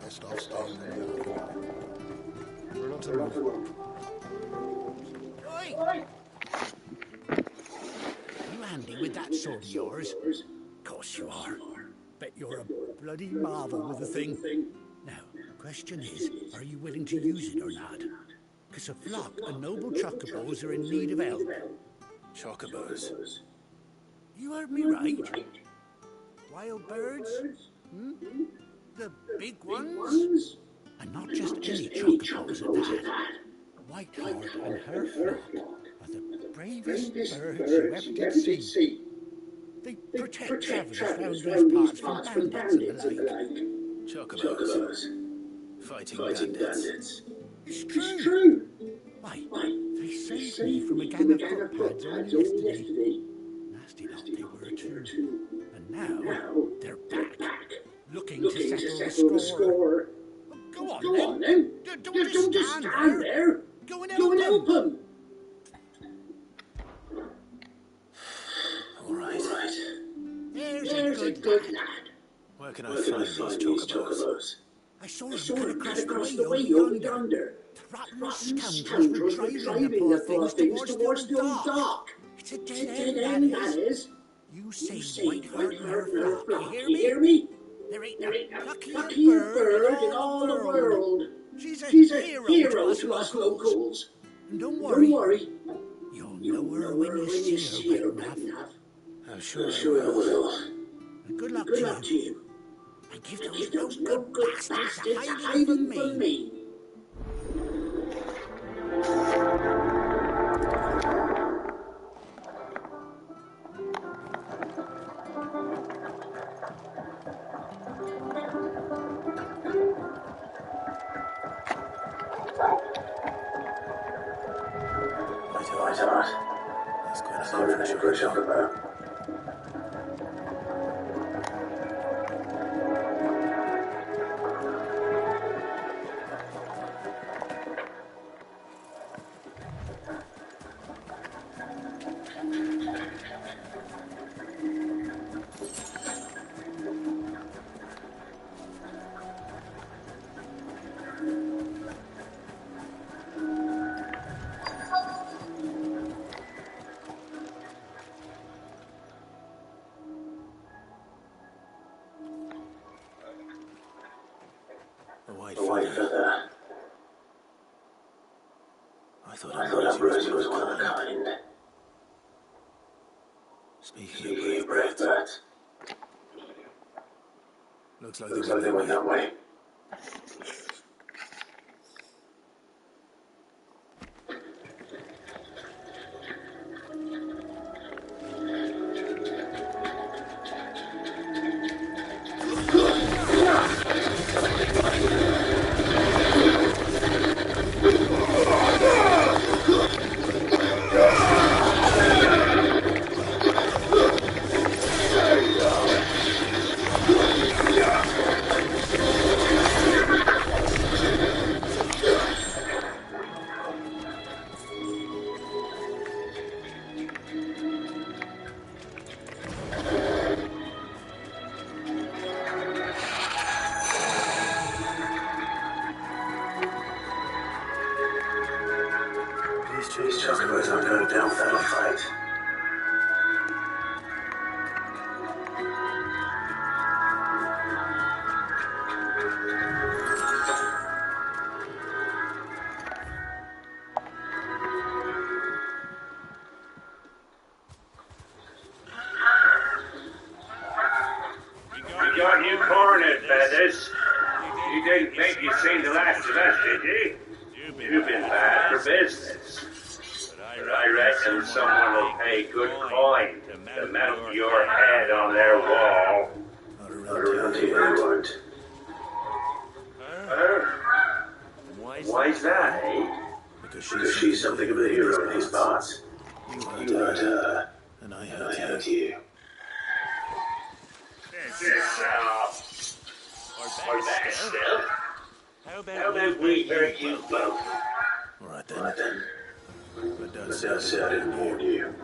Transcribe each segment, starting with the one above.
Best off staying there. We're not to move. Oi! You handy with that sword of yours? Of course you are. Bet you're a bloody marvel with the thing. Now, question is, are you willing to use it or not? Because a flock of noble chocobos are in need of help. Chocobos? You heard me right. Wild birds? Hmm? The big ones? And not just any chocobos at that. Whiteheart and her flock are the bravest birds you ever did see. They protect travellers round these parts from bandits and the like. Chocobos? Fighting bandits? It's true. Why, they saved me from a gang of footpads only yesterday. Nasty lot they were too. And now, they're back, looking to settle the score. Go on then. Don't just stand there. Go and help them. All right. There's a good lad. Where can I find these chocobos? I saw him cut across the way over yonder. The rotten scoundrels were driving the poor things towards the old dock. It's a dead end, that is. You say Whiteheart and her flock, you hear me? There ain't a luckier bird in all the world. She's a hero to us locals. And don't worry, you'll know her when you see her, right enough. I'm sure I will. And good luck to you. And give those no good bastards a hiding from me. Whiteheart. That's quite a name for a chocobo. A white feather. I thought Ambrosia was one of a kind. Speaking of brave birds. Looks like they went that way. These chocobos aren't going down without a fight. We got you cornered, Feathers. You didn't think you'd seen the last of us, did you? You've been bad for business. But I reckon someone will pay good coin to mount your head on their wall. Not around here, they won't. Why's that, eh? Because she's something of a hero in these parts. You hurt her, and I hurt you. Or better still, How about we hurt you both? All right All right then. then. But don't But say I don't say I didn't didn't warn warn you. you.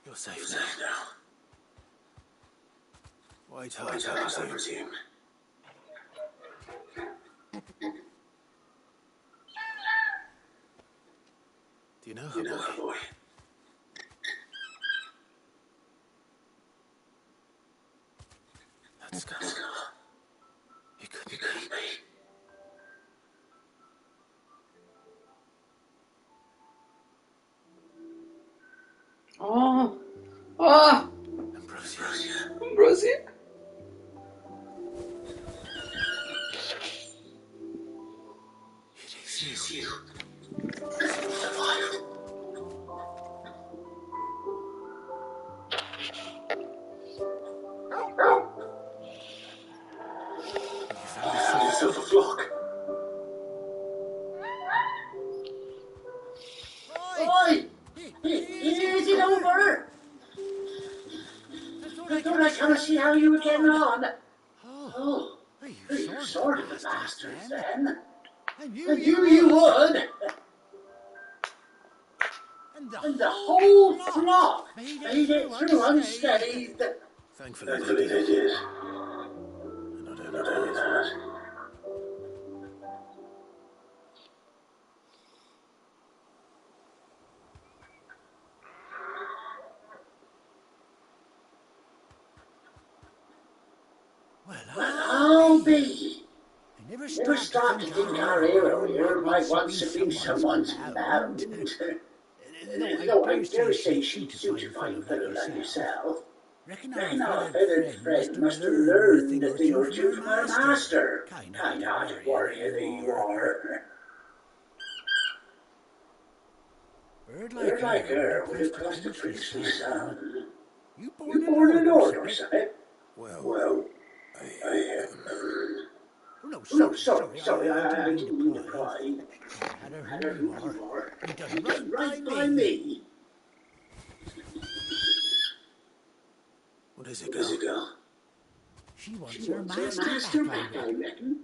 You're safe You're now. safe now. White White House, House, I I presume. presume. Do you know her, You know her, boy? boy. That scar. Let's go. It couldn't It be. couldn't be. Oh. Oh. Ambrosia. Ambrosia. It is you. Found yourself a flock. Oi! Is it over? I thought I'd come and see how you were getting on. Oh, you sort of bastards then. I I knew knew you would. And the whole flock made it through unscathed. Thankfully they did. And not only that. Well, I'll be. I never start to think our hero here might once have been someone's bound. Though I dare say she'd suit a fine fellow like yourself. Reckon our feathered friend must have learned a thing or two from her master. Kind-hearted warrior that you are. Bird like her would have cost a princely son. You born in order, son? Well, I no, sorry, I didn't mean to pry. No matter who you are, you done right by me. What is it, girl? She wants her master back, I reckon.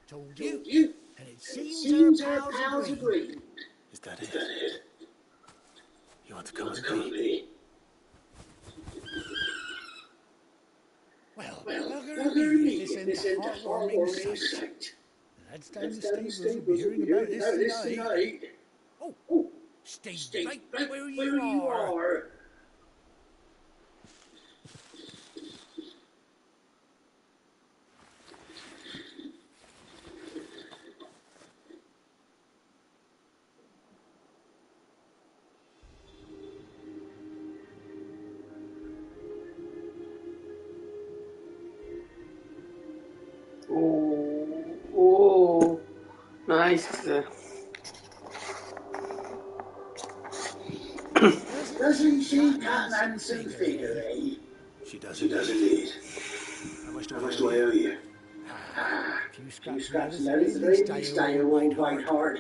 Told you. And it seems our pals agree. Is that it? You want to come with me? Well, bugger this isn't a heartwarming sight. That's down the stables we'll be hearing about this tonight. Oh, stay right where you are. Oh, nice. Doesn't she cut an handsome figure, eh? She does indeed. How much How much do I owe you? Few scraps and out of the very style old white heart.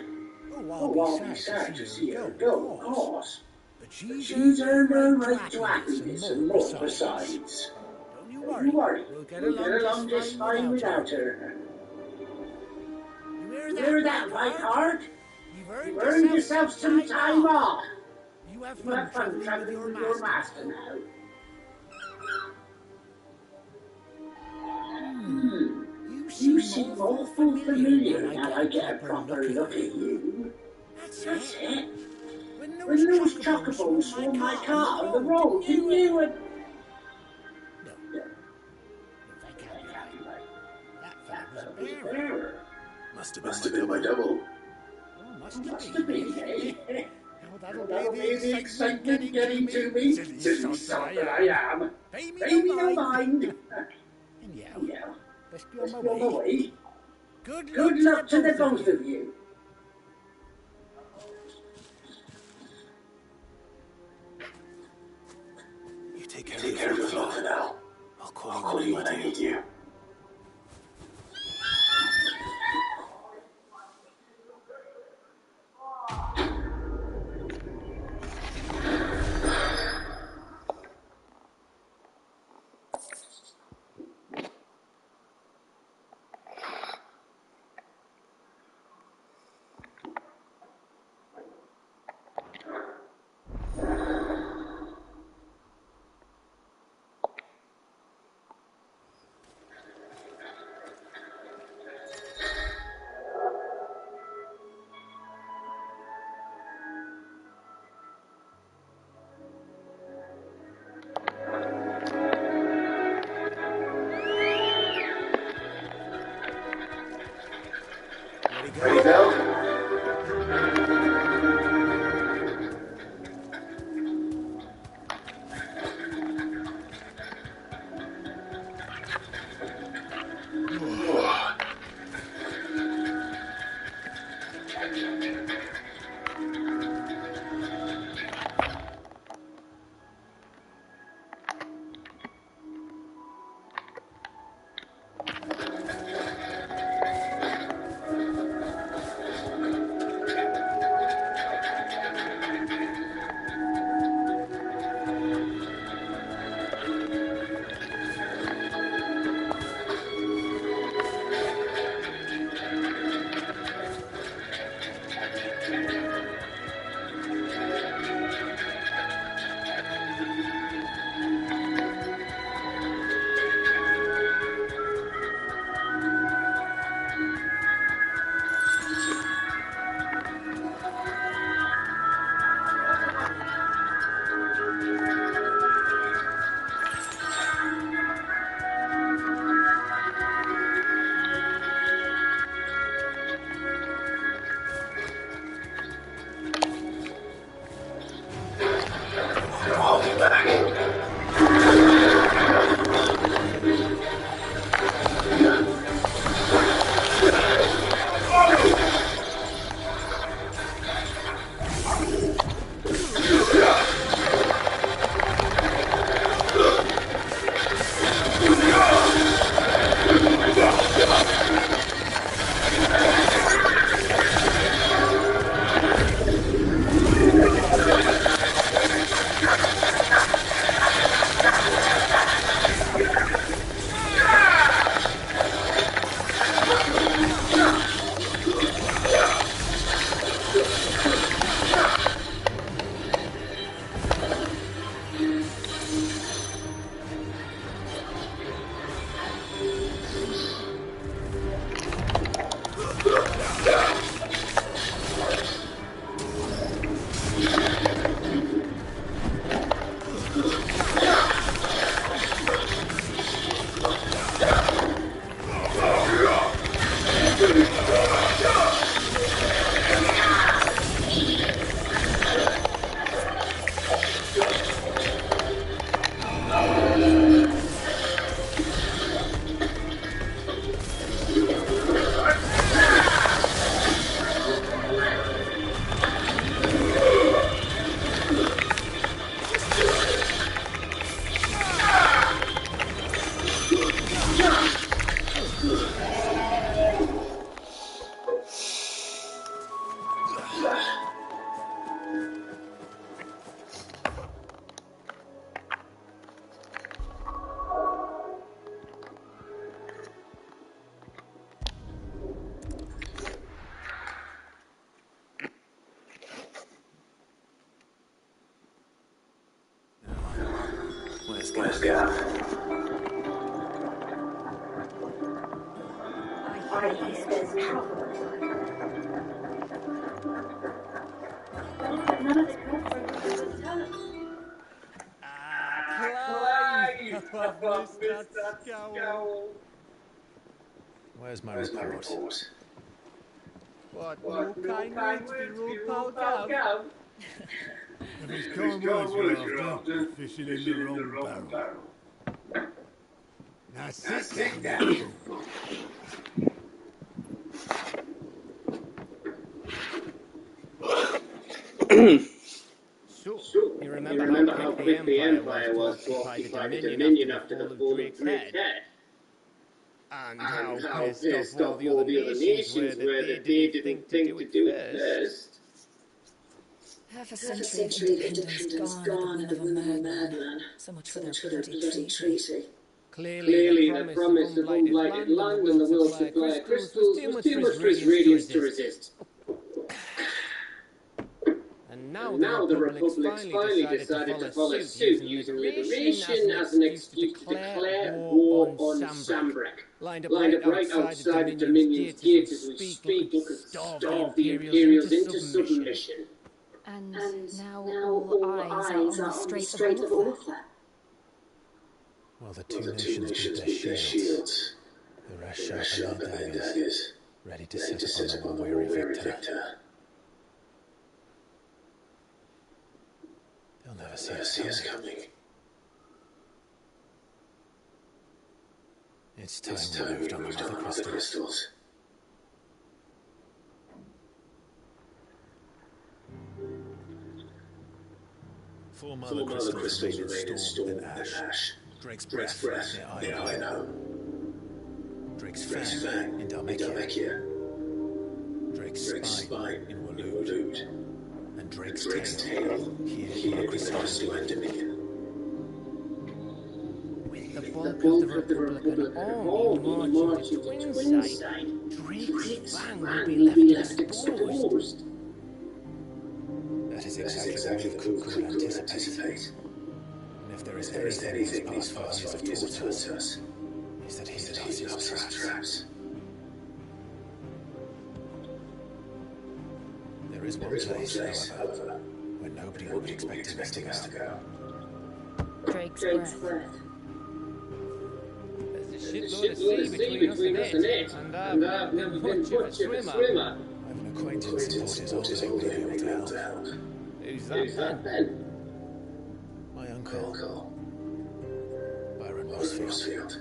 Oh, I'll be sad to see her go, of course. But she's earned her right to happiness and more besides. Don't you worry, we'll get along just fine without her. You hear that, white heart? You've earned yourself some time off. You have fun traveling with your master now. You seem awful familiar now I get a proper look at you. That's it. When those chocobos swarmed my car on the road, didn't you? No, that can't be right. That was a bearer. Must have been my double. Oh, must have been, eh? That'll be the excitement getting to me. Silly sod that I am. Pay me no mind. Yeah, best be on my way. Good luck to the both of you. You take Take care of your flock for now. I'll I'll call call you when I need you. Ready, Bill? fireplace there's trouble. But none of the girlfriends would tell us. Clive! I've missed that scowl. Where's my report? What, no kind words be ruled pal Gav? If it's calm words you're after, fishing in the wrong barrel. Now sit down. So, you remember how quick the Empire was to occupy the Dominion after the fall of Drake's head? And how pissed off all the other nations were that they didn't think to do it first. Half a century of independence gone at the whim of a madman. So much for their bloody treaty. Clearly, the promise of unblighted land and the world's supply of crystals was too much for his radiance to resist. And now the Republic's finally decided to follow suit, using liberation as an excuse to declare war on Sambrek. Lined up right outside the Dominion's gates as we speak, looking to starve the Imperials into submission. And now all eyes are on the Strait of Ortha. Well, the two nations with their shields. The rest sharpen their daggers, ready to set upon the weary victor. They'll never see us coming. It's time we moved on the mother crystals. Four mother crystals remain stored in ash. Drake's breath near Ino. Drake's fang in Dhalmekia. Drake's spine in Waloed. And Drake's tail here across the Dominion. With the bulk of the Republican army marching to Twinside, Drake's fang will be left exposed. That is exactly what Cuckoo would anticipate. And if there is anything these past 5 years have taught us, is that he knows his traps. There is one place, however, where nobody would be expecting us to go. Drake's breath. There's a shitload of sea between us and it, and I've never been much of a swimmer. I have an acquaintance who thought his older able to help. Who's that then? My uncle, Byron Rossfield.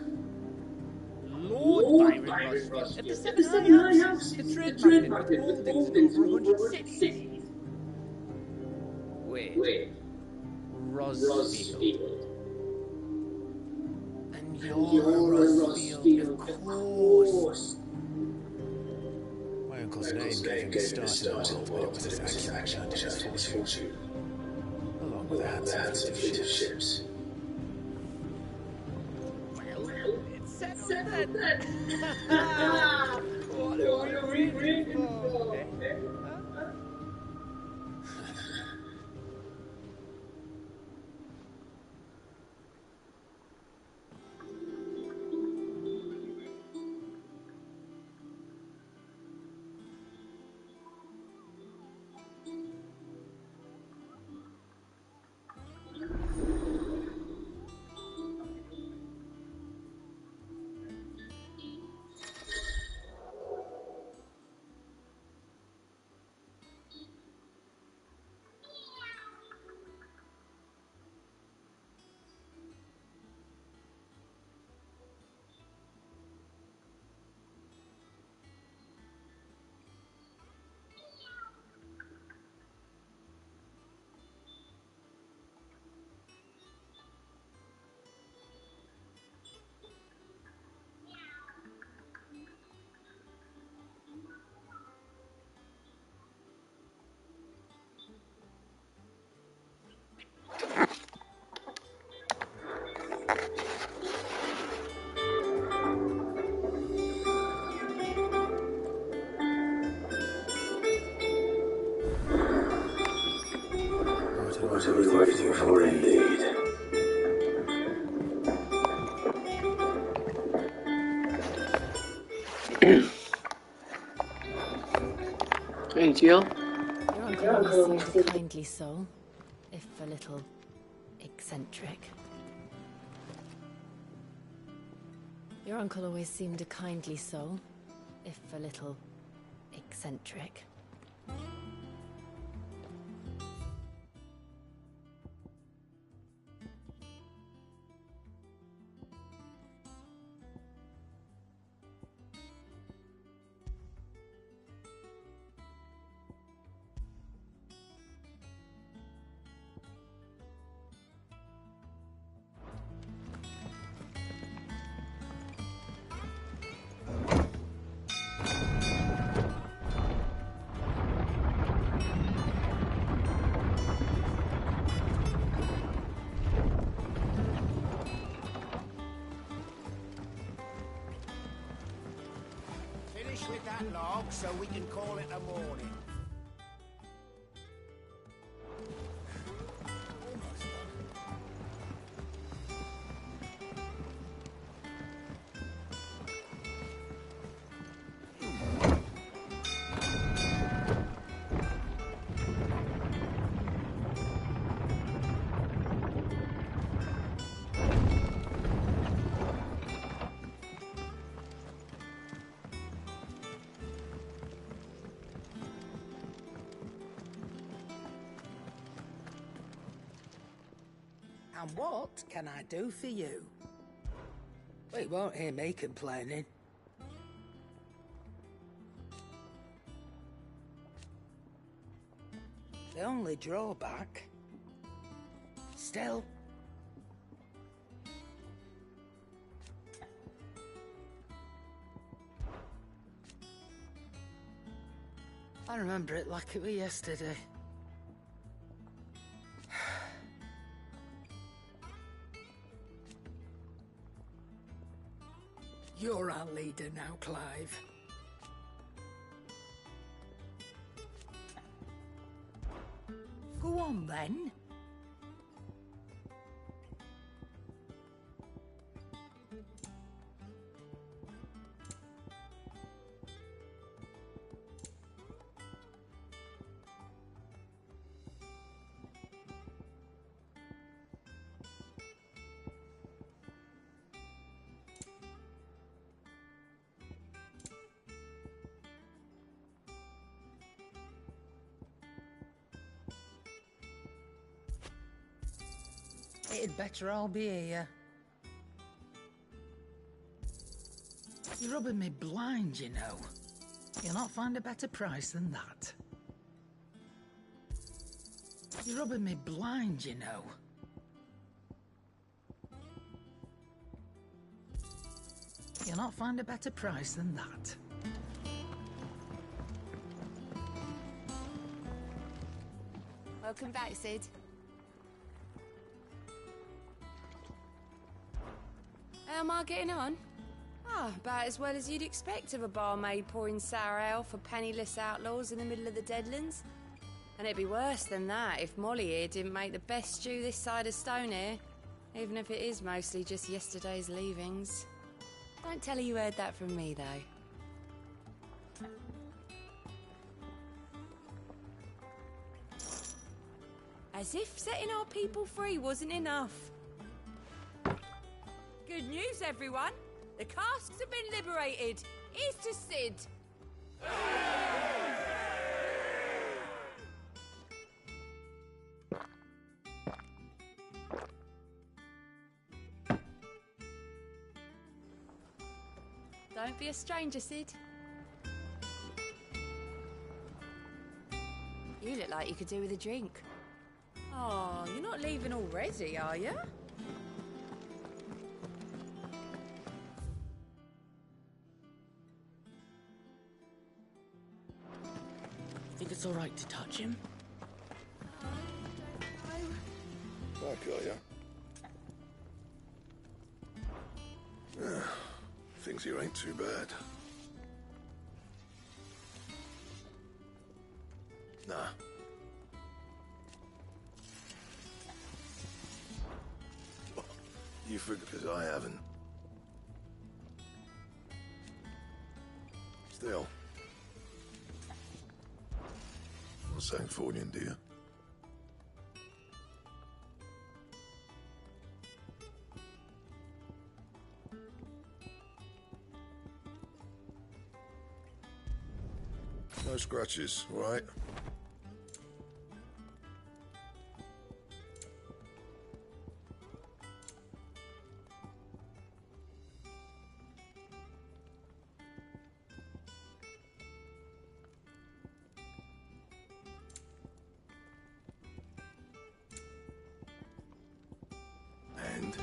Lord Byron Rossfield. At the Seven House, the trade magnet with holdings in over 100 cities. Wait. Rossfield. And you're Rossfield, of course. My uncle's name gave him a start in the world, but it was his action and his fortune, along with a handsome fleet of ships. It's settled then. What are we waiting for? What are we waiting for indeed? Hey, Jill. Your uncle always seemed a kindly soul, if a little eccentric. Your uncle always seemed a kindly soul, if a little eccentric. Finish with that log so we can call it a morning. And what can I do for you? Well, you won't hear me complaining. The only drawback... Still... I remember it like it was yesterday. You're our leader now, Clive. Go on, then. It'd better all be here. You're rubbing me blind, you know. You'll not find a better price than that. You're rubbing me blind, you know. You'll not find a better price than that. Welcome back, Sid. How am I getting on? Ah, about as well as you'd expect of a barmaid pouring sour ale for penniless outlaws in the middle of the Deadlands. And it'd be worse than that if Molly here didn't make the best stew this side of Stonehair, even if it is mostly just yesterday's leavings. Don't tell her you heard that from me, though. As if setting our people free wasn't enough. Good news, everyone. The casks have been liberated. Here's to Sid. Don't be a stranger, Sid. You look like you could do with a drink. Oh, you're not leaving already, are you? Think it's all right to touch him? Back, are ya? Yeah, things here ain't too bad. Nah. You figure, because I haven't. Still. Sancfornian, do you? No scratches, all right? And?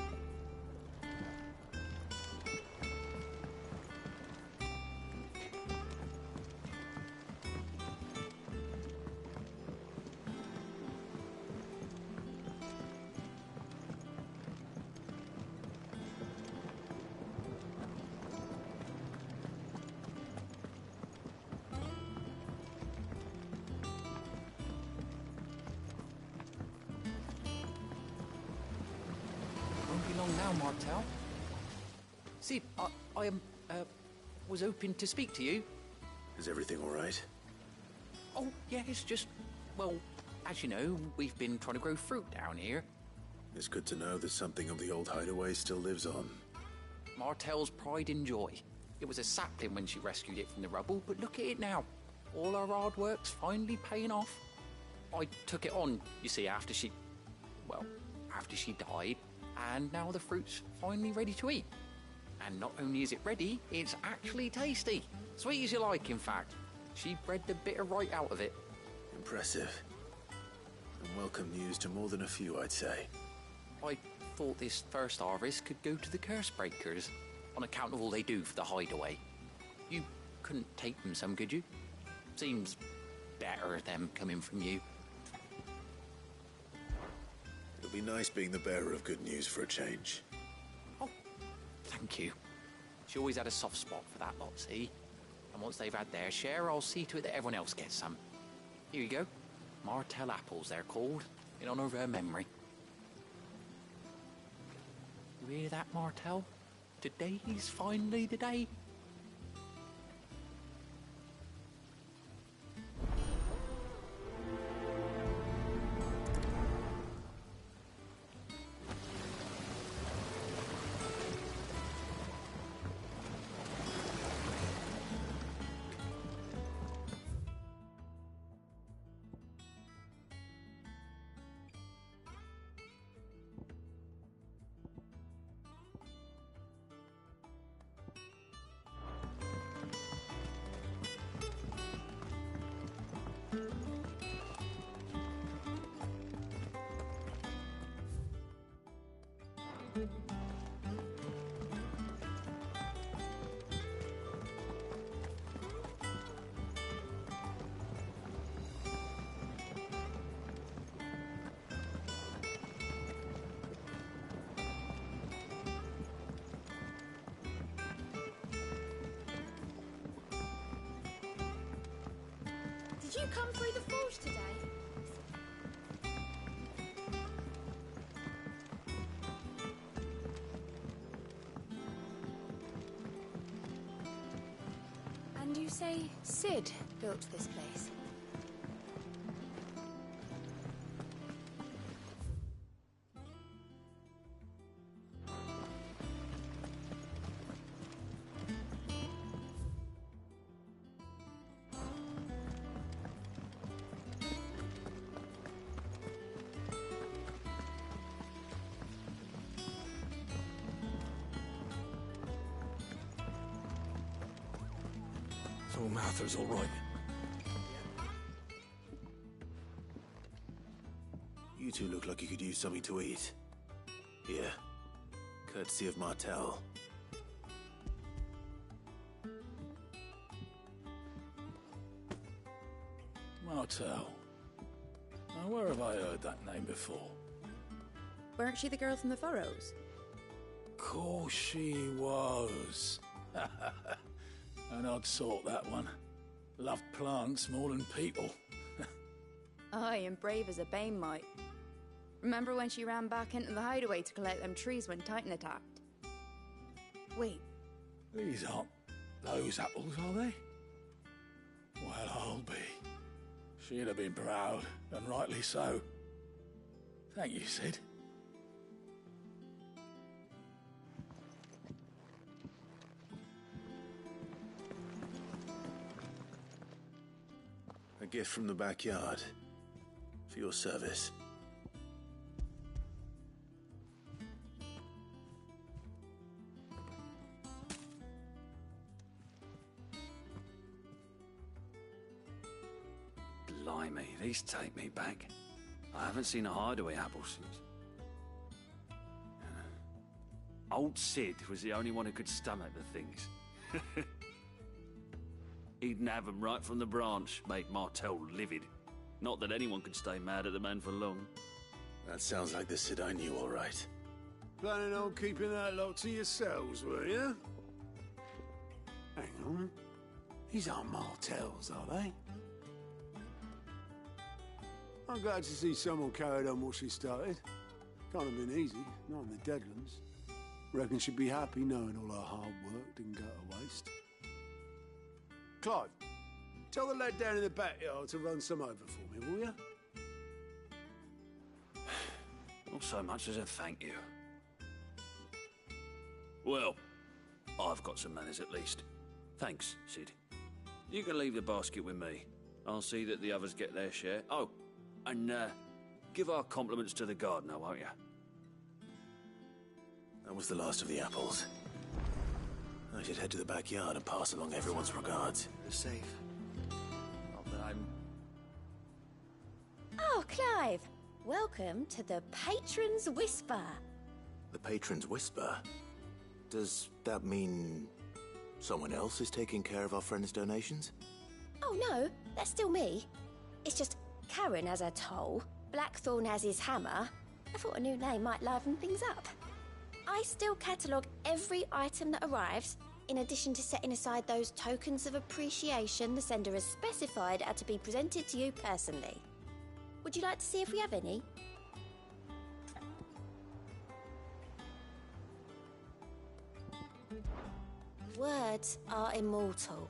Won't be long now, Martel. See, I was hoping to speak to you. Is everything all right? Oh, yeah, it's just, well, as you know, we've been trying to grow fruit down here. It's good to know that something of the old hideaway still lives on. Martel's pride and joy. It was a sapling when she rescued it from the rubble, but look at it now. All our hard work's finally paying off. I took it on, you see, after she died, and now the fruit's finally ready to eat. And not only is it ready, it's actually tasty. Sweet as you like, in fact. She bred the bitter right out of it. Impressive. And welcome news to more than a few, I'd say. I thought this first harvest could go to the curse breakers, on account of all they do for the hideaway. You couldn't take them some, could you? Seems better them coming from you. It'll be nice being the bearer of good news for a change. Oh, thank you. She always had a soft spot for that lot, see? And once they've had their share, I'll see to it that everyone else gets some. Here you go. Martel apples, they're called, in honour of her memory. You hear that, Martel? Today's finally the day. Did you come through the forge today? And you say Sid built this place? So Mather's all right. You two look like you could use something to eat. Here. Courtesy of Martel. Martel. Now, where have I heard that name before? Weren't she the girl from the Furrows? Course she was. An odd sort, that one. Loved plants more than people. Aye, and brave as a bane might. Remember when she ran back into the hideaway to collect them trees when Titan attacked? Wait. These aren't those apples, are they? Well, I'll be. She'd have been proud, and rightly so. Thank you, Sid. A gift from the backyard. For your service. Blimey, these take me back. I haven't seen a hideaway apple since. Old Sid was the only one who could stomach the things. He'd nab them right from the branch, make Martel livid. Not that anyone could stay mad at the man for long. That sounds like the Sid I knew, all right. Planning on keeping that lot to yourselves, were you? Hang on. These aren't Martels, are they? I'm glad to see someone carried on what she started. Can't have been easy, not in the Deadlands. Reckon she'd be happy knowing all her hard work didn't go to waste. Clive, tell the lad down in the backyard to run some over for me, will you? Not so much as a thank you. Well, I've got some manners at least. Thanks, Sid. You can leave the basket with me. I'll see that the others get their share. Oh, and give our compliments to the gardener, won't you? That was the last of the apples. I should head to the backyard and pass along everyone's regards. They're safe. Not that I'm... Oh, Clive! Welcome to the Patron's Whisper. The Patron's Whisper? Does that mean someone else is taking care of our friend's donations? Oh no, that's still me. It's just Karen has her toll, Blackthorn has his hammer. I thought a new name might liven things up. I still catalogue every item that arrives, in addition to setting aside those tokens of appreciation the sender has specified are to be presented to you personally. Would you like to see if we have any? Words are immortal.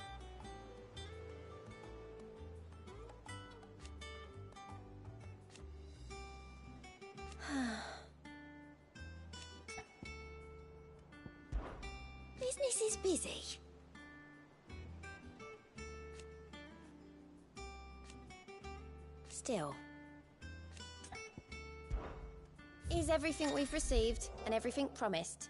Business is busy. Still. Is everything we've received and everything promised?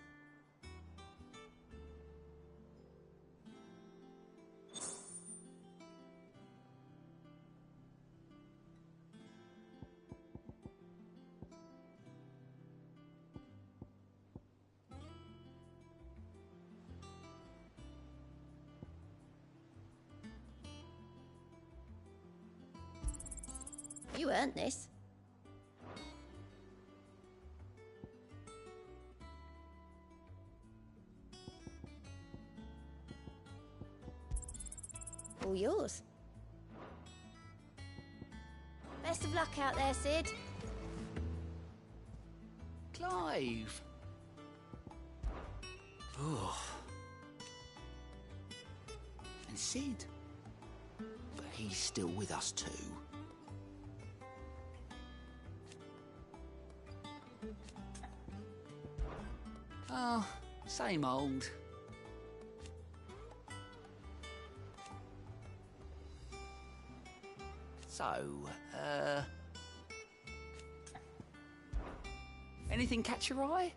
You earned this. All yours. Best of luck out there, Sid. Clive! Oh. And Sid? But he's still with us too. Oh, same old. So, anything catch your eye?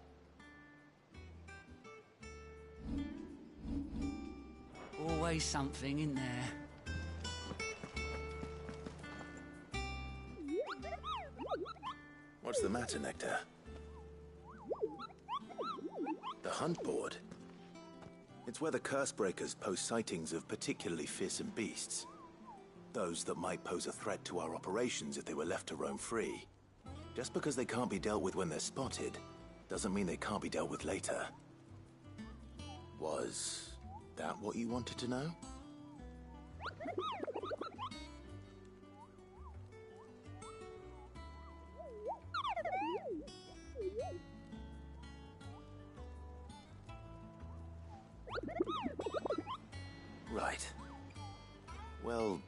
Always something in there. What's the matter, Nectar? The hunt board? It's where the Cursebreakers post sightings of particularly fearsome beasts. Those that might pose a threat to our operations if they were left to roam free. Just because they can't be dealt with when they're spotted, doesn't mean they can't be dealt with later. Was that what you wanted to know? Right. Well,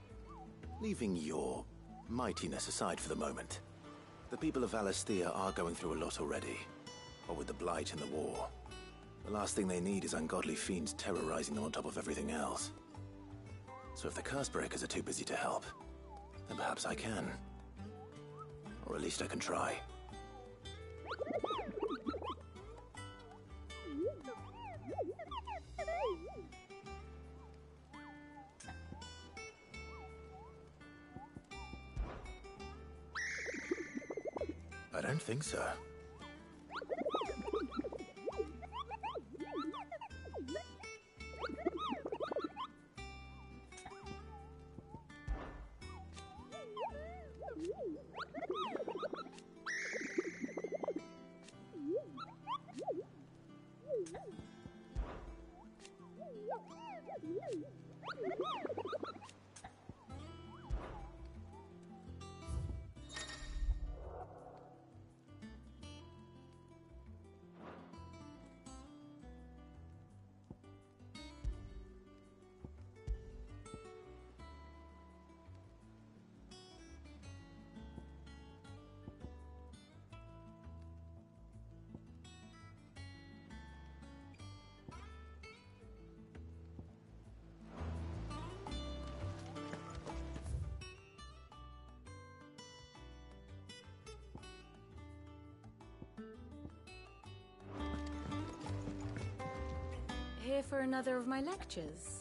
leaving your mightiness aside for the moment, the people of Valisthea are going through a lot already. What with the Blight and the war. The last thing they need is ungodly fiends terrorizing them on top of everything else. So if the Cursebreakers are too busy to help, then perhaps I can. Or at least I can try. I don't think so. Here for another of my lectures.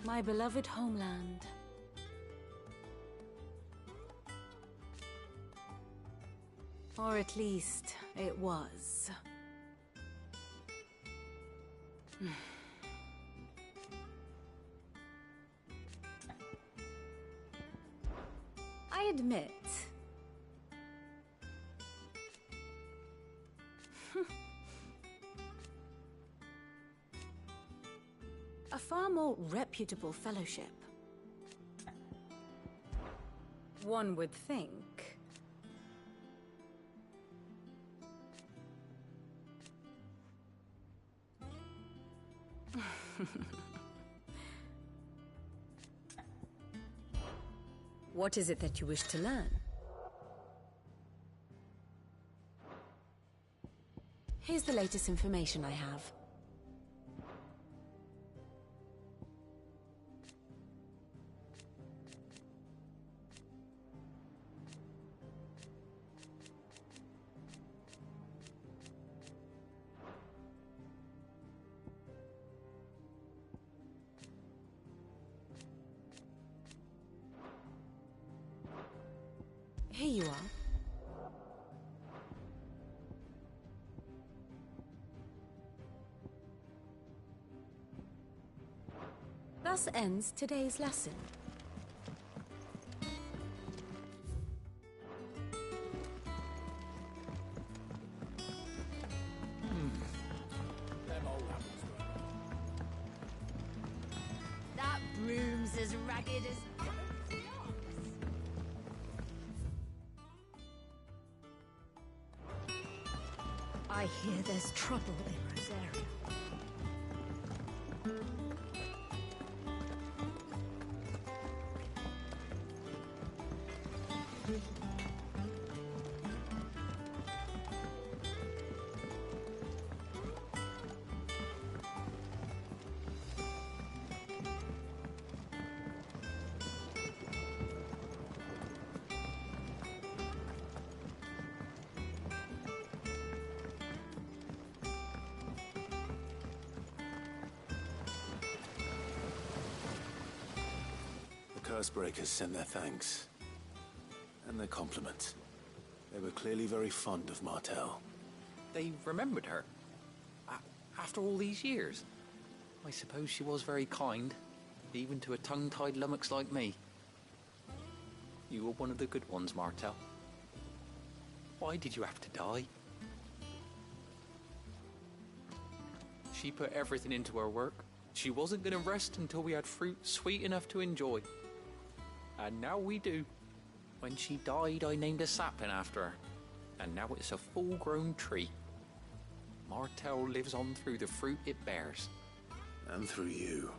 My beloved homeland. Or at least, it was. I admit... a far more reputable fellowship. One would think. What is it that you wish to learn? Here's the latest information I have. Here you are. Thus ends today's lesson. That broom's as ragged as... I hear there's trouble in Rosaria. Cursebreakers send their thanks. And their compliments. They were clearly very fond of Martel. They remembered her? After all these years? I suppose she was very kind, even to a tongue-tied lummox like me. You were one of the good ones, Martel. Why did you have to die? She put everything into her work. She wasn't going to rest until we had fruit sweet enough to enjoy. And now we do. When she died, I named a sapling after her. And now it's a full-grown tree. Martel lives on through the fruit it bears. And through you.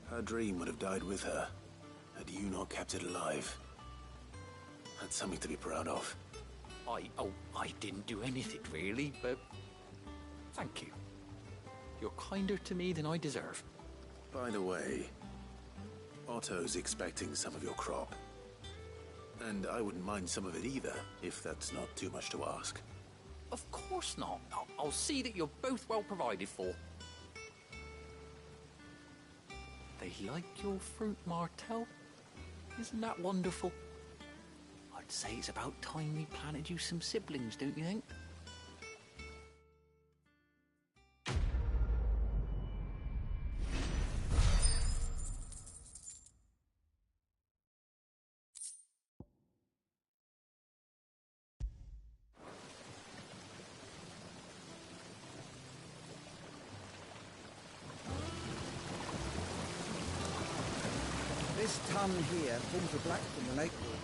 Her dream would have died with her, Had you not kept it alive, that's something to be proud of. I didn't do anything really, but thank you. You're kinder to me than I deserve. By the way, Otto's expecting some of your crop. And I wouldn't mind some of it either, if that's not too much to ask. Of course not. I'll see that you're both well provided for. They like your fruit, Martel. Isn't that wonderful? I'd say it's about time we planted you some siblings, don't you think? This ton here pulls the black from the lake water.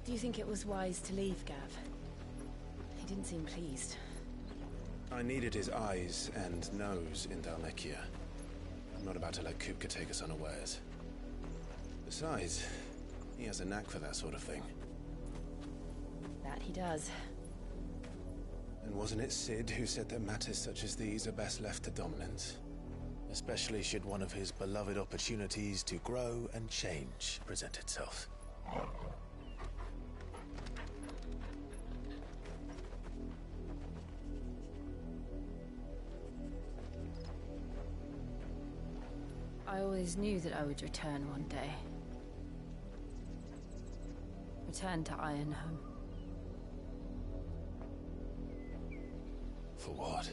Do you think it was wise to leave, Gav? He didn't seem pleased. I needed his eyes and nose in Dhalmekia. I'm not about to let Kupka take us unawares. Besides, he has a knack for that sort of thing. That he does. And wasn't it Sid who said that matters such as these are best left to dominance? Especially should one of his beloved opportunities to grow and change present itself. I always knew that I would return one day. Return to Ironhome. For what?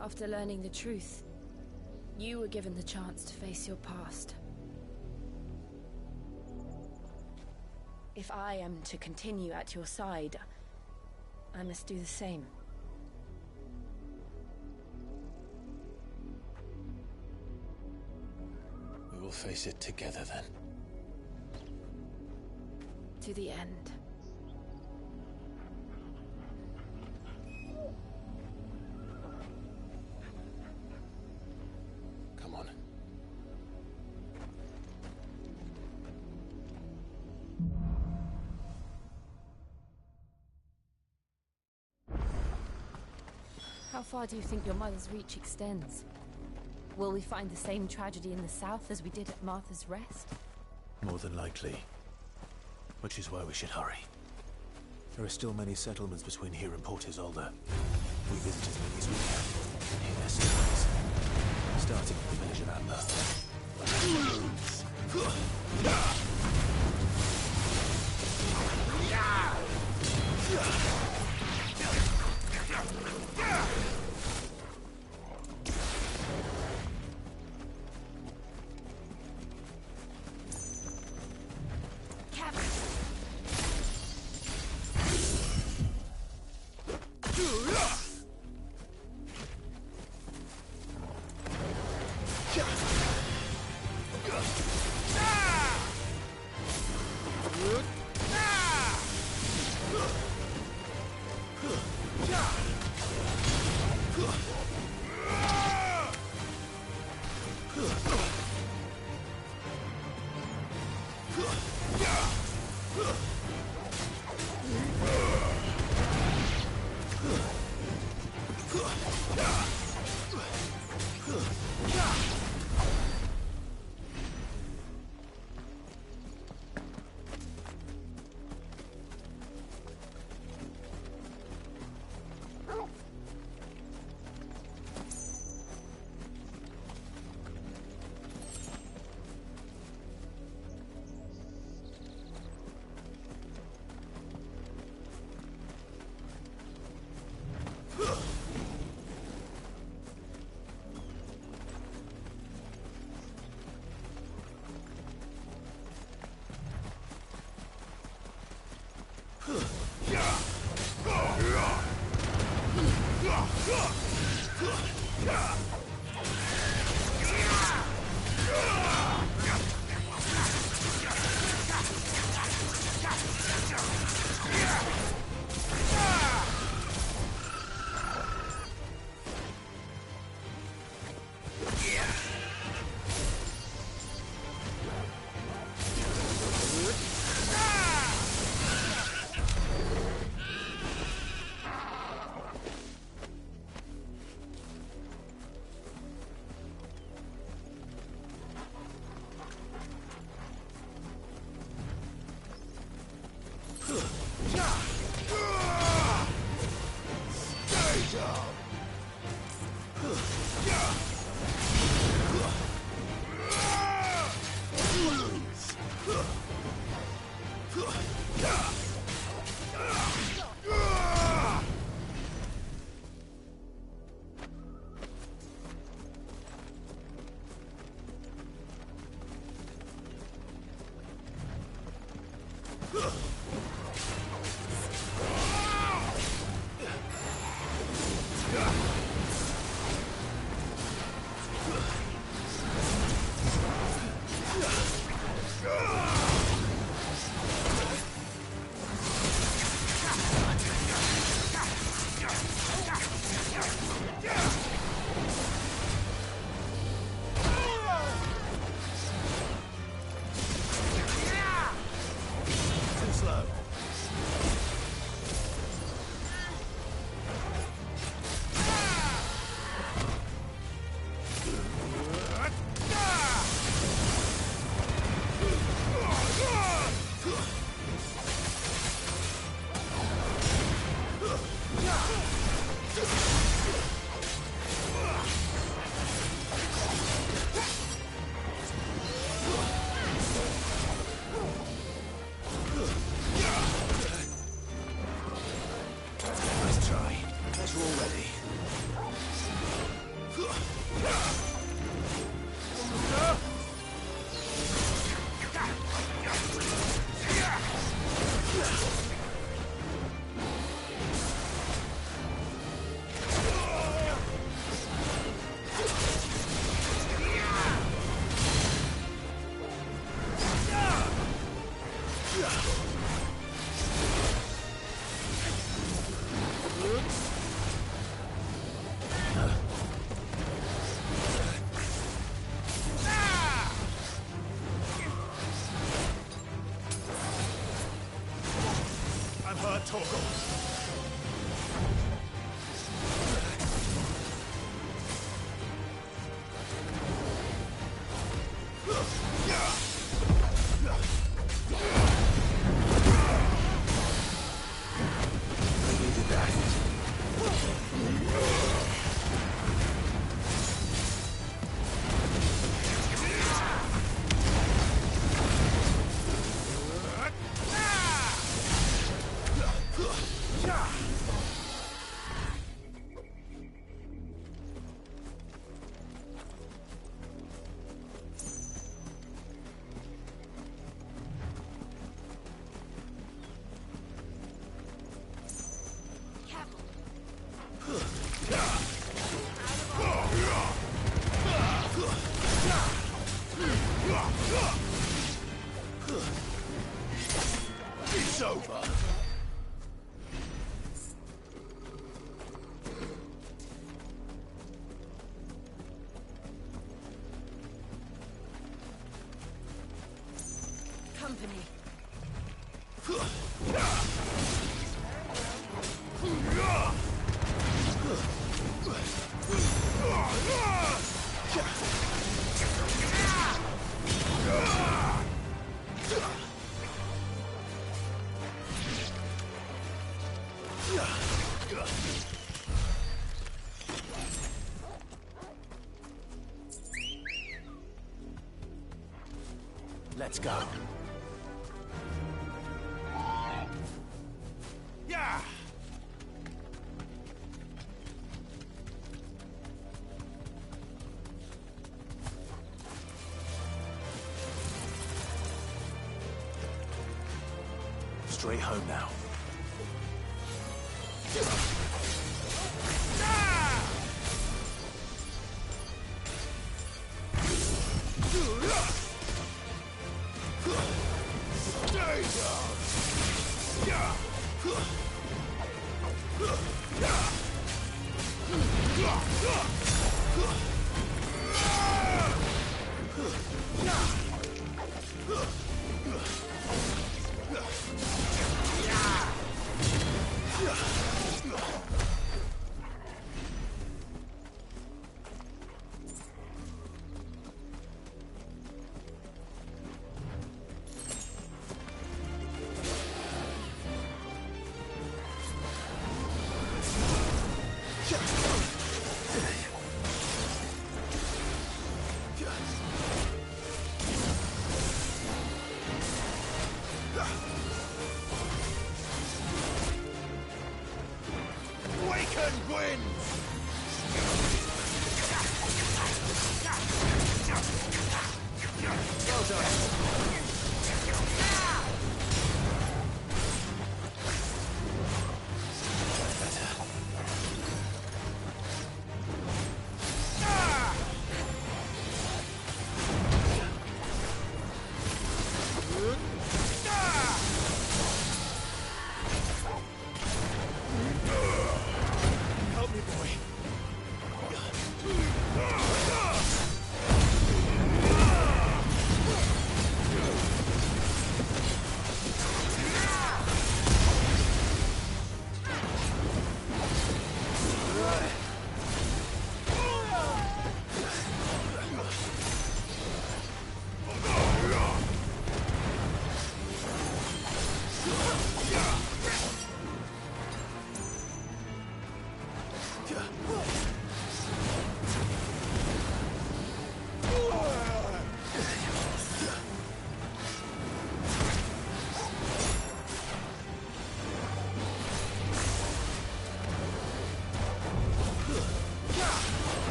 After learning the truth, you were given the chance to face your past. If I am to continue at your side, I must do the same. We will face it together then. To the end. Come on. How far do you think your mother's reach extends? Will we find the same tragedy in the south as we did at Martha's Rest? More than likely. Which is why we should hurry. There are still many settlements between here and Port Isolde. We visit as many as we can and hear their stories. Starting with the village of Amber. It's over. Company. Let's go. Yeah. Straight home now.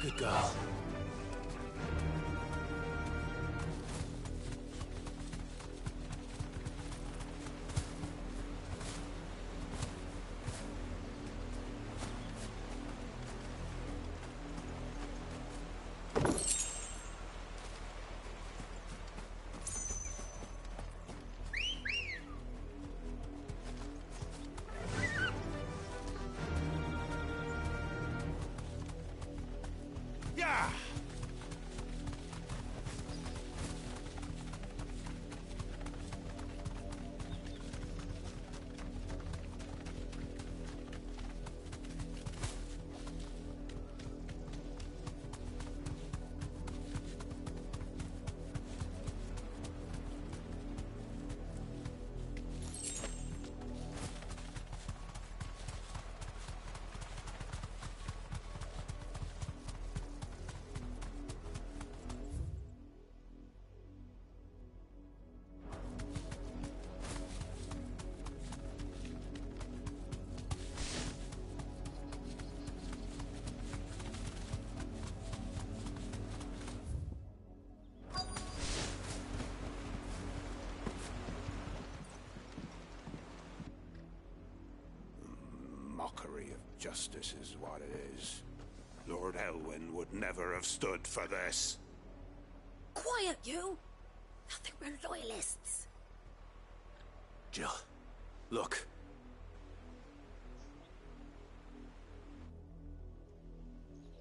Good girl. Mockery of justice is what it is. Lord Elwyn would never have stood for this. Quiet, you! Nothing, we're loyalists. Jill, look.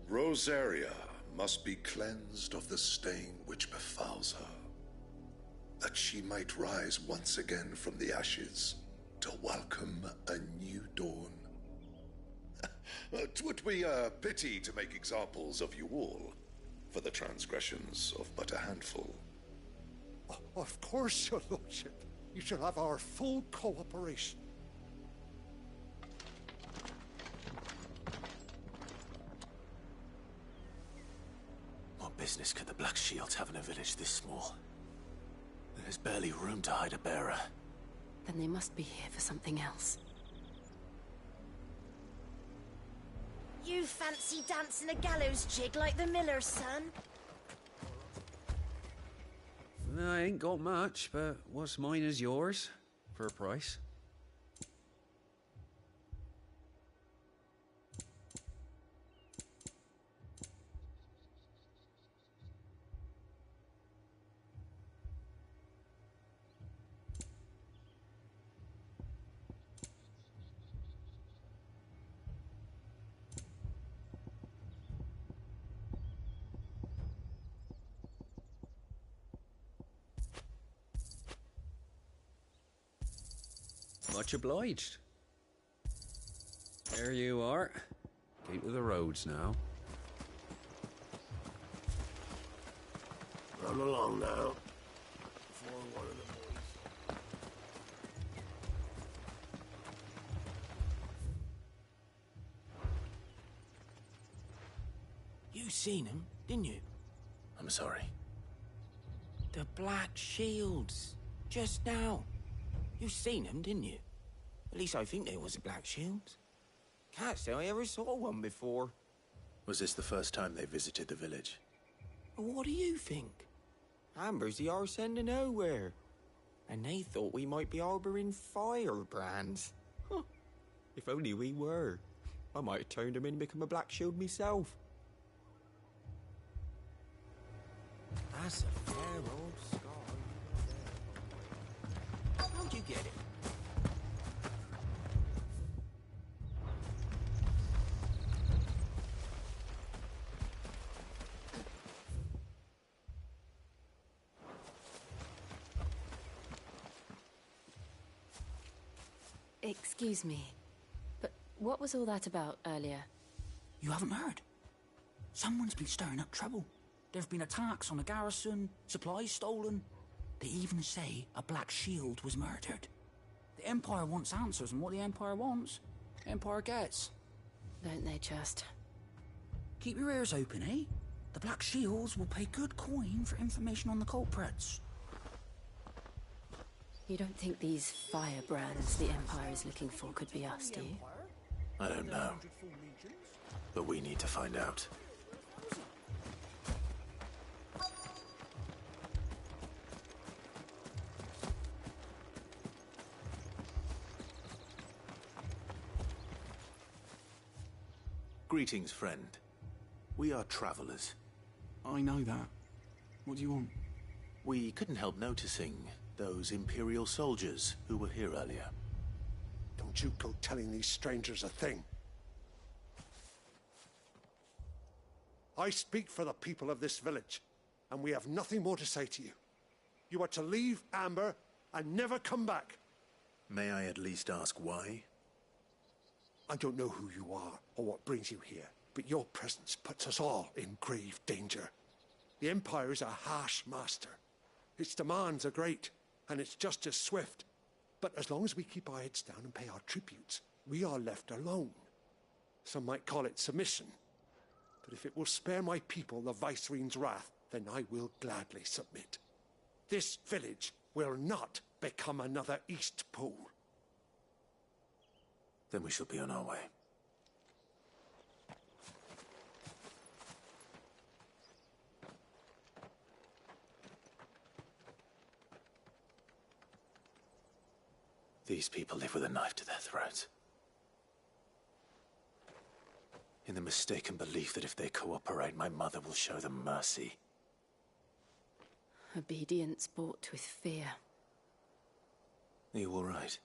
Rosaria must be cleansed of the stain which befouls her, that she might rise once again from the ashes to welcome a new dawn. 'Twould be a pity to make examples of you all for the transgressions of but a handful. Of course, your lordship. You shall have our full cooperation. What business could the Black Shields have in a village this small? There's barely room to hide a bearer. Then they must be here for something else. You fancy dancing a gallows jig like the miller's son? I ain't got much, but what's mine is yours, for a price. Much obliged. There you are. Keep to the roads now. Run along now. Before one of the boys. You seen him, didn't you? I'm sorry. The Black Shields. Just now. You seen them, didn't you? At least I think there was a Black Shields. Can't say I ever saw one before. Was this the first time they visited the village? What do you think? Amber's the arse end of nowhere. And they thought we might be harbouring firebrands. Huh. If only we were. I might have turned them in and become a Black Shield myself. That's a fair old scar. How'd you get it? Excuse me, but what was all that about earlier? You haven't heard? Someone's been stirring up trouble. There have been attacks on the garrison, supplies stolen. They even say a Black Shield was murdered. The Empire wants answers, and what the Empire wants, the Empire gets. Don't they just? Keep your ears open, eh? The Black Shields will pay good coin for information on the culprits. You don't think these firebrands the Empire is looking for could be us, do you? I don't know. But we need to find out. Greetings, friend. We are travelers. I know that. What do you want? We couldn't help noticing those Imperial soldiers who were here earlier. Don't you go telling these strangers a thing. I speak for the people of this village, and we have nothing more to say to you. You are to leave Amber and never come back. May I at least ask why? I don't know who you are or what brings you here, but your presence puts us all in grave danger. The Empire is a harsh master. Its demands are great, and its justice swift. But as long as we keep our heads down and pay our tributes, we are left alone. Some might call it submission. But if it will spare my people the Viceroy's wrath, then I will gladly submit. This village will not become another East Pool. Then we shall be on our way. These people live with a knife to their throats. In the mistaken belief that if they cooperate, my mother will show them mercy. Obedience bought with fear. Are you all right?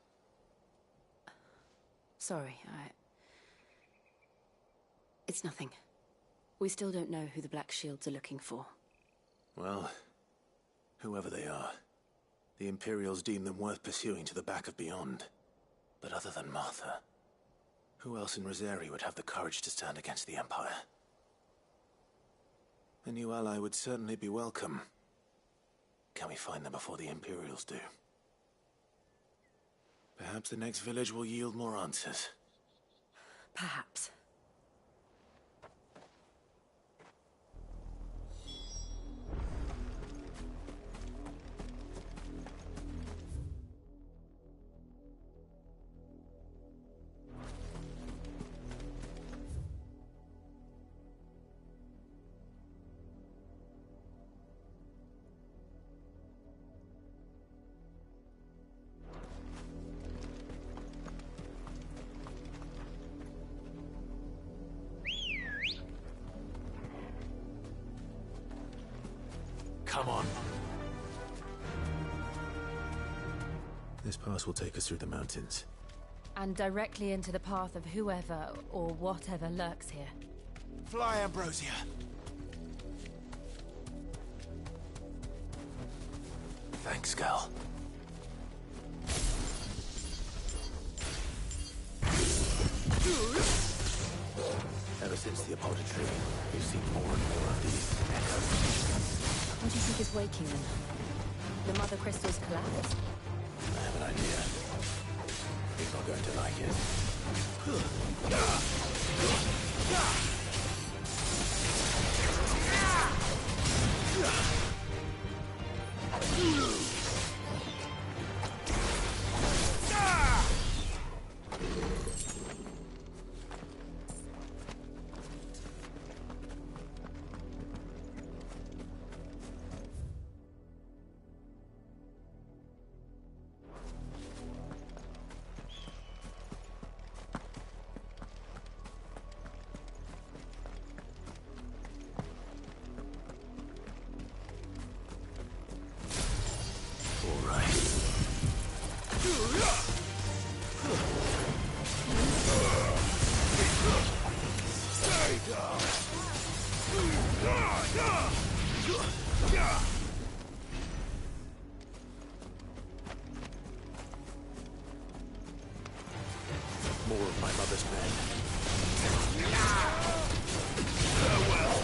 Sorry, It's nothing. We still don't know who the Black Shields are looking for. Well, whoever they are, the Imperials deem them worth pursuing to the back of beyond. But other than Martha, who else in Rosari would have the courage to stand against the Empire? A new ally would certainly be welcome. Can we find them before the Imperials do? Perhaps the next village will yield more answers. Perhaps. Come on. This pass will take us through the mountains. And directly into the path of whoever or whatever lurks here. Fly, Ambrosia. Thanks, Gal. Ever since the Apollo tree, we've seen more and more of these echoes. What do you think is waking them? The Mother Crystal's collapse? I have an idea. He's not going to like it. More of my mother's men. Farewell.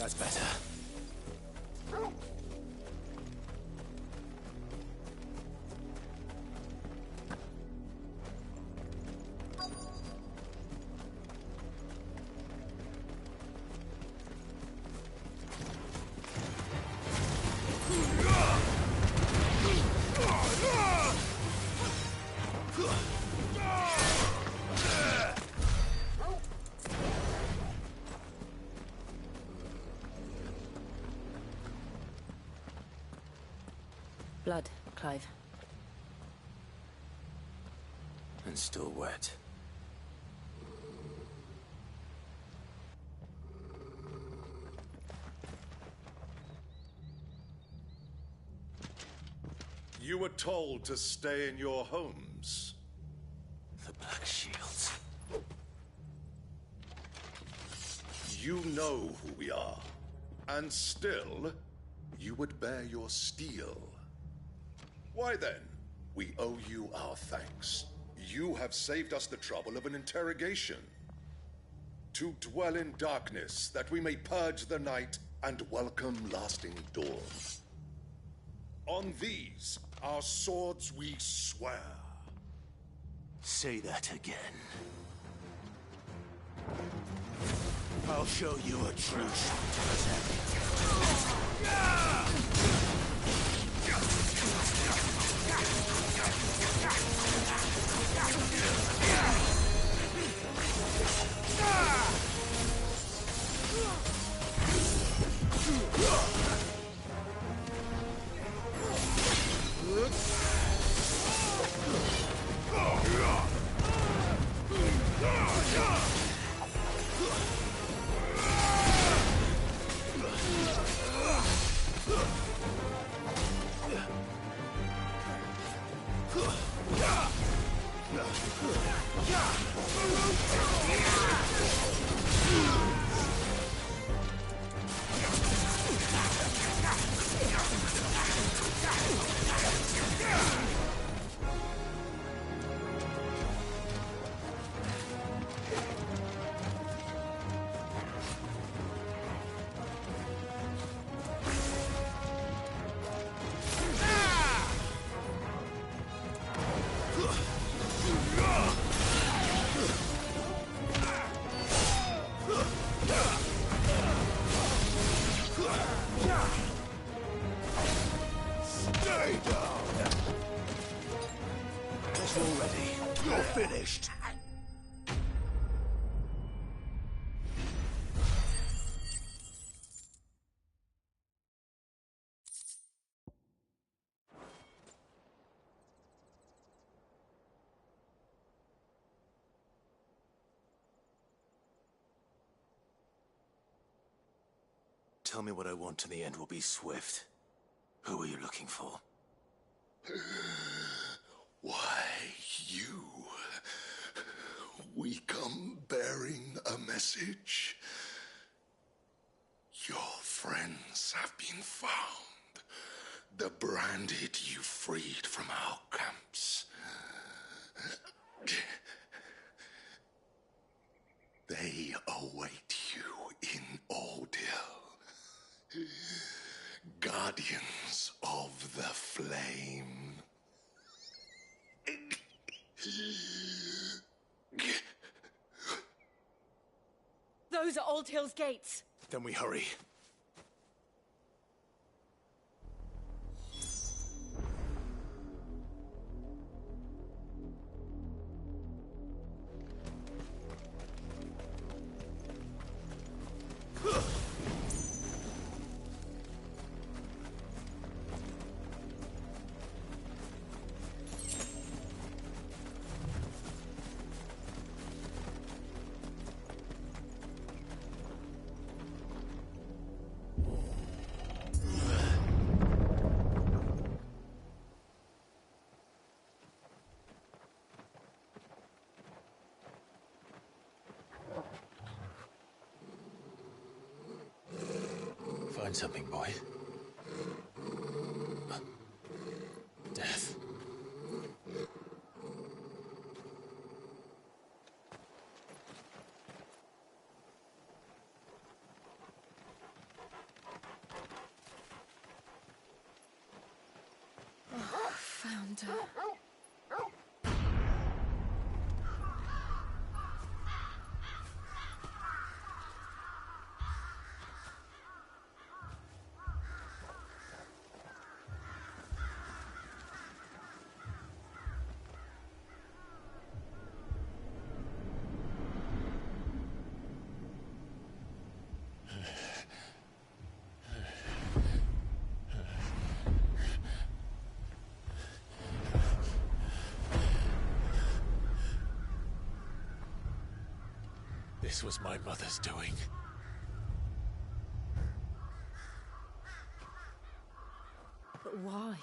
That's better. Blood, Clive. And still wet. You were told to stay in your homes. The Black Shields. You know who we are. And still, you would bear your steel. Why then, we owe you our thanks. You have saved us the trouble of an interrogation. To dwell in darkness, that we may purge the night and welcome lasting dawn. On these, our swords we swear. Say that again. I'll show you a true finished. Tell me what I want and the end will be swift. Who are you looking for? Why, you. We come bearing a message. Your friends have been found. The branded you freed from our camps. They await you in Ordeal. Guardians of the Flame. Those are Old Hill's gates. Then we hurry. find something, boy. Death. Oh, found her. This was my mother's doing. But why?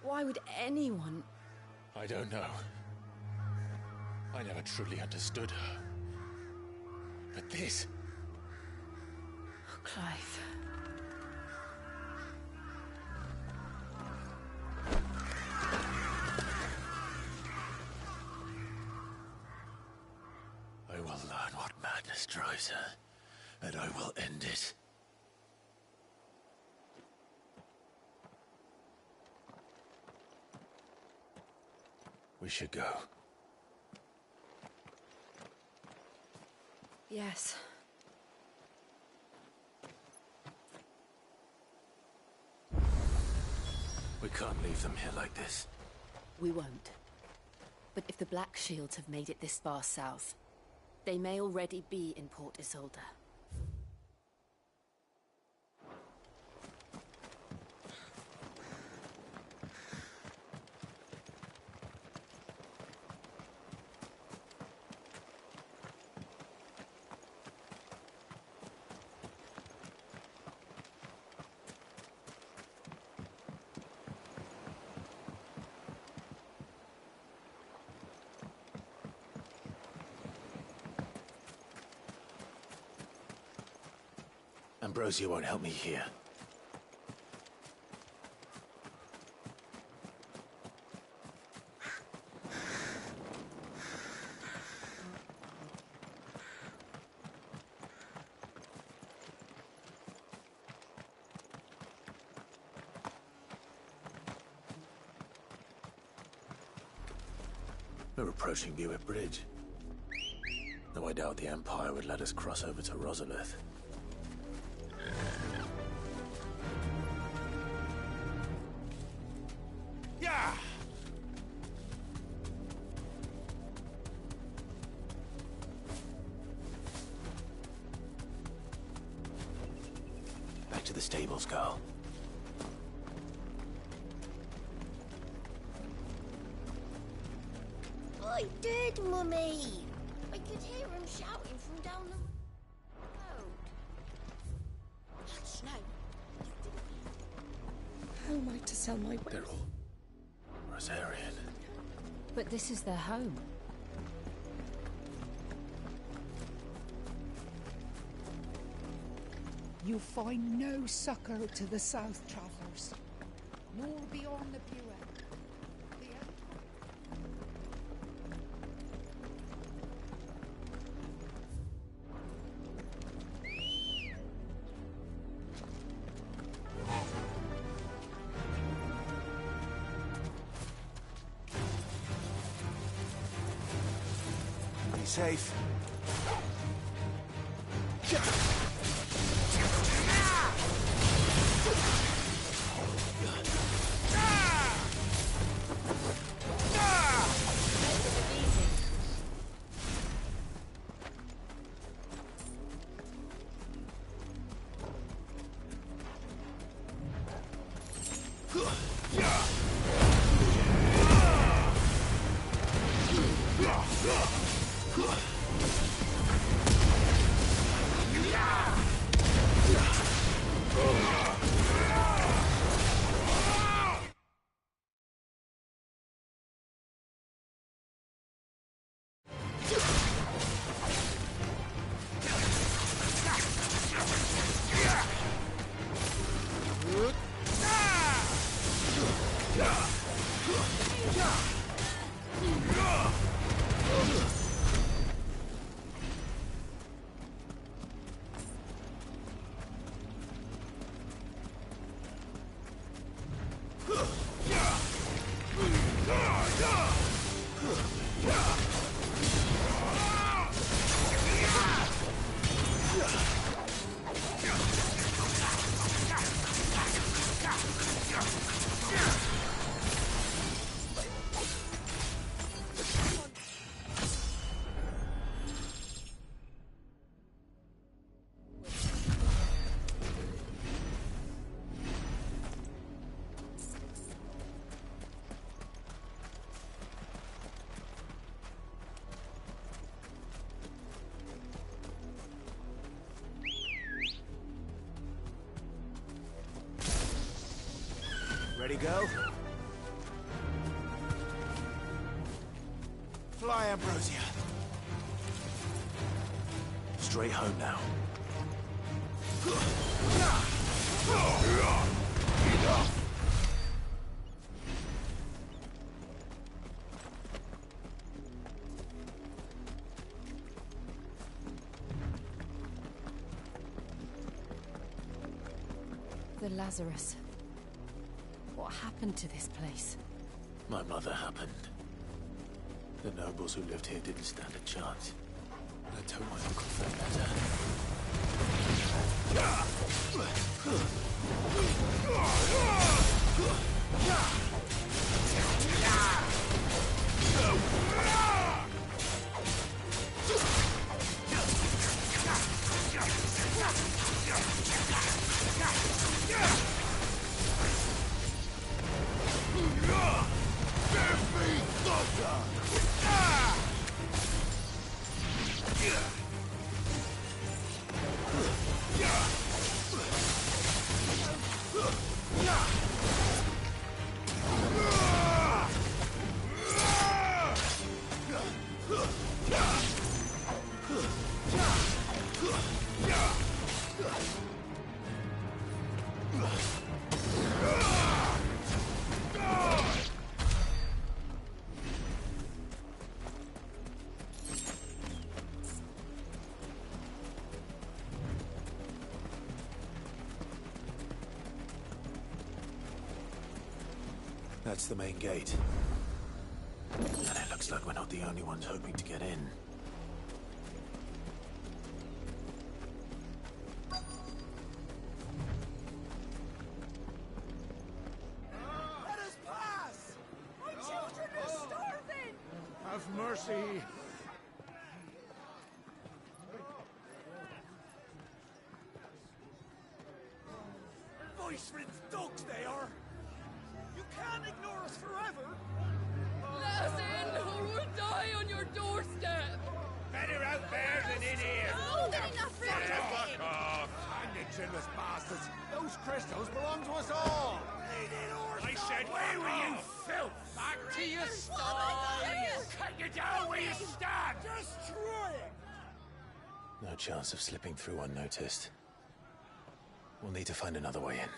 Why would anyone... I don't know. I never truly understood her. But this... Oh, Clive. I will learn what madness drives her, and I will end it. We should go. Yes. We can't leave them here like this. We won't. But if the Black Shields have made it this far south, they may already be in Port Isolde. Ambrosia won't help me here. We're approaching Buick Bridge. Though I doubt the Empire would let us cross over to Rosalith. Back to the stables, girl. I did, Mummy. I could hear him shouting from down the road. Hush, no. How am I to sell my wares? They're all Rosarian. But this is their home. You find no succor to the south travellers, nor beyond the Buick. Be safe. Ready, go? Fly, Ambrosia. Straight home now. The Lazarus. What happened to this place? My mother happened. The nobles who lived here didn't stand a chance. I told my uncle for That's the main gate. And it looks like we're not the only ones hoping to get in. Let us pass! My children are starving! Have mercy! Voice-rid dogs they are! You can't ignore us forever! Let us in, or we'll die on your doorstep! Better out there than in here! Oh, enough for Fuck off! Hang the chinless bastards! Those crystals belong to us all! I said, where were you, filth? Back to your stall! Cut you down where you stand! Destroy it! No chance of slipping through unnoticed. We'll need to find another way in.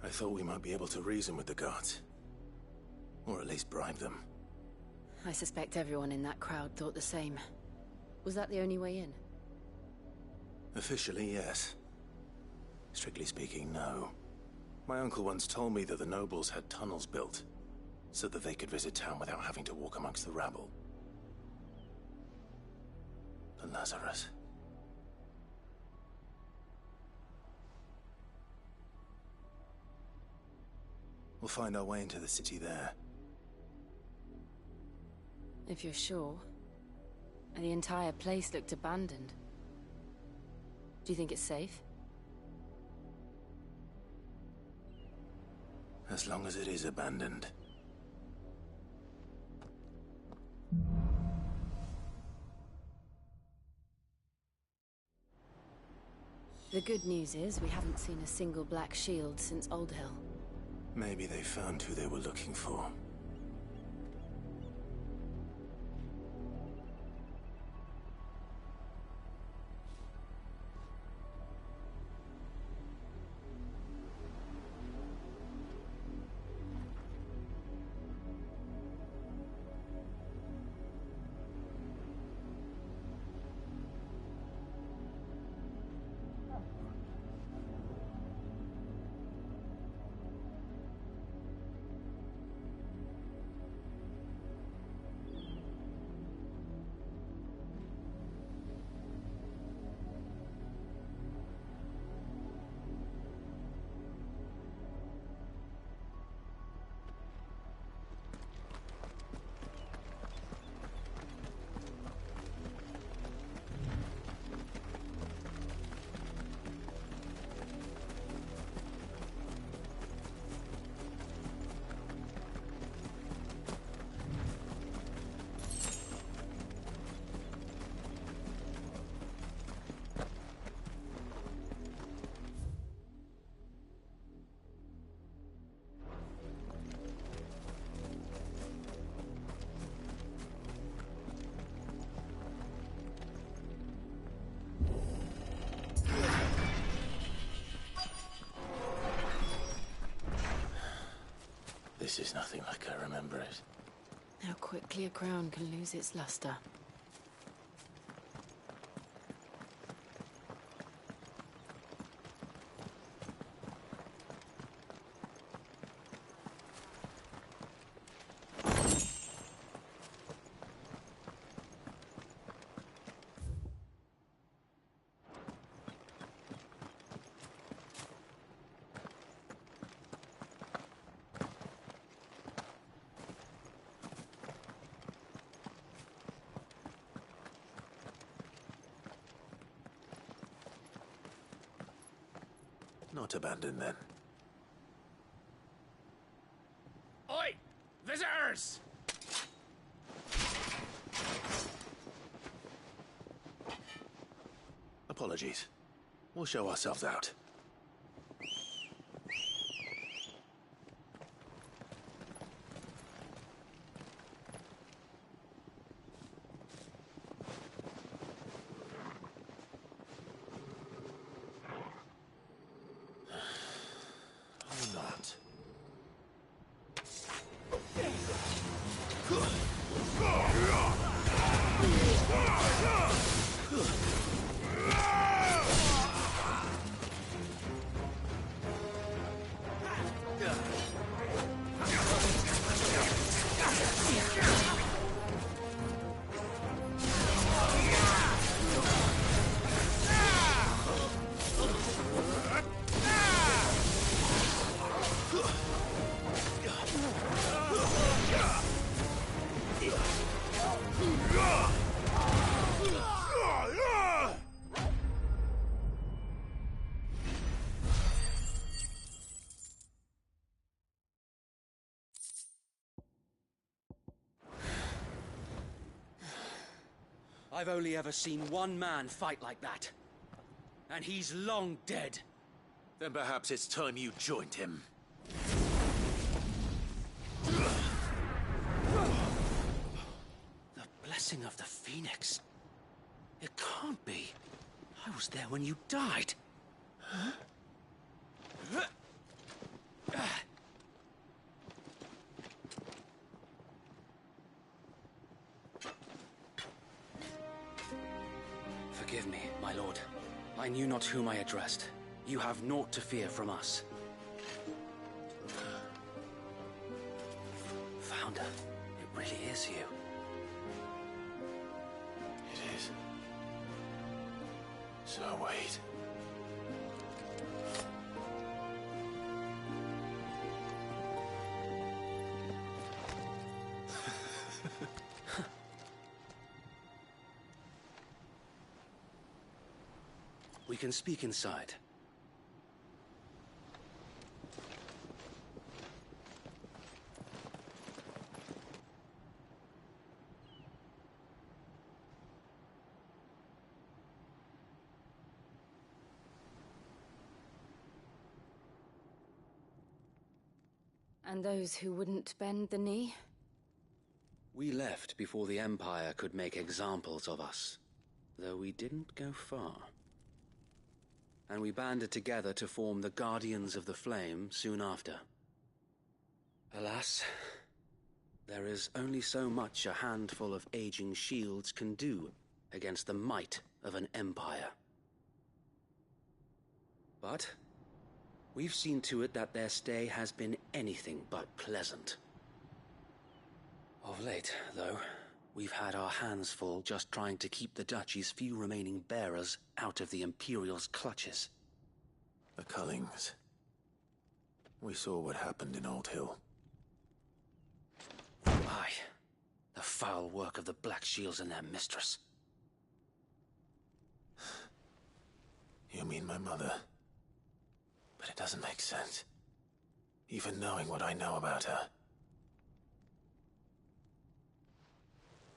I thought we might be able to reason with the guards. Or at least bribe them. I suspect everyone in that crowd thought the same. Was that the only way in? Officially, yes. Strictly speaking, no. My uncle once told me that the nobles had tunnels built, so that they could visit town without having to walk amongst the rabble. The Lazarus. We'll find our way into the city there. If you're sure. The entire place looked abandoned. Do you think it's safe? As long as it is abandoned. The good news is we haven't seen a single black shield since Old Hill. Maybe they found who they were looking for. This is nothing like I remember it. How quickly a crown can lose its luster. Not abandoned, then. Oi! Visitors! Apologies. We'll show ourselves out. I've only ever seen one man fight like that. And he's long dead. Then perhaps it's time you joined him. The blessing of the Phoenix. It can't be. I was there when you died. Huh? Forgive me, my lord. I knew not whom I addressed. You have naught to fear from us. Founder, it really is you. It is. So wait. We can speak inside. And those who wouldn't bend the knee? We left before the Empire could make examples of us, though we didn't go far. And we banded together to form the Guardians of the Flame soon after. Alas, there is only so much a handful of aging shields can do against the might of an empire. But we've seen to it that their stay has been anything but pleasant. Of late, though, we've had our hands full just trying to keep the Duchy's few remaining bearers out of the Imperial's clutches. The Cullings. We saw what happened in Old Hill. Aye. The foul work of the Black Shields and their mistress. You mean my mother? But it doesn't make sense. Even knowing what I know about her.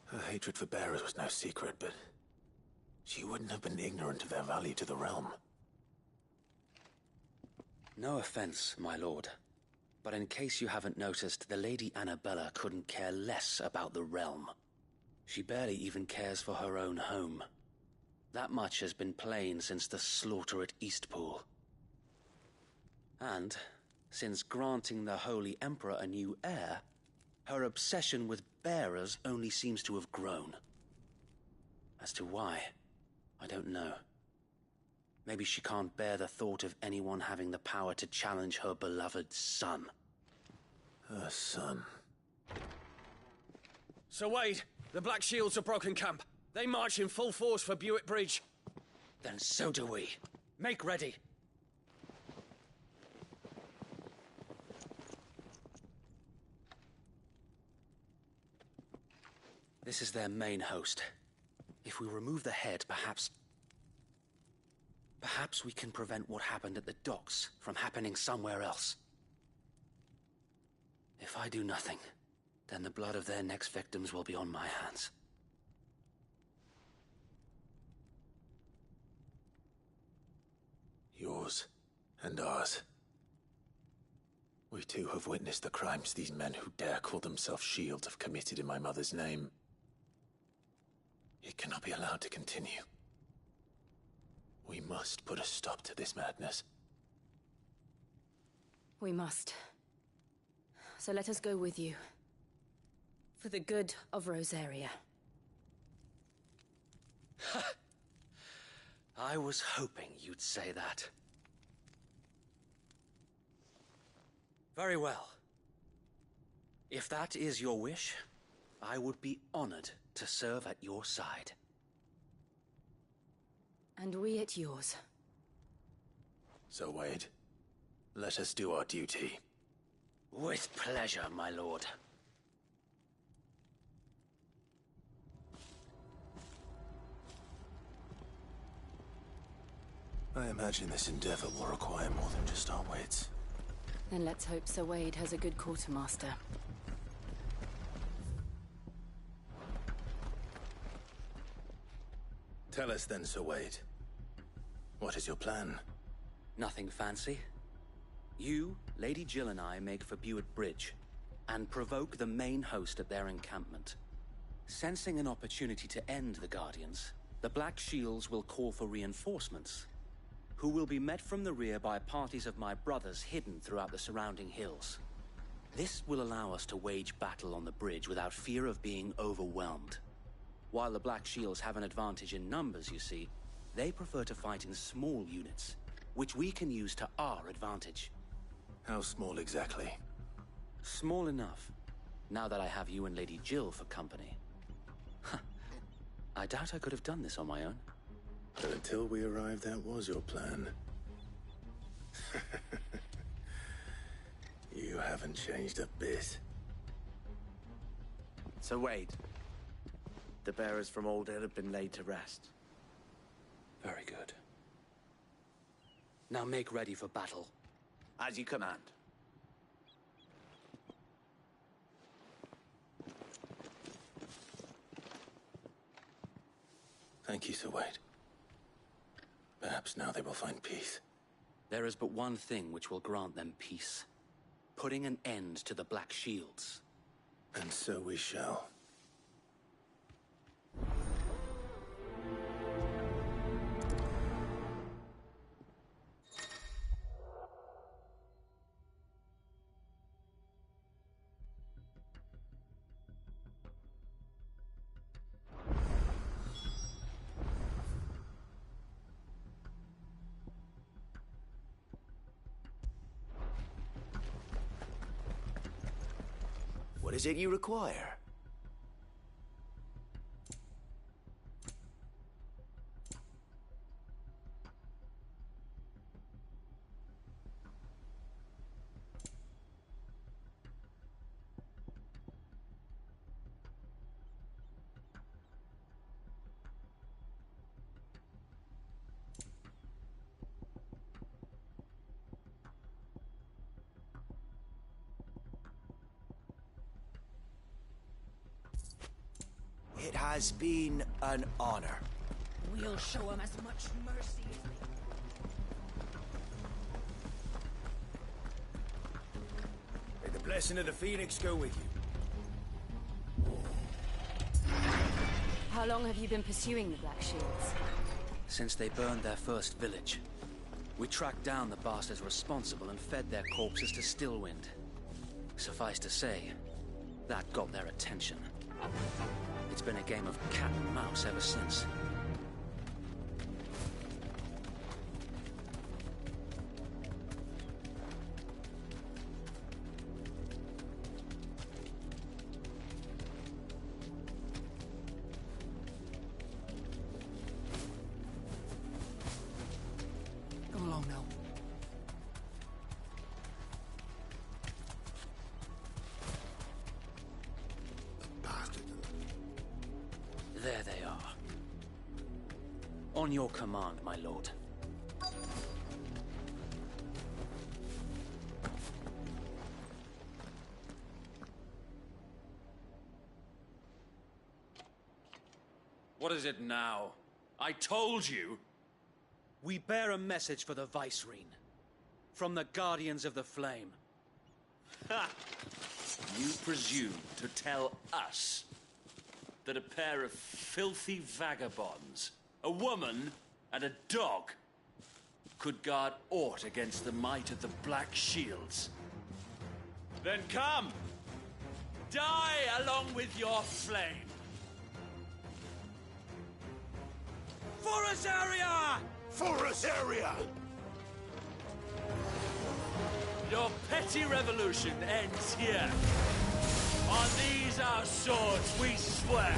Her hatred for bearers was no secret, but she wouldn't have been ignorant of their value to the realm. No offense, my lord, but in case you haven't noticed, the Lady Annabella couldn't care less about the realm. She barely even cares for her own home. That much has been plain since the slaughter at Eastpool. And Since granting the Holy Emperor a new heir, her obsession with bearers only seems to have grown. As to why, I don't know. Maybe she can't bear the thought of anyone having the power to challenge her beloved son. Her son. Sir Wade, the Black Shields have broken camp. They march in full force for Buick Bridge. Then so do we. Make ready. This is their main host. If we remove the head, perhaps we can prevent what happened at the docks from happening somewhere else. If I do nothing, then the blood of their next victims will be on my hands. Yours and ours. We too have witnessed the crimes these men who dare call themselves shields have committed in my mother's name. It cannot be allowed to continue. We must put a stop to this madness. We must. So let us go with you. For the good of Rosaria. I was hoping you'd say that. Very well. If that is your wish, I would be honored to serve at your side. And we at yours. So, Wade, let us do our duty. With pleasure, my lord. I imagine this endeavor will require more than just our wits. Then let's hope Sir Wade has a good quartermaster. Tell us then, Sir Wade. What is your plan? Nothing fancy. You, Lady Jill and I make for Buick Bridge, and provoke the main host at their encampment. Sensing an opportunity to end the Guardians, the Black Shields will call for reinforcements, who will be met from the rear by parties of my brothers hidden throughout the surrounding hills. This will allow us to wage battle on the bridge without fear of being overwhelmed. While the Black Shields have an advantage in numbers, you see, they prefer to fight in small units, which we can use to our advantage. How small exactly? Small enough, now that I have you and Lady Jill for company. I doubt I could have done this on my own. But until we arrived, that was your plan. You haven't changed a bit. So Wade, the bearers from Old Hill have been laid to rest. Very good. Now make ready for battle. As you command. Thank you, Sir Wade. Perhaps now they will find peace. There is but one thing which will grant them peace. Putting an end to the Black Shields. And so we shall. What is it you require? It has been an honor. We'll show him as much mercy as we... May the blessing of the Phoenix go with you. How long have you been pursuing the Black Shields? Since they burned their first village. We tracked down the bastards responsible and fed their corpses to Stillwind. Suffice to say, that got their attention. It's been a game of cat and mouse ever since. Come along now. There they are. On your command, my lord. What is it now? I told you! We bear a message for the Vicereine. From the Guardians of the Flame. Ha! You presume to tell us that a pair of filthy vagabonds, a woman and a dog, could guard aught against the might of the Black Shields? Then come! Die along with your flame! For Azaria! For Azaria! Your petty revolution ends here. On these our swords we swear.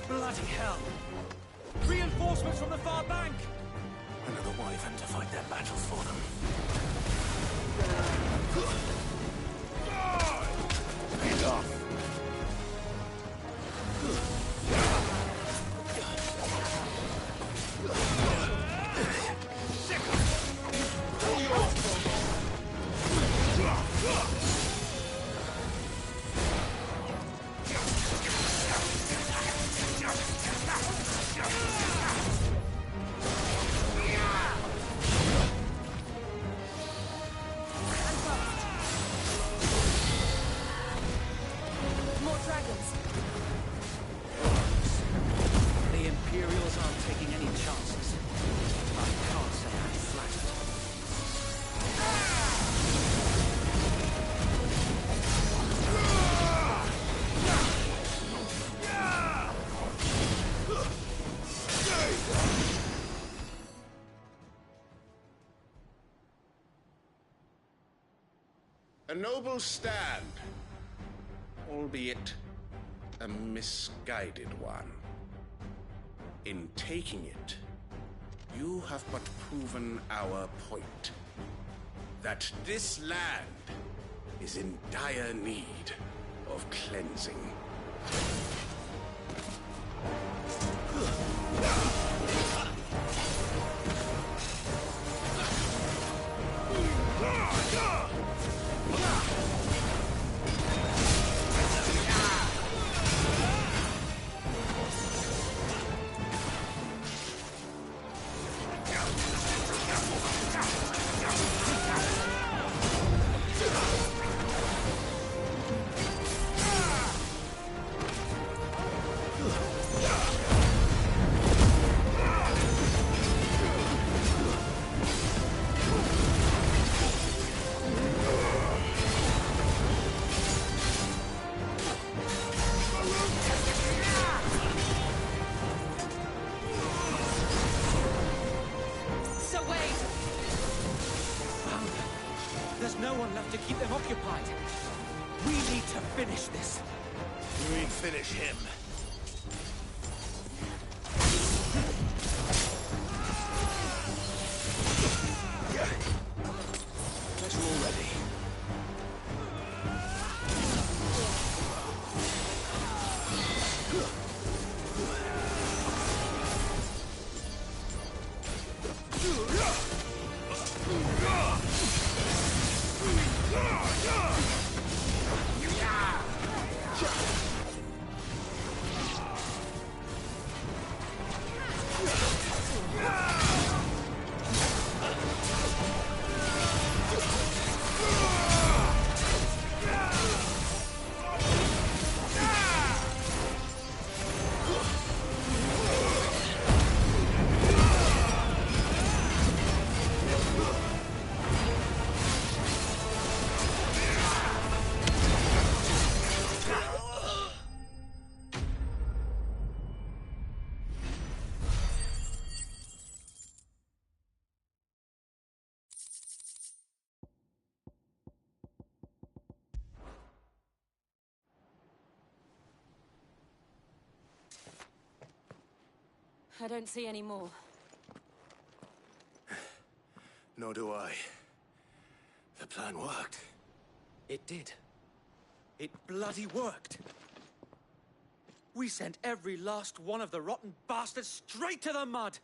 Bloody hell! Reinforcements from the far bank! Another wyvern to fight their battles for them. Enough! More dragons. The Imperials aren't taking any chances. I can't say I'm flattered. A noble stand, albeit a misguided one. In taking it, you have but proven our point. That this land is in dire need of cleansing. So wait! There's no one left to keep them occupied. We need to finish this. You mean finish him? Guess we're all ready. I don't see any more. Nor do I. The plan worked. It did. It bloody worked. We sent every last one of the rotten bastards straight to the mud!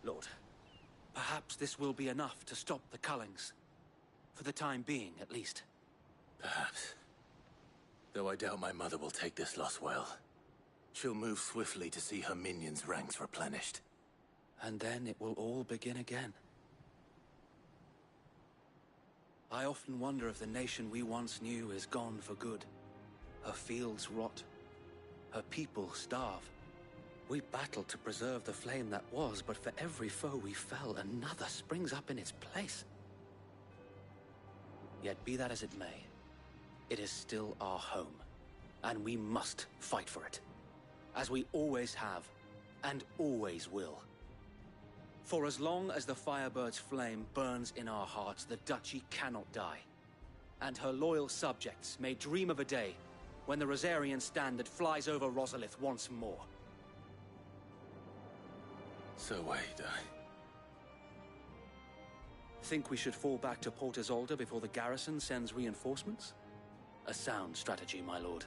Lord, perhaps this will be enough to stop the Cullings. For the time being, at least. Perhaps. Though I doubt my mother will take this loss well. She'll move swiftly to see her minions' ranks replenished. And then it will all begin again. I often wonder if the nation we once knew is gone for good. Her fields rot. Her people starve. We battled to preserve the flame that was, but for every foe we fell, another springs up in its place. Yet be that as it may, it is still our home, and we must fight for it, as we always have, and always will. For as long as the Firebird's flame burns in our hearts, the Duchy cannot die, and her loyal subjects may dream of a day when the Rosarian standard flies over Rosalith once more. So wait, Think we should fall back to Port Isolde before the garrison sends reinforcements? A sound strategy, my lord.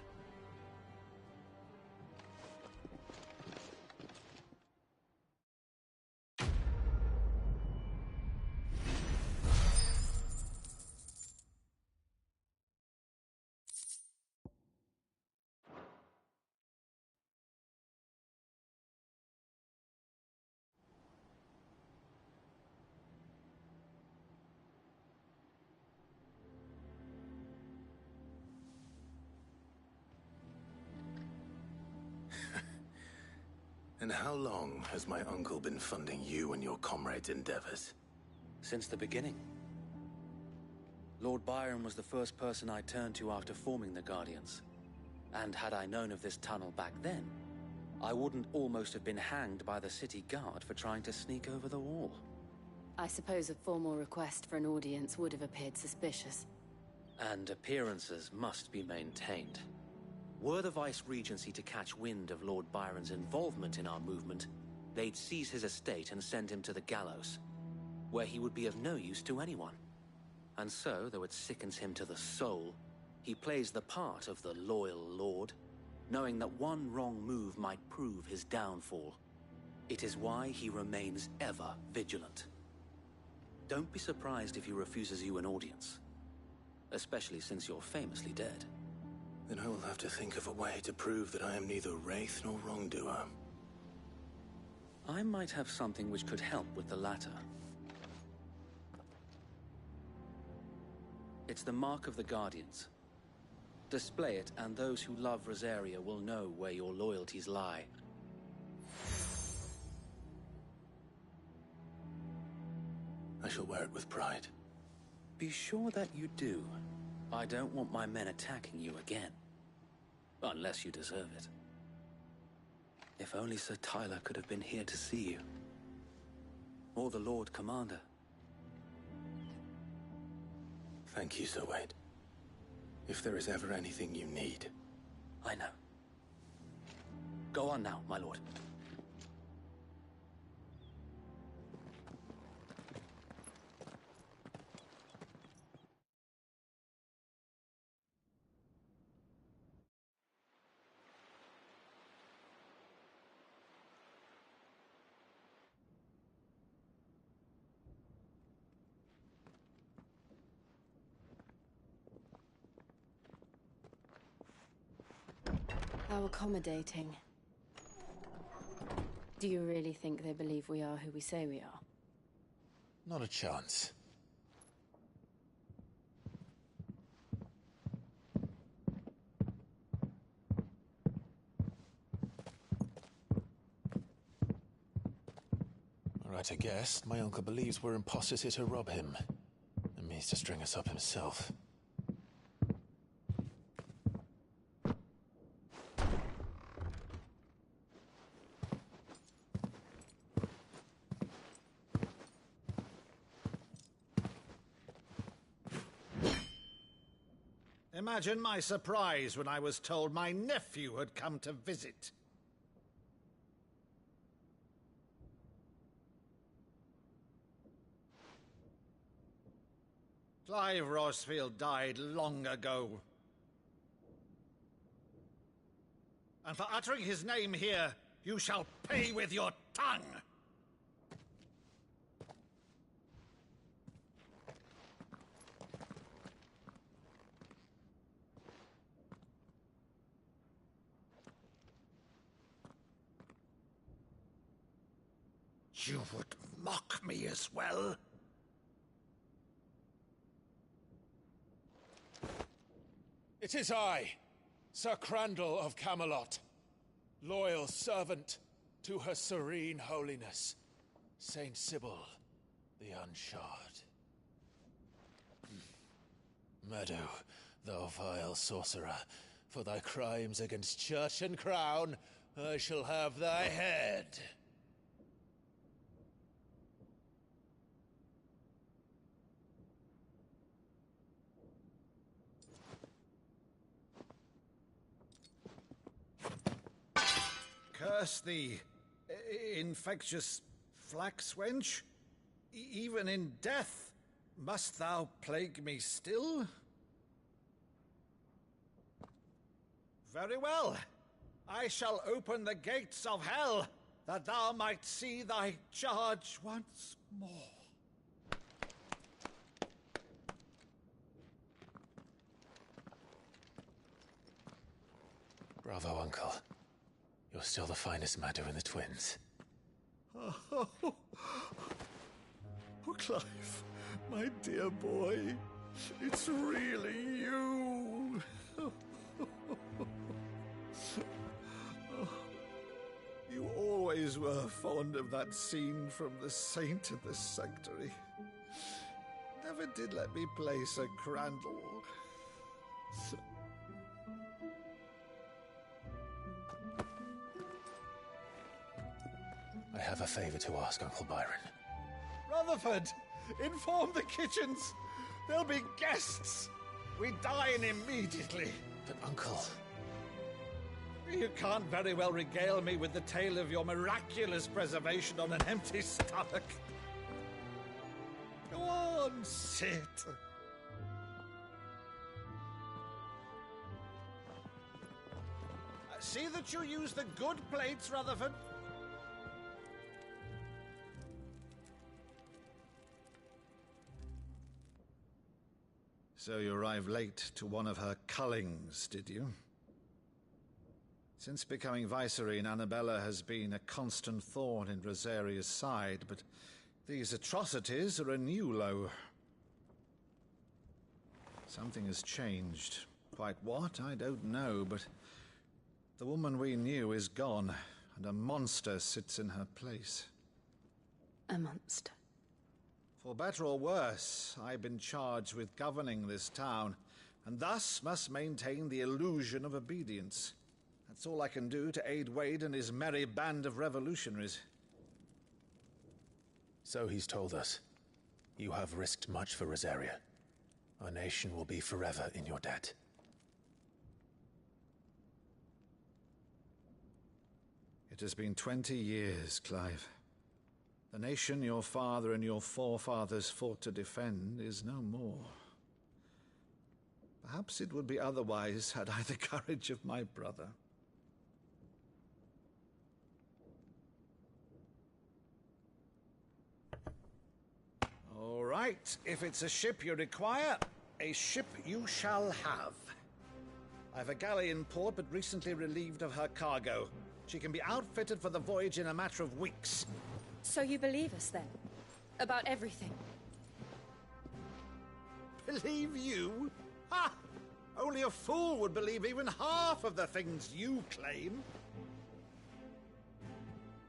And how long has my uncle been funding you and your comrades' endeavors? Since the beginning. Lord Byron was the first person I turned to after forming the Guardians. And had I known of this tunnel back then, I wouldn't almost have been hanged by the city guard for trying to sneak over the wall. I suppose a formal request for an audience would have appeared suspicious. And appearances must be maintained. Were the Vice-Regency to catch wind of Lord Byron's involvement in our movement, they'd seize his estate and send him to the gallows, where he would be of no use to anyone. And so, though it sickens him to the soul, he plays the part of the loyal lord, knowing that one wrong move might prove his downfall. It is why he remains ever vigilant. Don't be surprised if he refuses you an audience, especially since you're famously dead. Then I will have to think of a way to prove that I am neither wraith nor wrongdoer. I might have something which could help with the latter. It's the mark of the Guardians. Display it, and those who love Rosaria will know where your loyalties lie. I shall wear it with pride. Be sure that you do. I don't want my men attacking you again. Unless you deserve it. If only Sir Tyler could have been here to see you. Or the Lord Commander. Thank you, Sir Wade. If there is ever anything you need... I know. Go on now, my lord. How accommodating. Do you really think they believe we are who we say we are? Not a chance. Right, I guess. My uncle believes we're imposters here to rob him. And means to string us up himself. Imagine my surprise when I was told my nephew had come to visit. Clive Rosfield died long ago. And for uttering his name here, you shall pay with your tongue! You would mock me as well? It is I, Sir Crandall of Camelot, loyal servant to Her Serene Holiness, Saint Sybil the Unshod. Meadow, thou vile sorcerer, for thy crimes against church and crown, I shall have thy head. Curse thee, infectious flax wench. Even in death, must thou plague me still? Very well. I shall open the gates of hell, that thou might see thy charge once more. Bravo, Uncle. You're still the finest Meadow in the twins. Oh, Clive, my dear boy, it's really you. You always were fond of that scene from The Saint of the Sanctuary. Never did let me play Sir Crandall. I have a favor to ask, Uncle Byron. Rutherford, inform the kitchens. There'll be guests. We dine immediately. But, Uncle... You can't very well regale me with the tale of your miraculous preservation on an empty stomach. Go on, sit. See that you use the good plates, Rutherford. So you arrived late to one of her cullings, did you? Since becoming Vicereine, Annabella has been a constant thorn in Rosaria's side, but these atrocities are a new low. Something has changed. Quite what, I don't know, but the woman we knew is gone, and a monster sits in her place. A monster? For better or worse, I've been charged with governing this town, and thus must maintain the illusion of obedience. That's all I can do to aid Wade and his merry band of revolutionaries. So he's told us. You have risked much for Rosaria. Our nation will be forever in your debt. It has been 20 years, Clive. The nation your father and your forefathers fought to defend is no more. Perhaps it would be otherwise had I the courage of my brother. All right, if it's a ship you require, a ship you shall have. I've a galley in port, but recently relieved of her cargo. She can be outfitted for the voyage in a matter of weeks. So you believe us, then? About everything? Believe you? Ha! Only a fool would believe even half of the things you claim.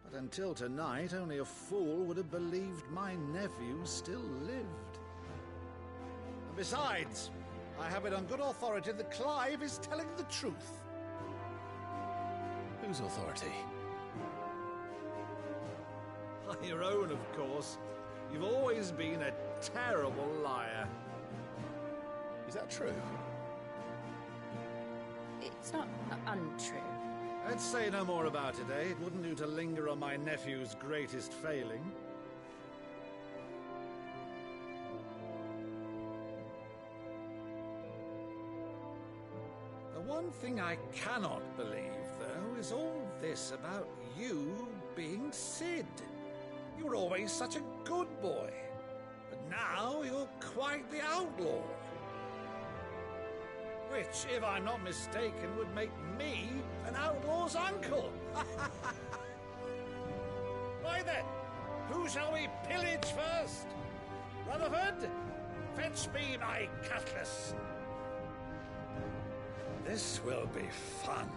But until tonight, only a fool would have believed my nephew still lived. And besides, I have it on good authority that Clive is telling the truth. Whose authority? Your own, of course. You've always been a terrible liar. Is that true? It's not untrue. Let's say no more about it, eh? It wouldn't do to linger on my nephew's greatest failing. one thing I cannot believe, though, is all this about you being Sid. You were always such a good boy, but now you're quite the outlaw. Which, if I'm not mistaken, would make me an outlaw's uncle. Why then, who shall we pillage first? Rutherford, fetch me my cutlass. This will be fun.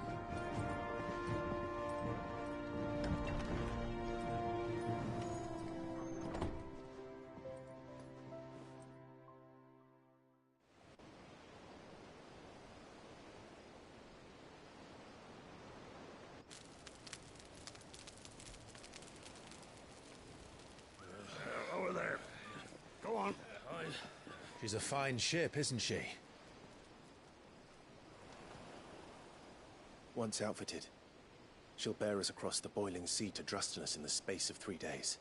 Over there. Go on. She's a fine ship, isn't she? Once outfitted, she'll bear us across the boiling sea to Drustinus in the space of 3 days.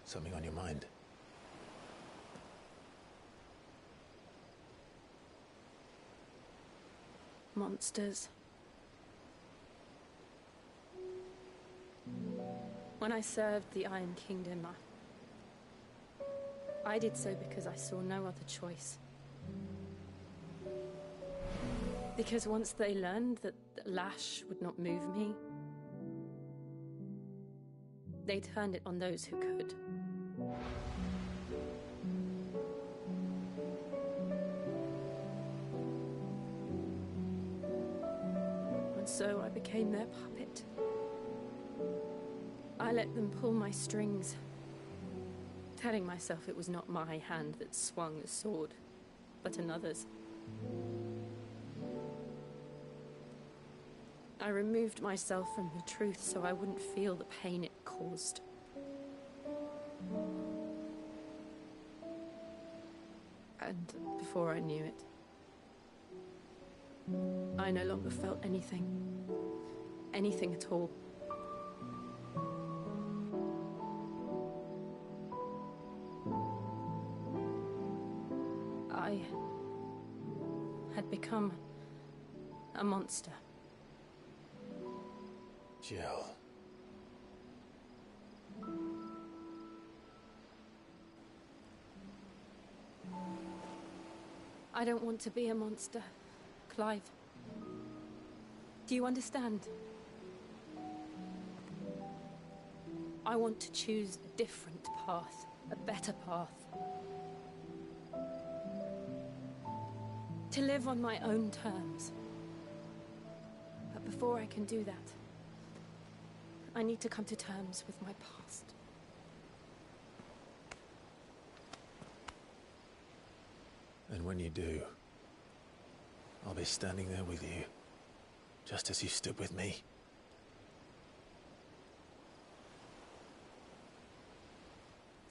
Something on your mind? Monsters. When I served the Iron Kingdom, I did so because I saw no other choice. Because once they learned that Lash would not move me, they turned it on those who could. And so I became their puppet. I let them pull my strings, telling myself it was not my hand that swung the sword, but another's. I removed myself from the truth so I wouldn't feel the pain it caused. And before I knew it, I no longer felt anything. Anything at all. I had become a monster. Jill. I don't want to be a monster, Clive. Do you understand? I want to choose a different path, a better path. To live on my own terms. But before I can do that, I need to come to terms with my past. And when you do, I'll be standing there with you, just as you stood with me.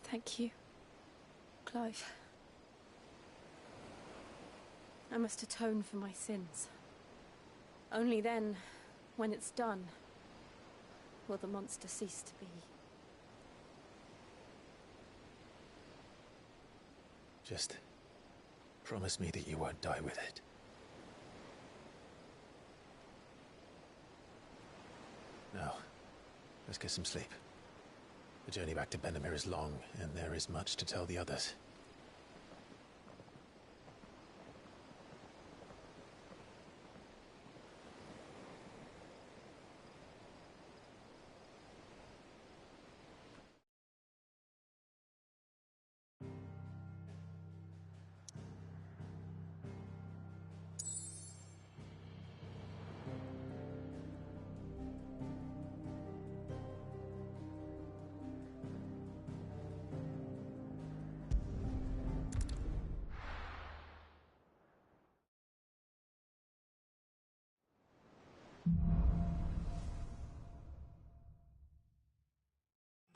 Thank you, Clive. I must atone for my sins. Only then, when it's done, will the monster cease to be. Just promise me that you won't die with it. Now, let's get some sleep. The journey back to Benamir is long, and there is much to tell the others.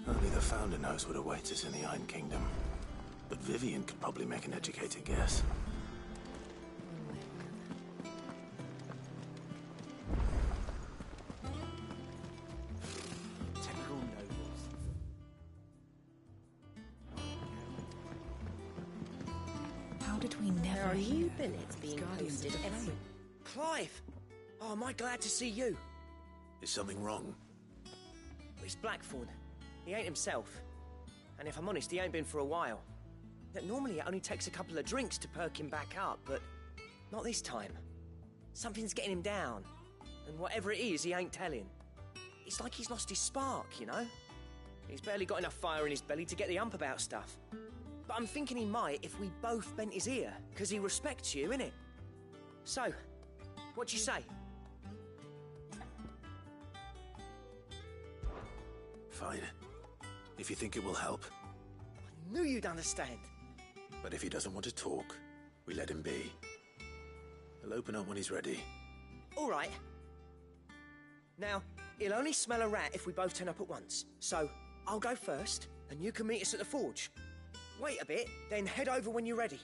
Only the Founder knows what awaits us in the Iron Kingdom. But Vivian could probably make an educated guess. Typical nobles. did we never There are hear? new billets being posted every... Clive! Oh, am I glad to see you? Is something wrong? It's Blackthorn. He ain't himself. And if I'm honest, he ain't been for a while. That normally it only takes a couple of drinks to perk him back up, but not this time. Something's getting him down. And whatever it is, he ain't telling. It's like he's lost his spark, you know? He's barely got enough fire in his belly to get the ump about stuff. But I'm thinking he might if we both bent his ear, because he respects you, innit? So, what do you say? Fine. If you think it will help. I knew you'd understand. But if he doesn't want to talk, we let him be. He'll open up when he's ready. All right. Now, he'll only smell a rat if we both turn up at once. So, I'll go first, and you can meet us at the forge. Wait a bit, then head over when you're ready.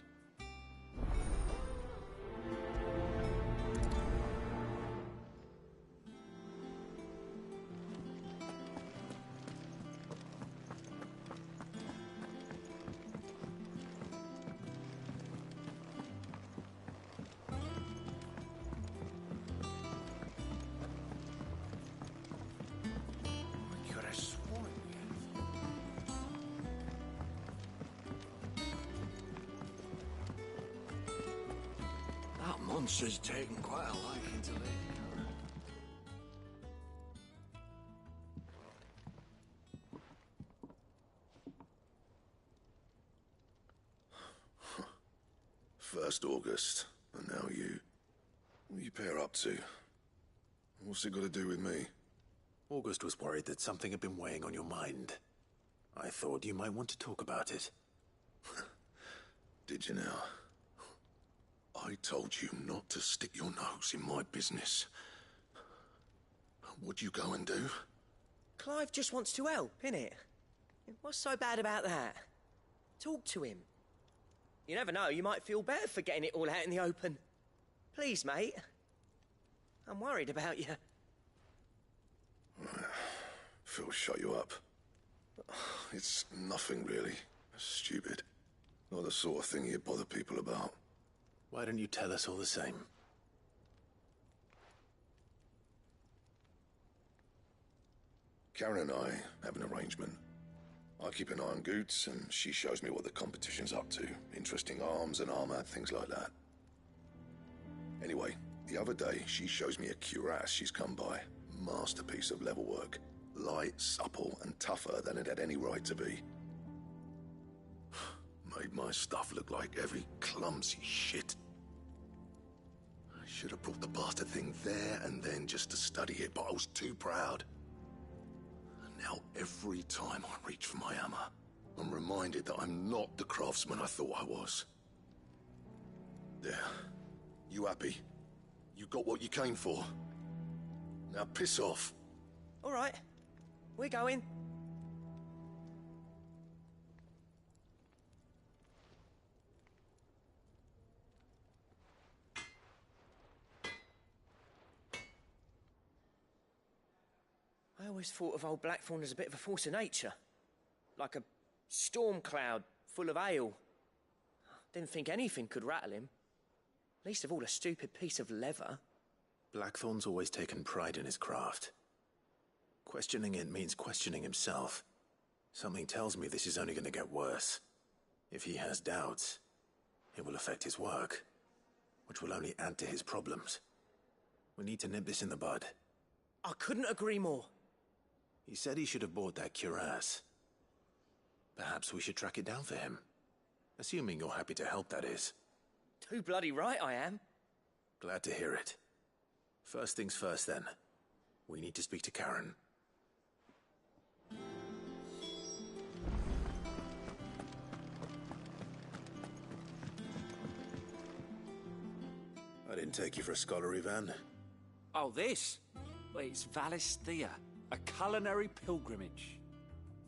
That monster's taken quite a liking to Lady Karen. First August, and now you. What are you pair up to? What's it got to do with me? August was worried that something had been weighing on your mind. I thought you might want to talk about it. Did you now? I told you not to stick your nose in my business. What'd you go and do? Clive just wants to help, innit? What's so bad about that? Talk to him. You never know, you might feel better for getting it all out in the open. Please, mate. I'm worried about you. Phil shut you up. It's nothing, really. Stupid. Not the sort of thing you bother people about. Why don't you tell us all the same? Karen and I have an arrangement. I keep an eye on Goots, and she shows me what the competition's up to. Interesting arms and armor, things like that. Anyway, the other day, she shows me a cuirass she's come by. Masterpiece of level work. Light, supple, and tougher than it had any right to be. Made my stuff look like heavy, clumsy shit. I should have brought the bastard thing there and then just to study it, but I was too proud. And now every time I reach for my hammer, I'm reminded that I'm not the craftsman I thought I was. There. You happy? You got what you came for? Now piss off. All right. We're going. I always thought of old Blackthorn as a bit of a force of nature. Like a storm cloud full of hail. Didn't think anything could rattle him. Least of all a stupid piece of leather. Blackthorn's always taken pride in his craft. Questioning it means questioning himself. Something tells me this is only going to get worse. If he has doubts, it will affect his work, which will only add to his problems. We need to nip this in the bud. I couldn't agree more. He said he should have bought that cuirass. Perhaps we should track it down for him. Assuming you're happy to help, that is. Too bloody right I am. Glad to hear it. First things first, then. We need to speak to Karen. I didn't take you for a scholarly van. Oh, this? Well, it's Valisthea, a culinary pilgrimage.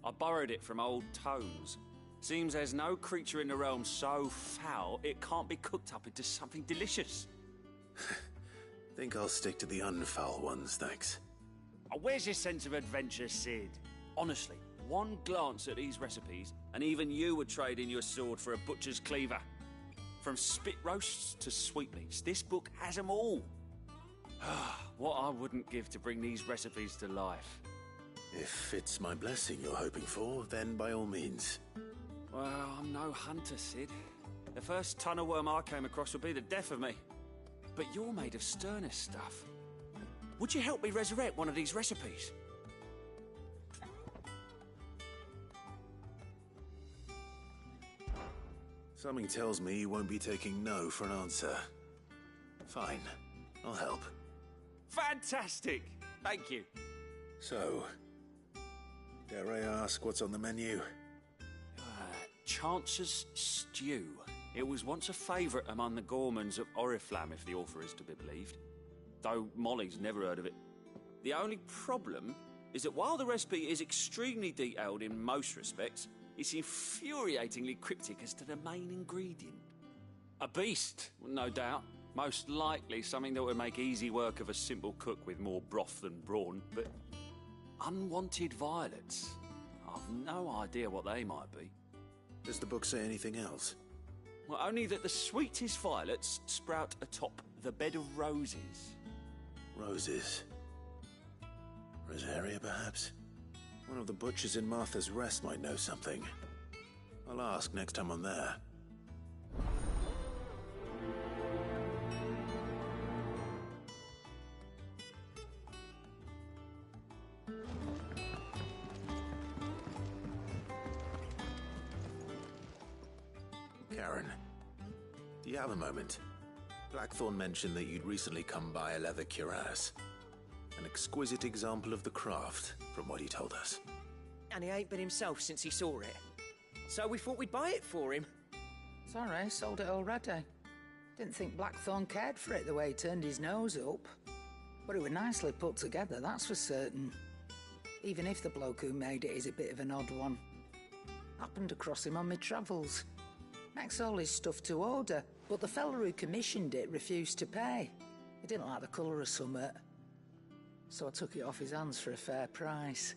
I borrowed it from old Tones. Seems there's no creature in the realm so foul it can't be cooked up into something delicious. Think I'll stick to the unfoul ones, thanks. Oh, where's your sense of adventure, Sid? Honestly, one glance at these recipes, and even you would trade in your sword for a butcher's cleaver. From spit roasts to sweetmeats, this book has them all. What I wouldn't give to bring these recipes to life. If it's my blessing you're hoping for, then by all means. Well, I'm no hunter, Sid. The first tunnel worm I came across would be the death of me. But you're made of sterner stuff. Would you help me resurrect one of these recipes? Something tells me you won't be taking no for an answer. Fine, I'll help. Fantastic! Thank you. So, dare I ask what's on the menu? Chance's Stew. It was once a favourite among the gourmands of Oriflamme, if the author is to be believed. Though Molly's never heard of it. The only problem is that while the recipe is extremely detailed in most respects, it's infuriatingly cryptic as to the main ingredient. A beast, no doubt. Most likely something that would make easy work of a simple cook with more broth than brawn, but unwanted violets. I've no idea what they might be. Does the book say anything else? Well, only that the sweetest violets sprout atop the bed of roses. Roses? Rosaria, perhaps? One of the butchers in Martha's Rest might know something. I'll ask next time I'm there. Karen, do you have a moment? Blackthorn mentioned that you'd recently come by a leather cuirass. An exquisite example of the craft, from what he told us. And he ain't been himself since he saw it. So we thought we'd buy it for him. Sorry, sold it already. Didn't think Blackthorn cared for it the way he turned his nose up. But it was nicely put together, that's for certain. Even if the bloke who made it is a bit of an odd one. Happened across him on my travels. Makes all his stuff to order, but the fella who commissioned it refused to pay. He didn't like the colour of summit. So I took it off his hands for a fair price.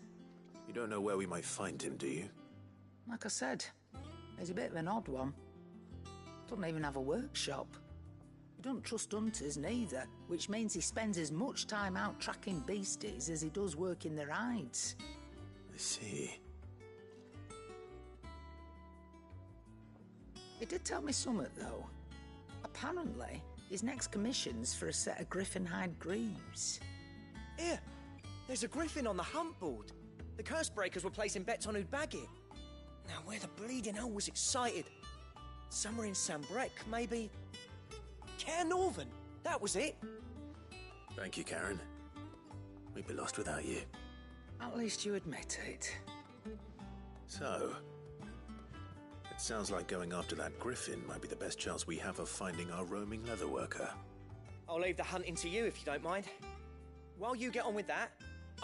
You don't know where we might find him, do you? Like I said, he's a bit of an odd one. Doesn't even have a workshop. He don't trust hunters neither, which means he spends as much time out tracking beasties as he does working their hides. I see. He did tell me something, though. Apparently, his next commission's for a set of griffin hide greaves. Here, there's a griffin on the hunt board. The curse breakers were placing bets on who'd bag it. Now, where the bleeding hell was excited? Somewhere in Sambrec, maybe... Care Northern, that was it. Thank you, Karen. We'd be lost without you. At least you admit it. So, it sounds like going after that griffin might be the best chance we have of finding our roaming leatherworker. I'll leave the hunting to you if you don't mind. While you get on with that,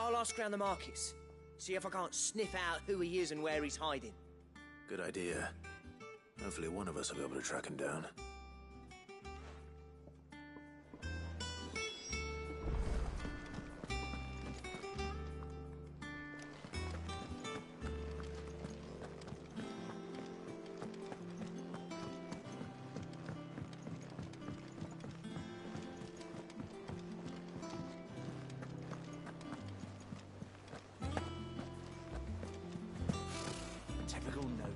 I'll ask around the markets. See if I can't sniff out who he is and where he's hiding. Good idea. Hopefully one of us will be able to track him down. Typical noble.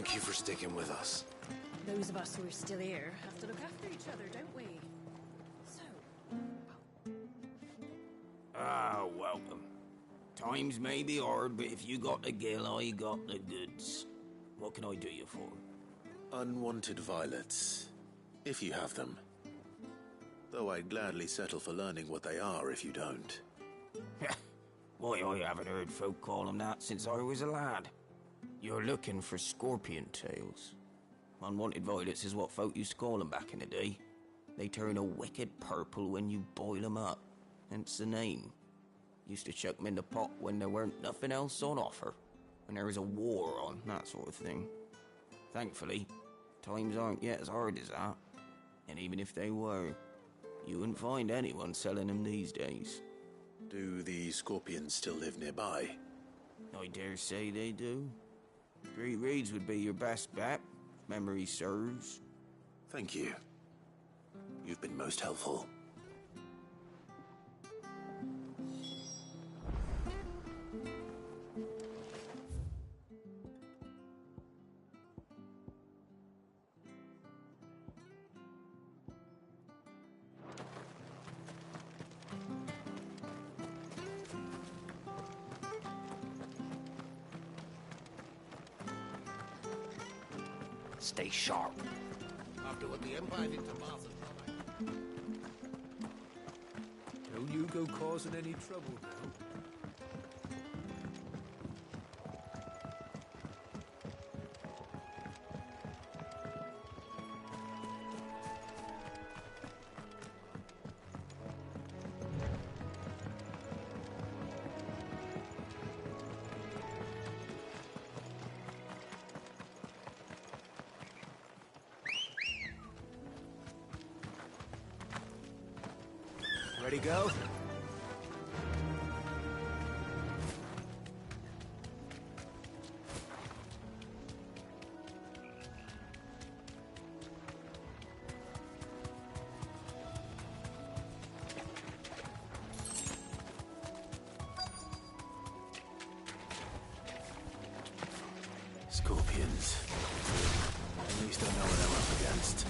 Thank you for sticking with us. Those of us who are still here have to look after each other, don't we? So... Ah, welcome. Times may be hard, but if you got the gill, I got the goods. What can I do you for? Unwanted violets, if you have them. Though I'd gladly settle for learning what they are if you don't. Why, I haven't heard folk call them that since I was a lad. You're looking for scorpion tails. Unwanted violets is what folk used to call them back in the day. They turn a wicked purple when you boil them up, hence the name. Used to chuck them in the pot when there weren't nothing else on offer, when there was a war on, that sort of thing. Thankfully, times aren't yet as hard as that. And even if they were, you wouldn't find anyone selling them these days. Do the scorpions still live nearby? I dare say they do. 3 Reeds would be your best bet, if memory serves. Thank you. You've been most helpful. Stay sharp. After what the Empire did to Martha's brother. Don't you go causing any trouble now. Ready, go? Scorpions. At least I know what I'm up against.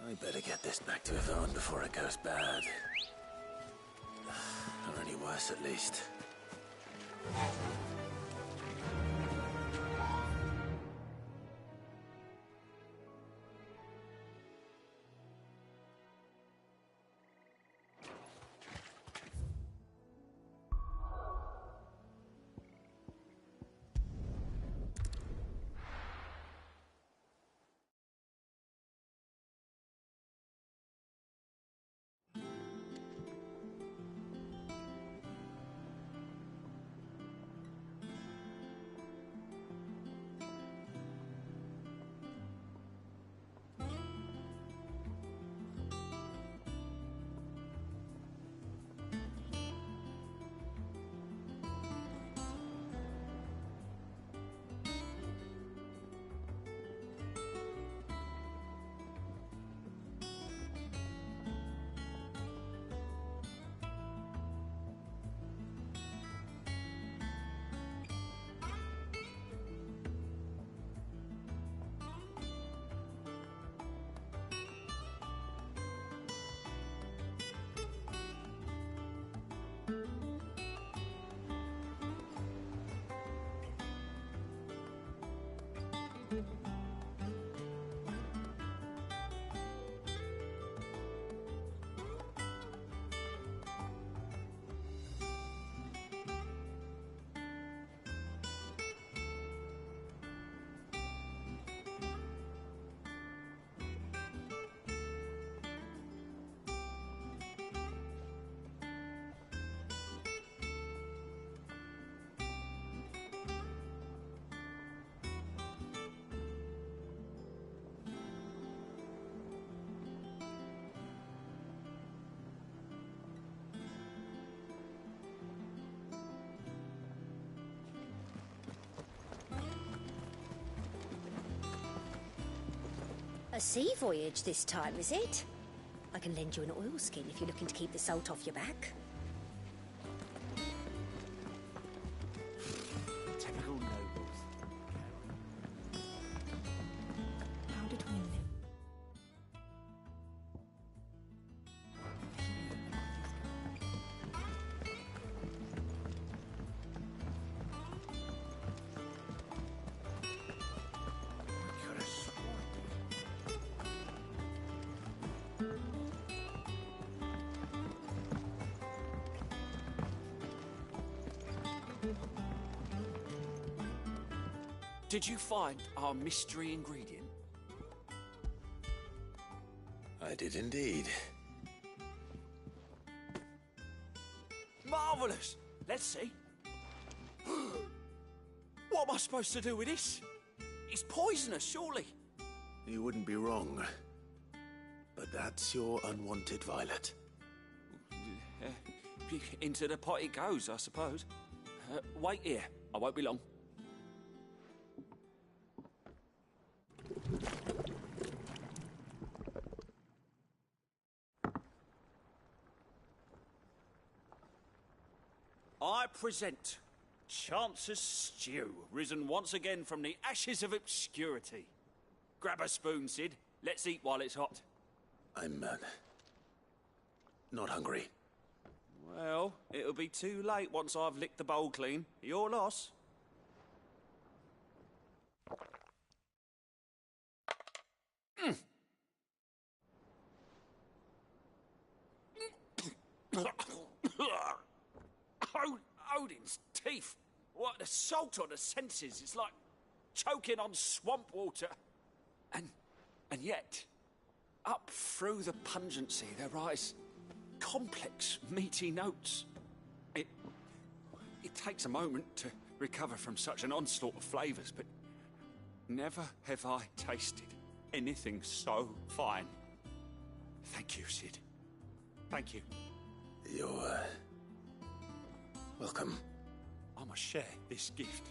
I better get this back to Yvonne before it goes bad. Or any worse, at least. sea voyage this time, is it? I can lend you an oilskin if you're looking to keep the salt off your back. Typical nobles. How did we live? Did you find our mystery ingredient? I did indeed. Marvellous! Let's see. What am I supposed to do with this? It's poisonous, surely. You wouldn't be wrong. But that's your unwanted violet. Into the pot it goes, I suppose. Wait here. I won't be long. I present Chance's Stew, risen once again from the ashes of obscurity. Grab a spoon, Sid. Let's eat while it's hot. I'm, not hungry. Well, it'll be too late once I've licked the bowl clean. Your loss. Odin's teeth. What, the salt on the senses? It's like choking on swamp water. And yet, up through the pungency, there rise complex, meaty notes. It takes a moment to recover from such an onslaught of flavours, but never have I tasted anything so fine. Thank you, Sid. Thank you. You're, welcome. I must share this gift.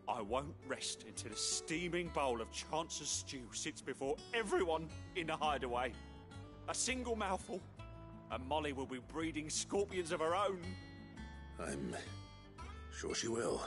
I won't rest until a steaming bowl of Chance's Stew sits before everyone in the hideaway. A single mouthful, and Molly will be breeding scorpions of her own. I'm sure she will.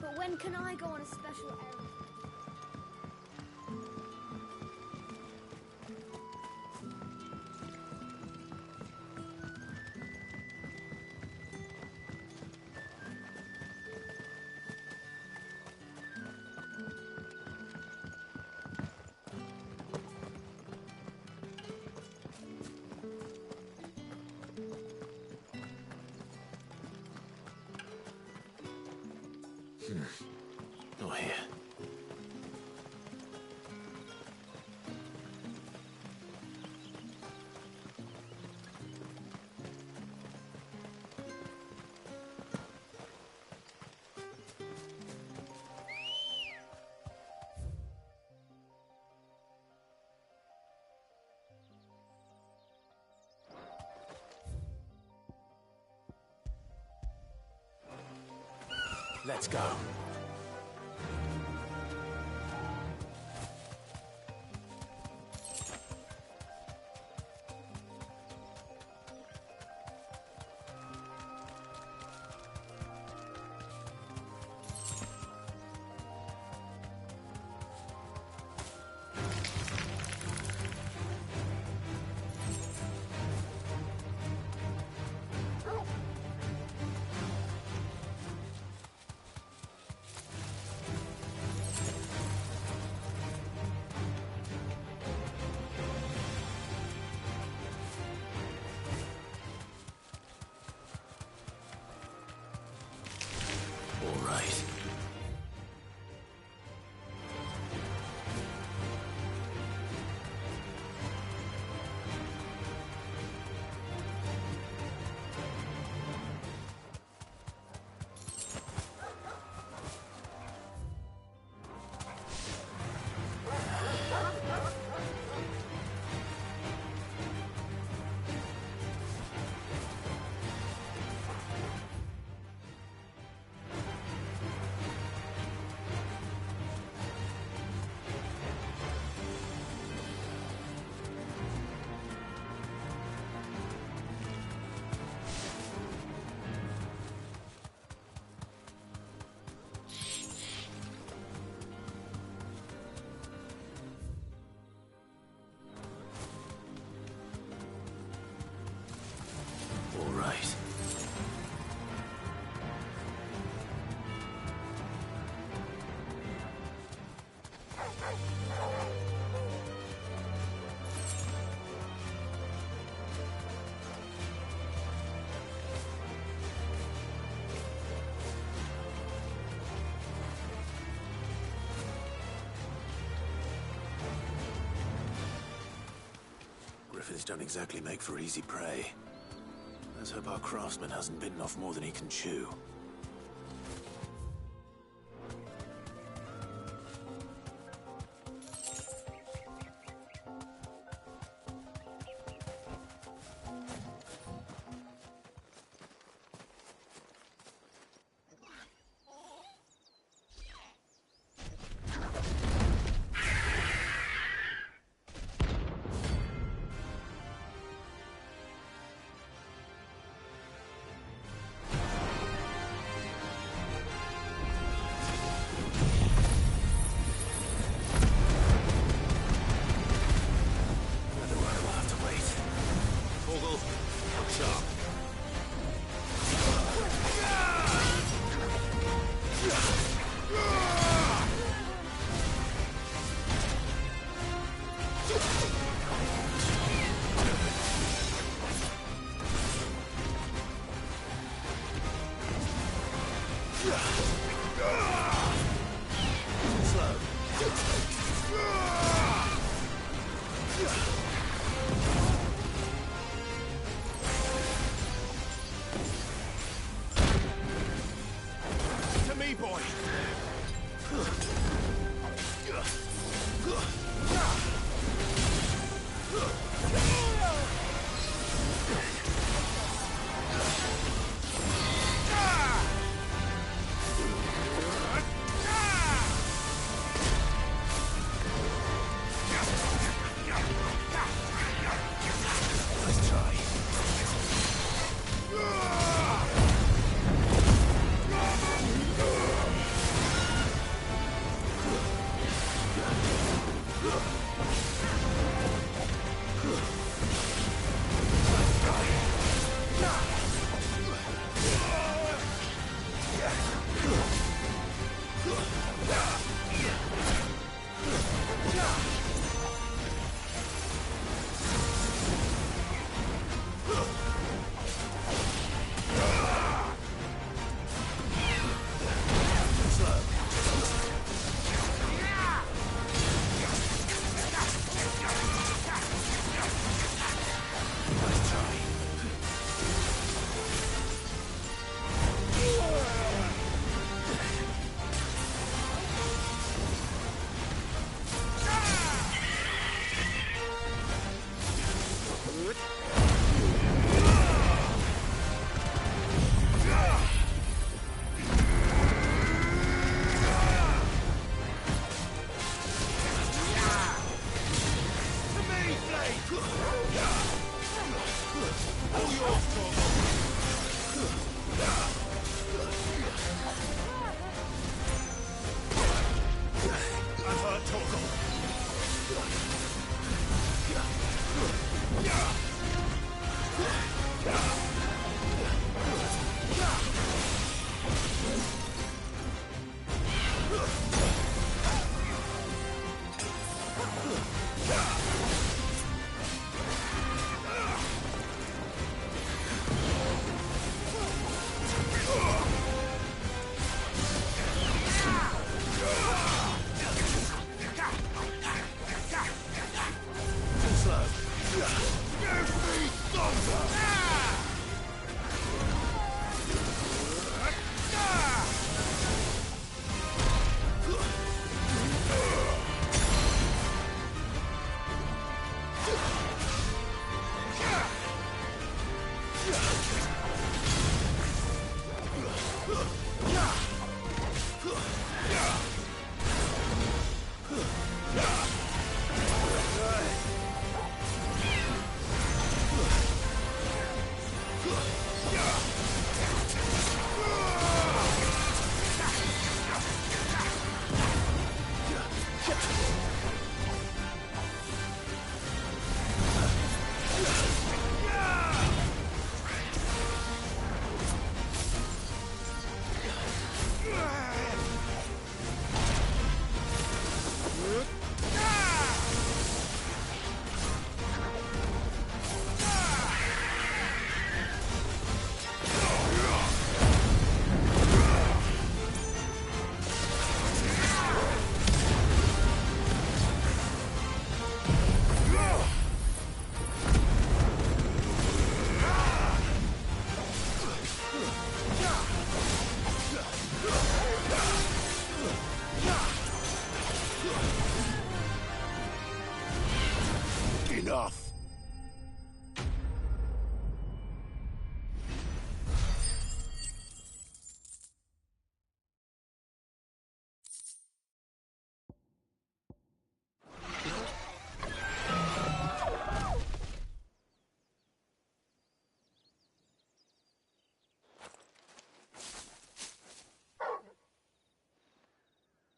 But when can I go on a special errand? Not here. Let's go. Griffins don't exactly make for easy prey. Let's hope our craftsman hasn't bitten off more than he can chew.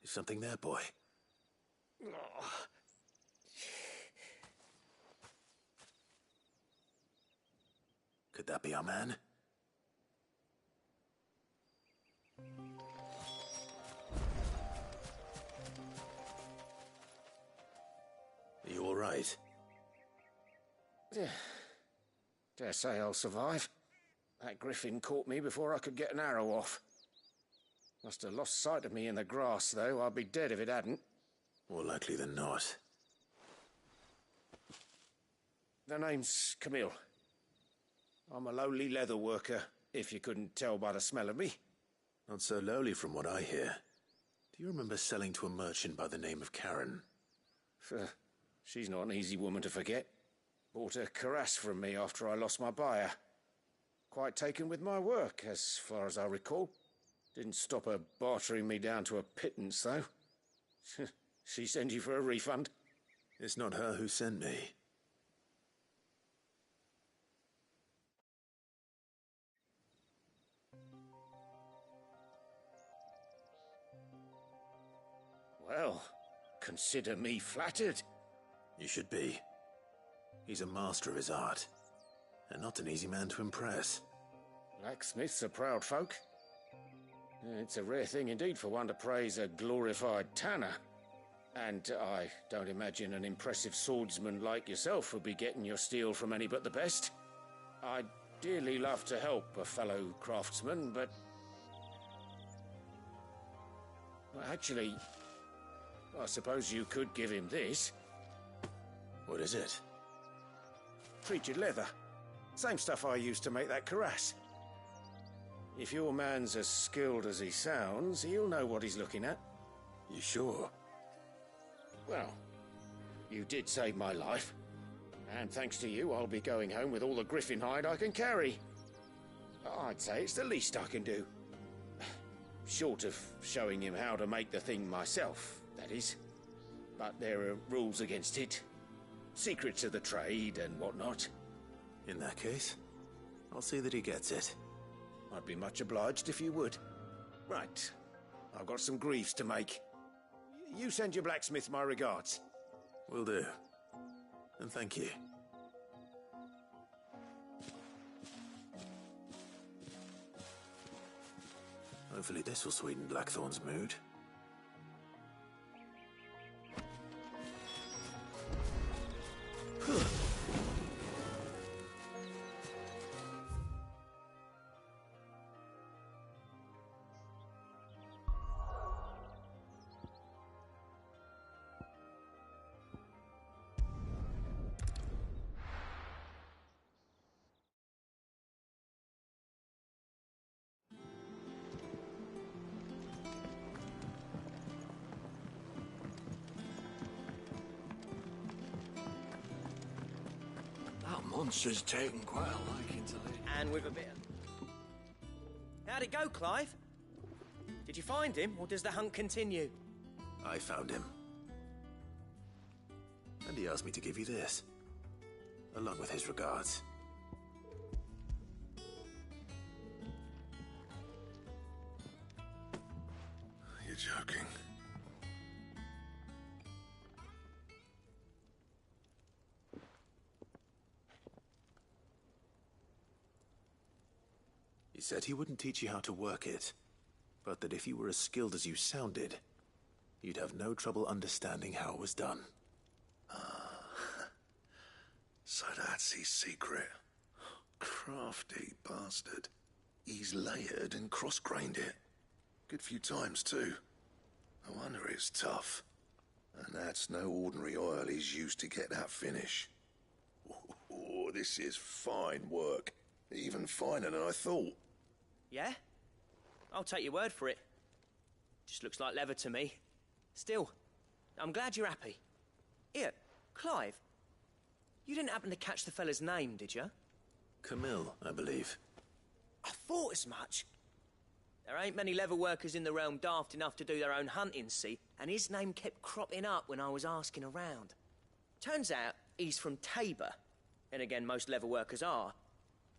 Something there, boy? Could that be our man? Are you all right? Dare say I'll survive. That griffin caught me before I could get an arrow off. Must have lost sight of me in the grass, though. I'd be dead if it hadn't. More likely than not. The name's Camille. I'm a lowly leather worker, if you couldn't tell by the smell of me. Not so lowly from what I hear. Do you remember selling to a merchant by the name of Karen? She's not an easy woman to forget. Bought a cuirass from me after I lost my buyer. Quite taken with my work, as far as I recall. Didn't stop her bartering me down to a pittance, though. She sent you for a refund? It's not her who sent me. Well, consider me flattered. You should be. He's a master of his art, and not an easy man to impress. Blacksmiths are proud folk. It's a rare thing indeed for one to praise a glorified tanner. And I don't imagine an impressive swordsman like yourself would be getting your steel from any but the best. I'd dearly love to help a fellow craftsman, but... Well, actually, I suppose you could give him this. What is it? Treated leather. Same stuff I used to make that cuirass. If your man's as skilled as he sounds, he'll know what he's looking at. You sure? Well, you did save my life. And thanks to you, I'll be going home with all the griffin hide I can carry. I'd say it's the least I can do. Short of showing him how to make the thing myself, that is. But there are rules against it. Secrets of the trade and whatnot. In that case, I'll see that he gets it. I'd be much obliged if you would. Right. I've got some greaves to make. You send your blacksmith my regards. Will do. And thank you. Hopefully this will sweeten Blackthorn's mood. Monster's taken quite a liking to it. And with a bit of... How'd it go, Clive? Did you find him, or does the hunt continue? I found him. And he asked me to give you this, along with his regards. You're joking. He said he wouldn't teach you how to work it, but that if you were as skilled as you sounded, you'd have no trouble understanding how it was done. So that's his secret. Crafty bastard. He's layered and cross-grained it. Good few times, too. No wonder it's tough. And that's no ordinary oil he's used to get that finish. Oh, this is fine work. Even finer than I thought. Yeah? I'll take your word for it. Just looks like leather to me. Still, I'm glad you're happy. Here, Clive. You didn't happen to catch the fella's name, did you? Camille, I believe. I thought as much. There ain't many leather workers in the realm daft enough to do their own hunting, see? And his name kept cropping up when I was asking around. Turns out he's from Tabor. And again, most leather workers are.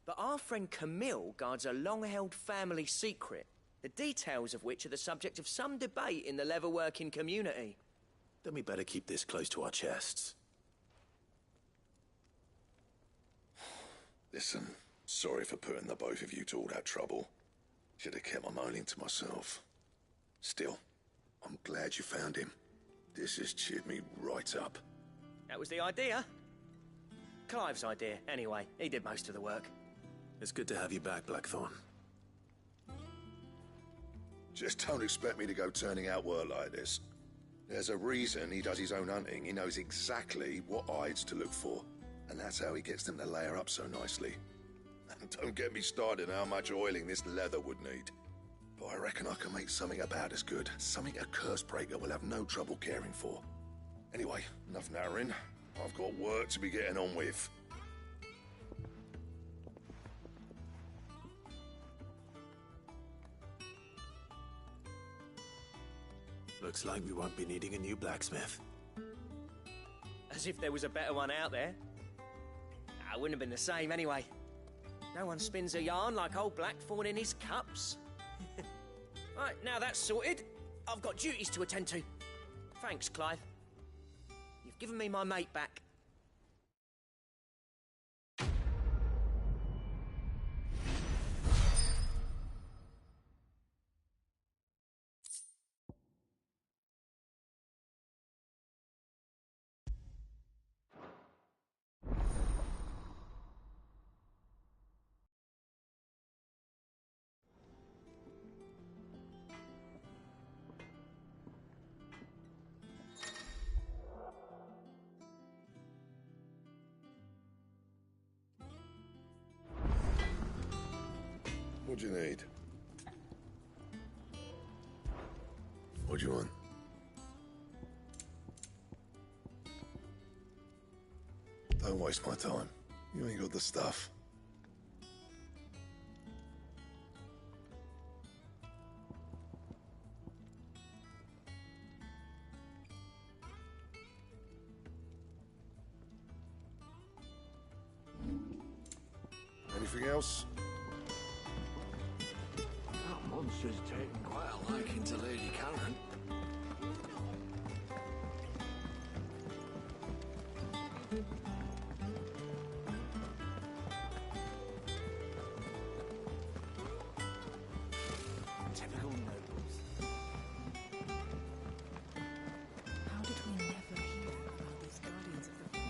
But our friend Camille guards a long-held family secret. the details of which are the subject of some debate in the leatherworking community. Then we better keep this close to our chests. Listen, sorry for putting the both of you to all that trouble. Should have kept my moaning to myself. Still, I'm glad you found him. This has cheered me right up. That was the idea. Clive's idea, anyway. He did most of the work. It's good to have you back, Blackthorn. Just don't expect me to go turning out work like this. There's a reason he does his own hunting. He knows exactly what hides to look for. And that's how he gets them to layer up so nicely. And don't get me started on how much oiling this leather would need. But I reckon I can make something about as good. Something a Cursebreaker will have no trouble caring for. Anyway, enough narrowing. I've got work to be getting on with. Looks like we won't be needing a new blacksmith. As if there was a better one out there. It wouldn't have been the same anyway. No one spins a yarn like old Blackthorn in his cups. Right, now that's sorted, I've got duties to attend to. Thanks, Clive. You've given me my mate back. What do you need? What do you want? Don't waste my time. You ain't got the stuff. Anything else? That monster's taken quite a liking to Lady Karen. Typical nobles. How did we never hear about these Guardians of the Flame?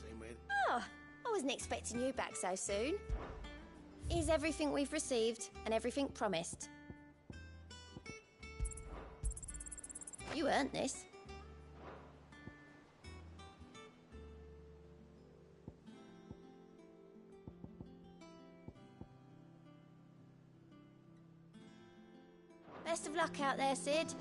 Same way. Oh, I wasn't expecting you back so soon. Here's everything we've received and everything promised. You earned this. Best of luck out there, Sid.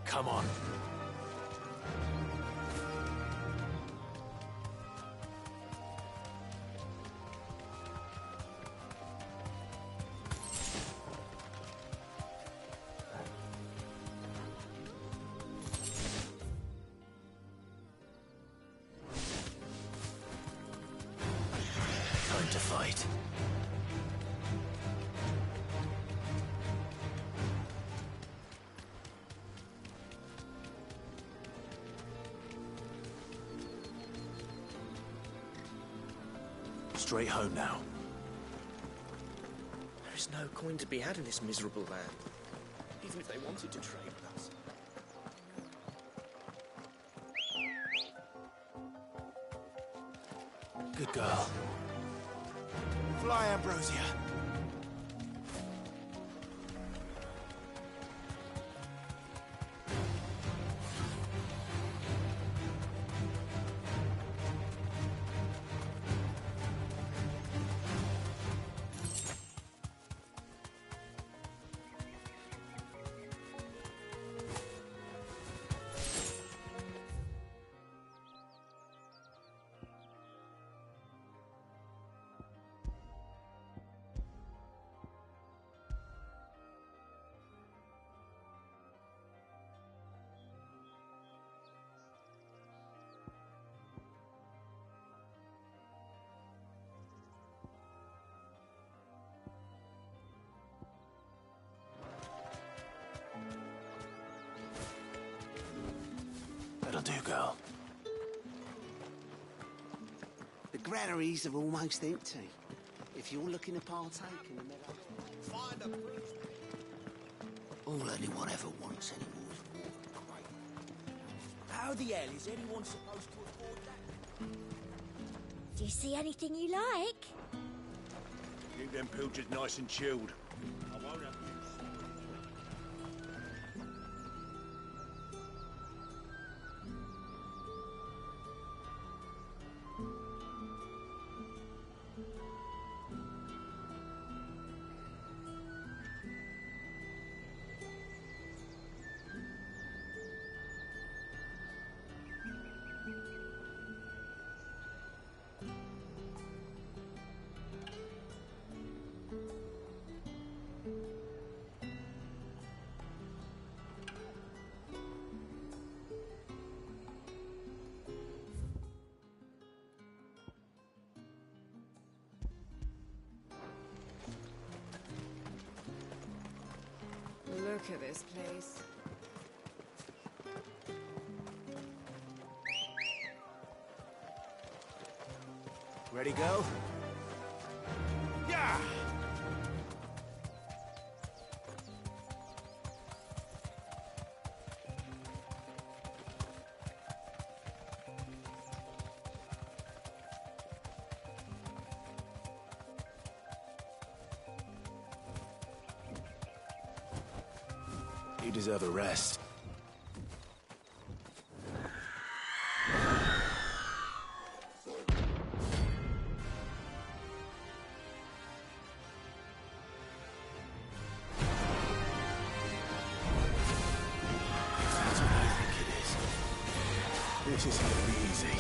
Come on. Time to fight. Straight home now. There is no coin to be had in this miserable land. Even if they wanted to trade with us. Good girl. Fly, Ambrosia. That'll do, girl. The granaries are almost empty. If you're looking to partake in the meadow... Find a priest. All anyone ever wants anymore is water, great. How the hell is anyone supposed to afford that? Do you see anything you like? Keep them pilchers nice and chilled. I won't have you. Look at this place. Ready, go? Yeah! You deserve a rest. That's what I think it is. This isn't gonna be easy.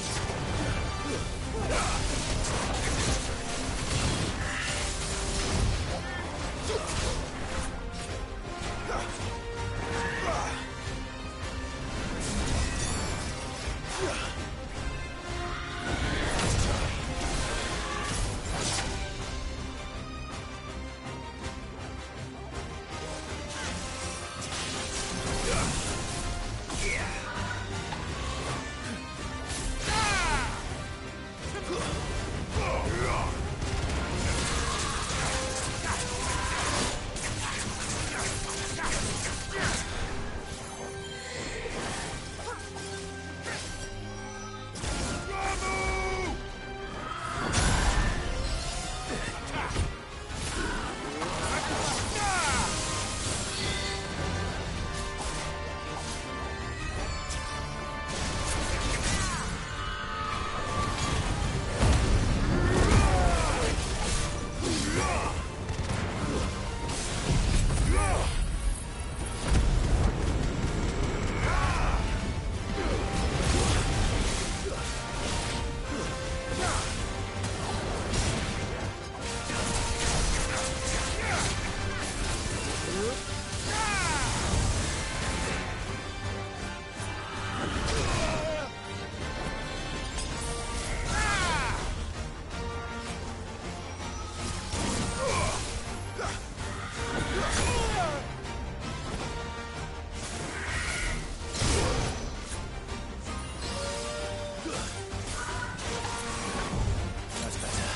That's better.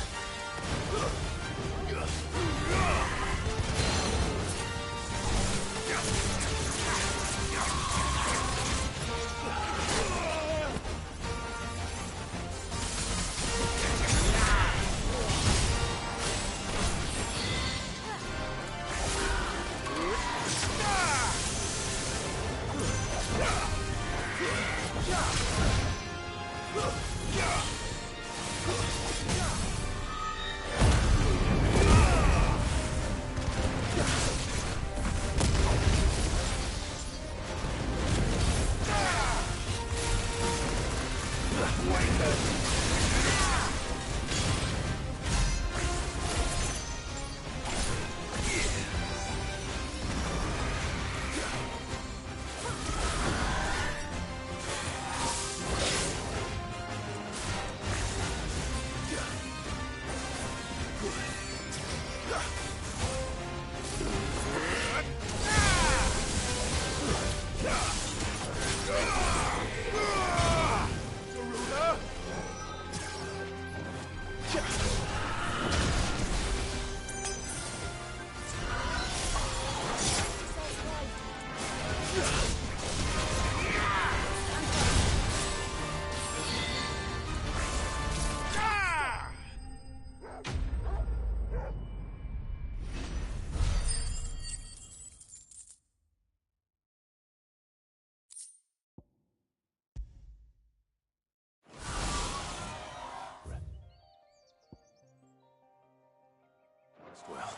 Well,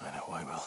I know I will.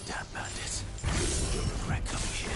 Damn bandits. You'll regret coming here.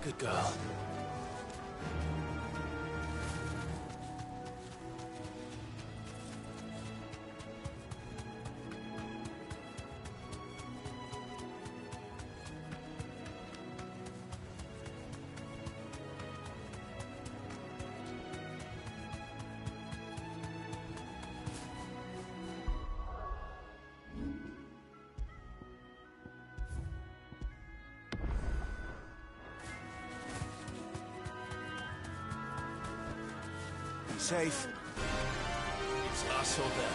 Good girl. Safe. It's us or them.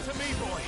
To me, boy.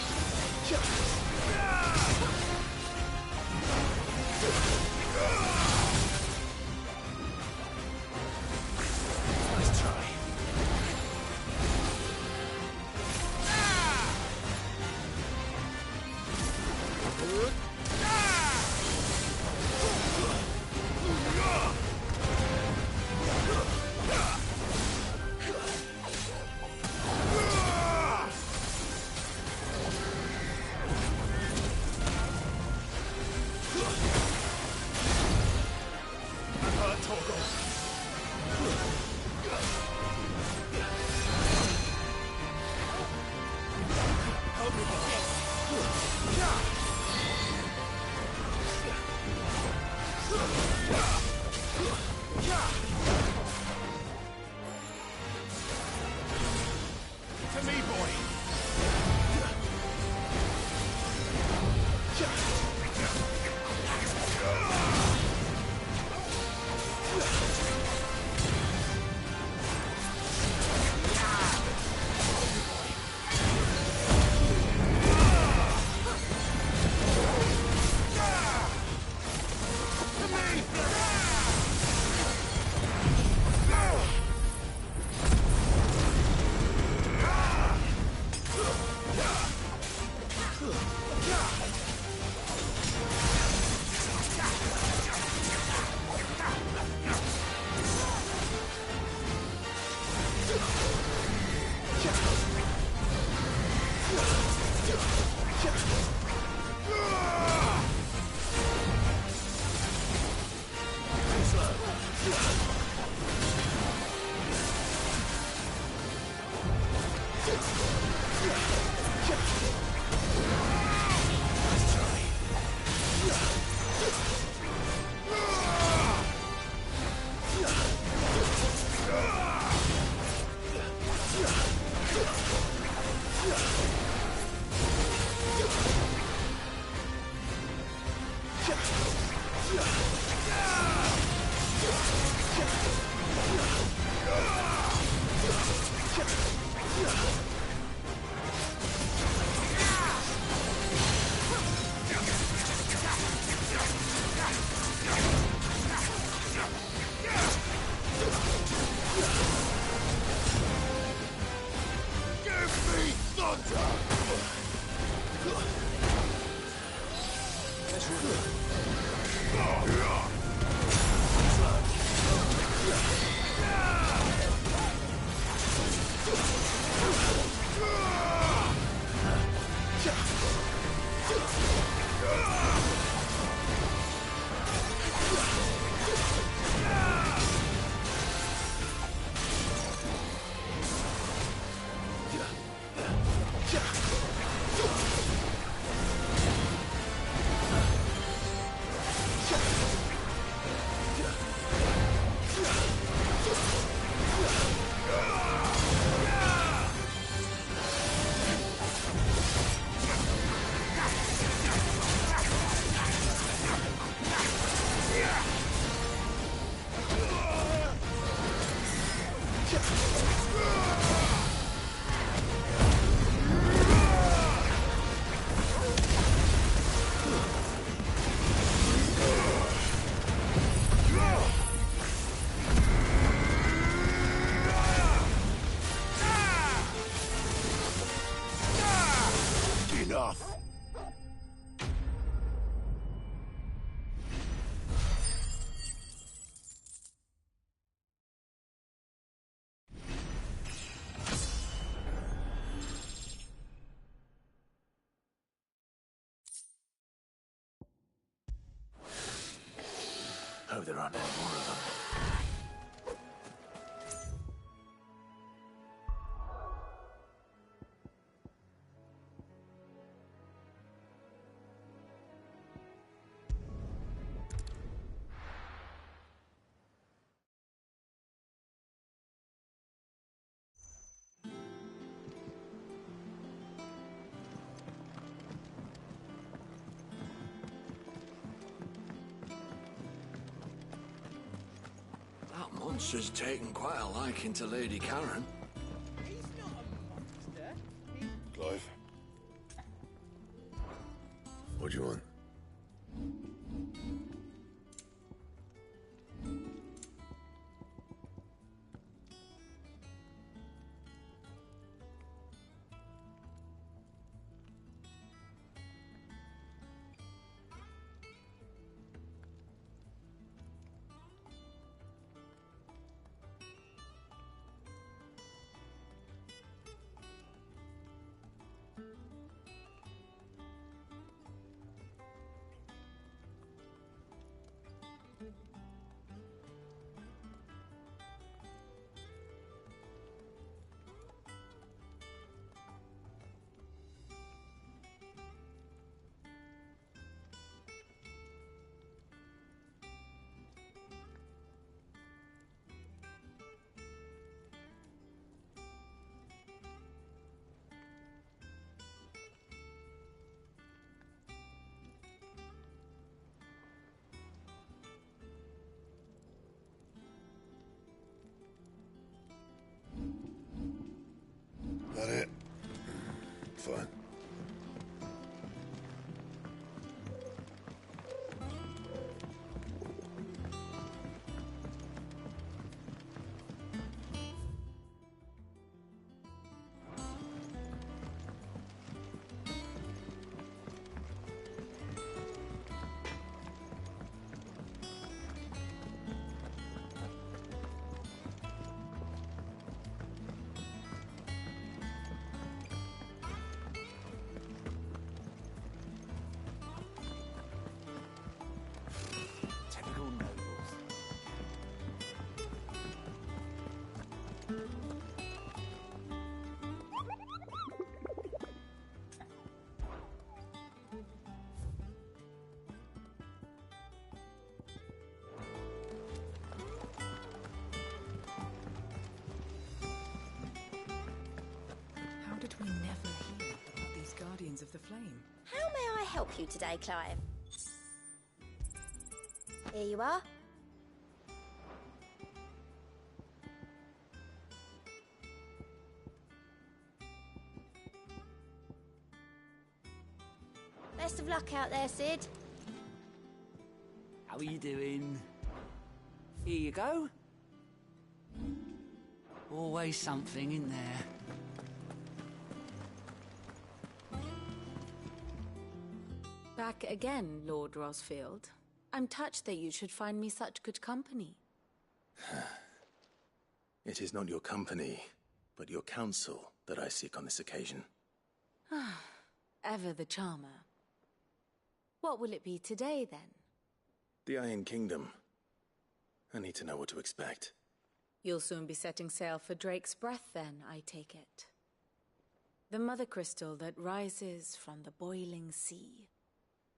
aren't any more of them. That monster's taken quite a liking to Lady Karen. Clive. What do you want? That it? Fine. Typical nobles. How did we never hear about these Guardians of the Flame? How may I help you today, Clive? Here you are. Best of luck out there, Sid. How are you doing? Here you go. Always something in there. Back again, Lord Rosfield. I'm touched that you should find me such good company. It is not your company, but your counsel that I seek on this occasion. Ever the charmer. What will it be today, then? The Iron Kingdom. I need to know what to expect. You'll soon be setting sail for Drake's Breath, then, I take it. The mother crystal that rises from the boiling sea.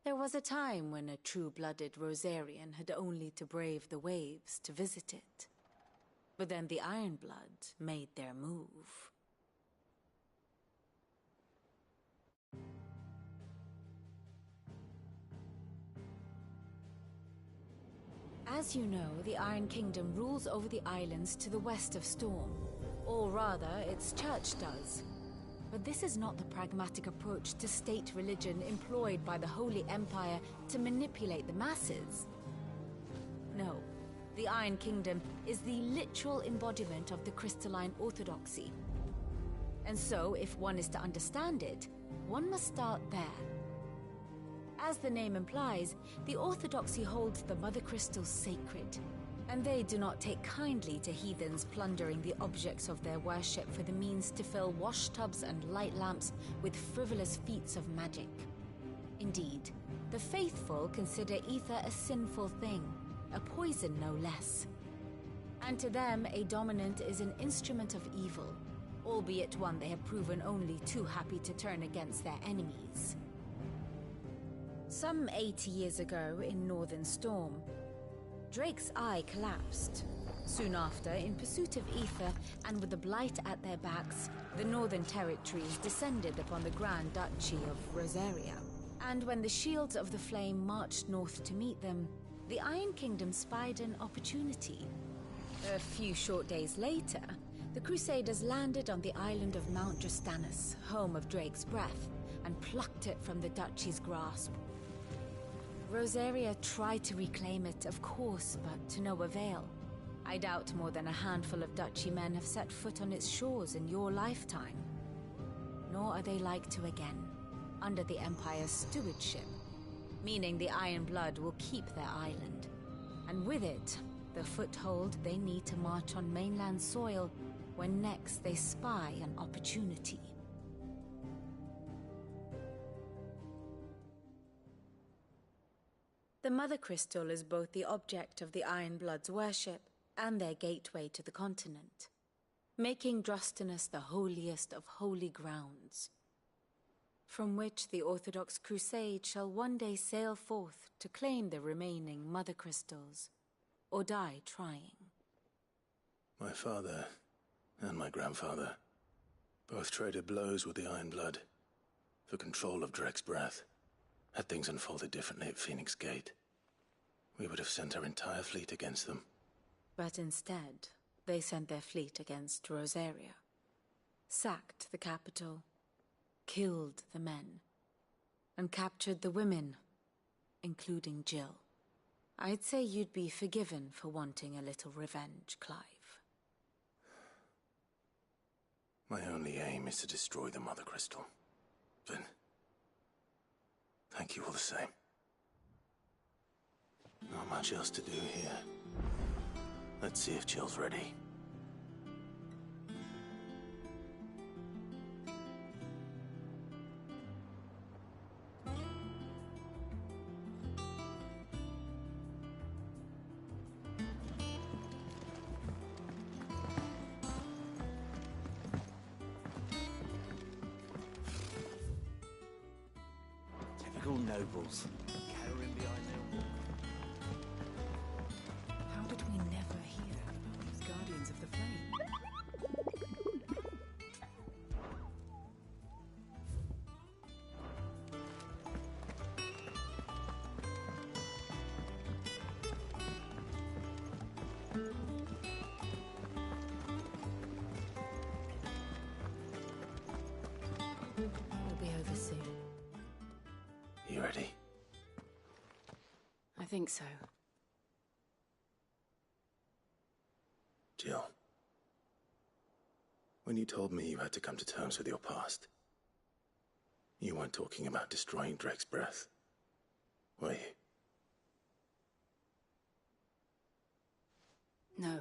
There was a time when a true-blooded Rosarian had only to brave the waves to visit it. But then the Ironblood made their move. As you know, the Iron Kingdom rules over the islands to the west of Storm. Or rather, its church does. But this is not the pragmatic approach to state religion employed by the Holy Empire to manipulate the masses. No, the Iron Kingdom is the literal embodiment of the crystalline orthodoxy. And so, if one is to understand it, one must start there. As the name implies, the orthodoxy holds the Mother Crystals sacred, and they do not take kindly to heathens plundering the objects of their worship for the means to fill washtubs and light lamps with frivolous feats of magic. Indeed, the faithful consider ether a sinful thing, a poison no less. And to them, a dominant is an instrument of evil, albeit one they have proven only too happy to turn against their enemies. Some 80 years ago in Northern Storm, Drake's eye collapsed. Soon after, in pursuit of ether and with the blight at their backs, the Northern Territories descended upon the Grand Duchy of Rosaria. And when the Shields of the Flame marched north to meet them, the Iron Kingdom spied an opportunity. A few short days later, the Crusaders landed on the island of Mount Drastanus, home of Drake's breath, and plucked it from the duchy's grasp. Rosaria tried to reclaim it, of course, but to no avail. I doubt more than a handful of duchy men have set foot on its shores in your lifetime. Nor are they like to again, under the Empire's stewardship, meaning the Iron Blood will keep their island, and with it, the foothold they need to march on mainland soil when next they spy an opportunity. The Mother Crystal is both the object of the Iron Blood's worship and their gateway to the continent, making Drastanus the holiest of holy grounds, from which the Orthodox Crusade shall one day sail forth to claim the remaining Mother Crystals, or die trying. My father and my grandfather both traded blows with the Iron Blood for control of Drake's breath. Had things unfolded differently at Phoenix Gate, we would have sent our entire fleet against them. But instead, they sent their fleet against Rosaria, sacked the capital, killed the men, and captured the women, including Jill. I'd say you'd be forgiven for wanting a little revenge, Clive. My only aim is to destroy the Mother Crystal. But thank you all the same. Not much else to do here. Let's see if Jill's ready. Typical nobles, cowering behind their wall. How did we never hear about these Guardians of the Flame? We'll be over soon. You ready? I think so. Jill. When you told me you had to come to terms with your past, you weren't talking about destroying Drake's breath, were you? No.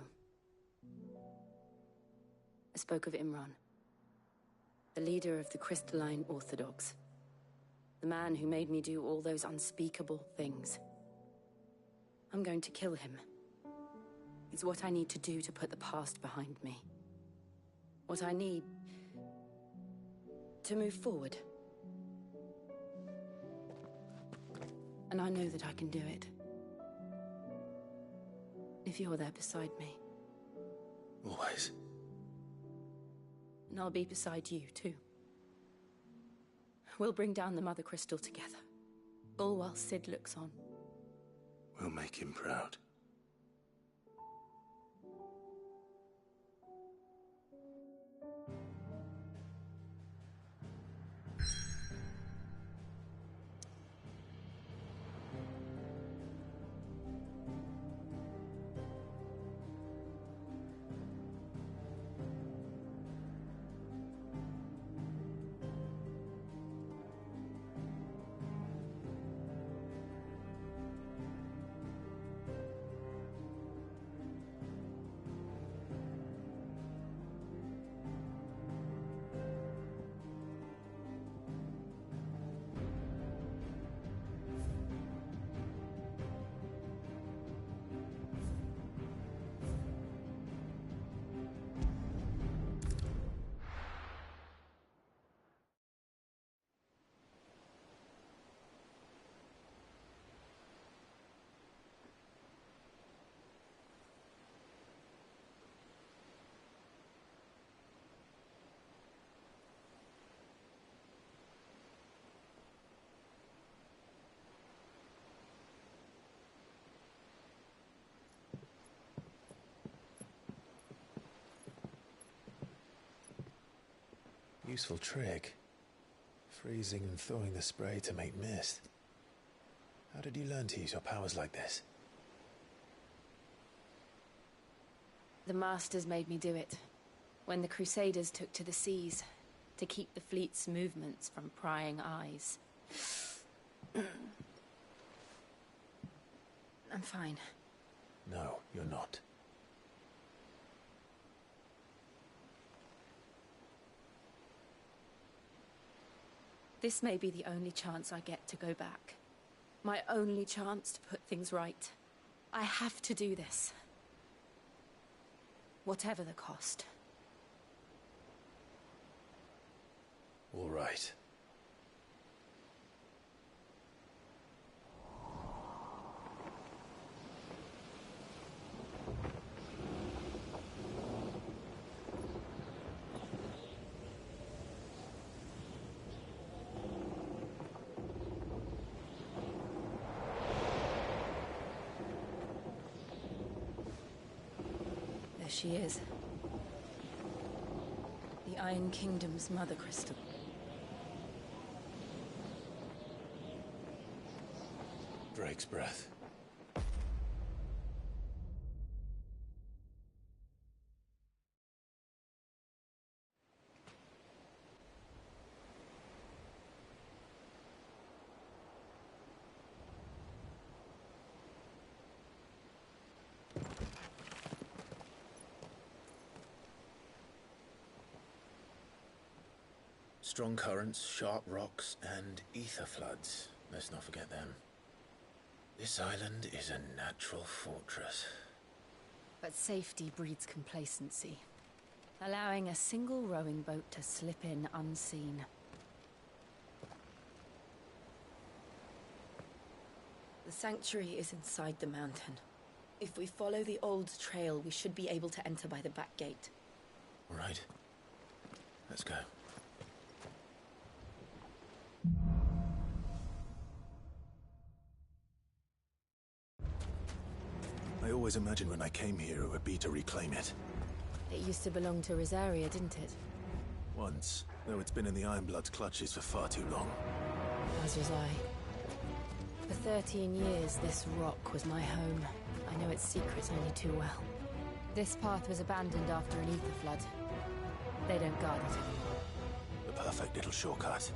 I spoke of Imran, the leader of the Crystalline Orthodox. The man who made me do all those unspeakable things. I'm going to kill him. It's what I need to do to put the past behind me. What I need to move forward. And I know that I can do it. If you're there beside me. Always. And I'll be beside you, too. We'll bring down the Mother Crystal together. All while Sid looks on. We'll make him proud. Useful trick. Freezing and thawing the spray to make mist. How did you learn to use your powers like this? The Masters made me do it. When the Crusaders took to the seas, to keep the fleet's movements from prying eyes. I'm fine. No, you're not. This may be the only chance I get to go back. My only chance to put things right. I have to do this. Whatever the cost. All right. There she is. The Iron Kingdom's Mother Crystal. Drake's breath. Strong currents, sharp rocks, and ether floods. Let's not forget them. This island is a natural fortress. But safety breeds complacency, allowing a single rowing boat to slip in unseen. The sanctuary is inside the mountain. If we follow the old trail, we should be able to enter by the back gate. All right. Let's go. I always imagined when I came here it would be to reclaim it. It used to belong to Rosaria, didn't it? Once, though it's been in the Ironblood's clutches for far too long. As was I. For 13 years, this rock was my home. I know its secrets only too well. This path was abandoned after an ether flood. They don't guard it anymore. The perfect little shortcut.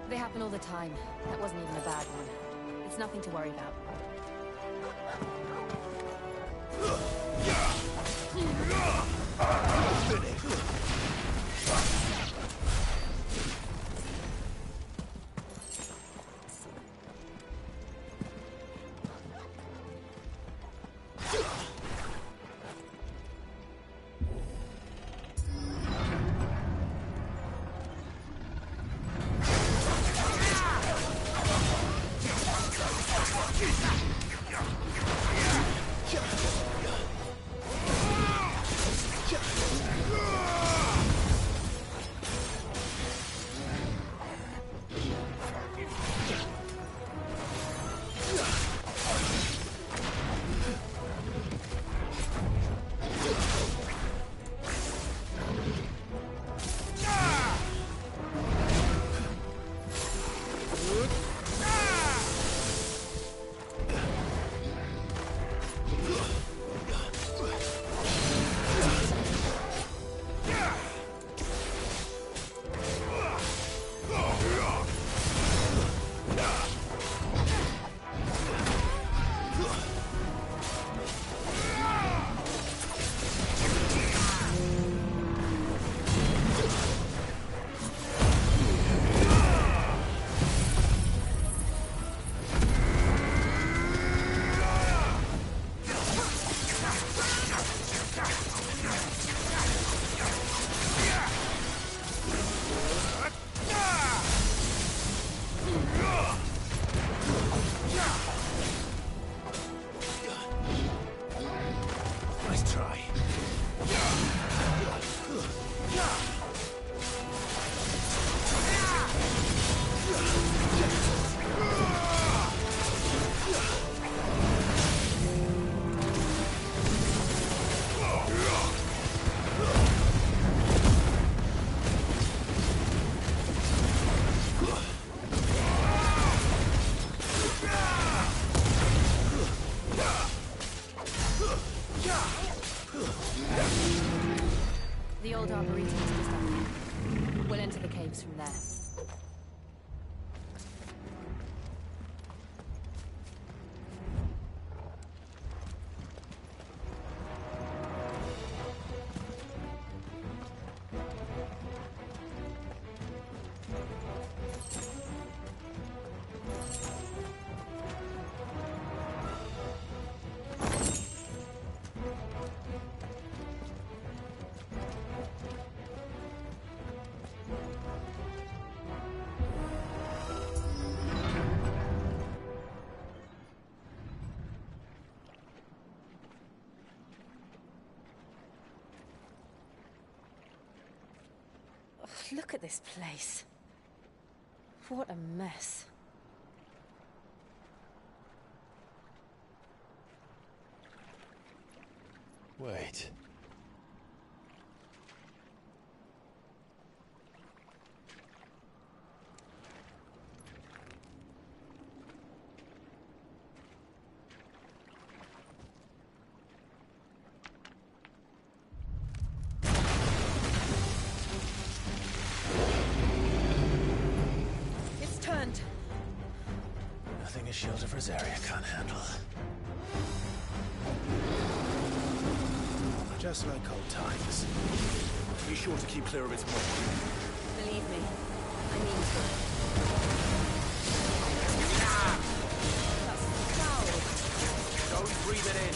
They happen all the time. That wasn't even a bad one. It's nothing to worry about. Look at this place. What a mess. Wait. It's turned. Nothing a shield of Rosaria can't handle. Just like old times. Be sure to keep clear of its maw. Believe me, I mean to. That's foul. Don't breathe it in.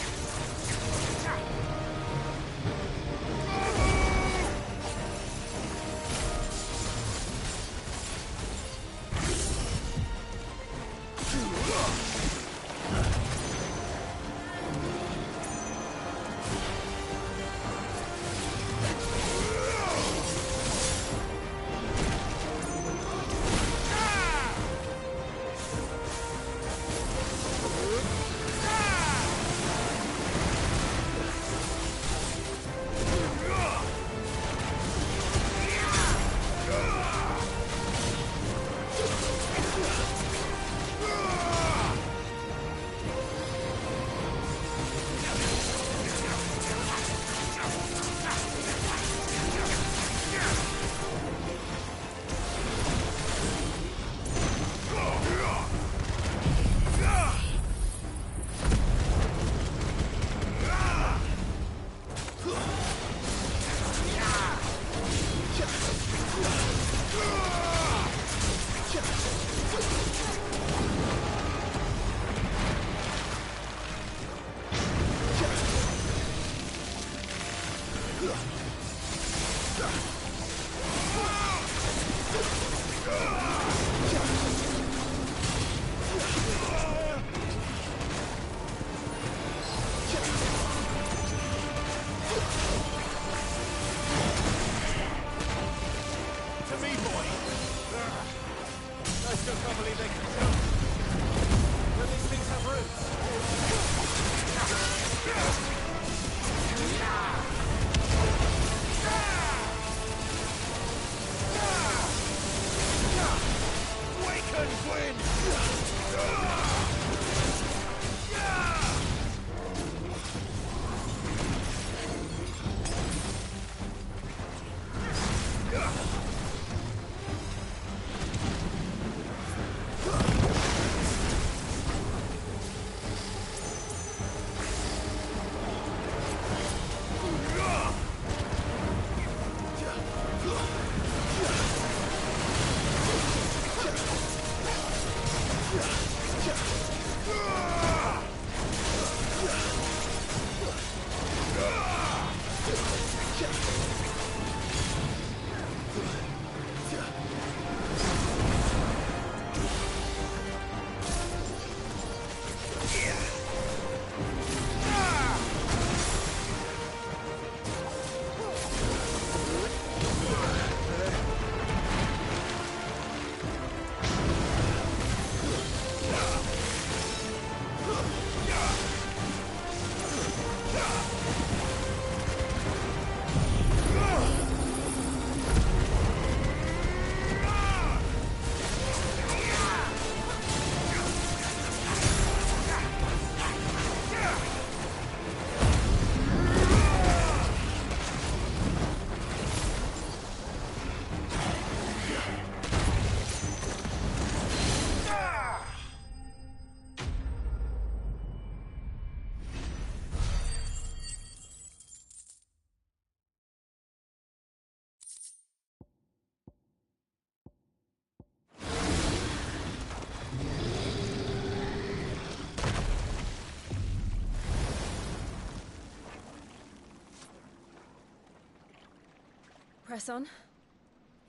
Press on.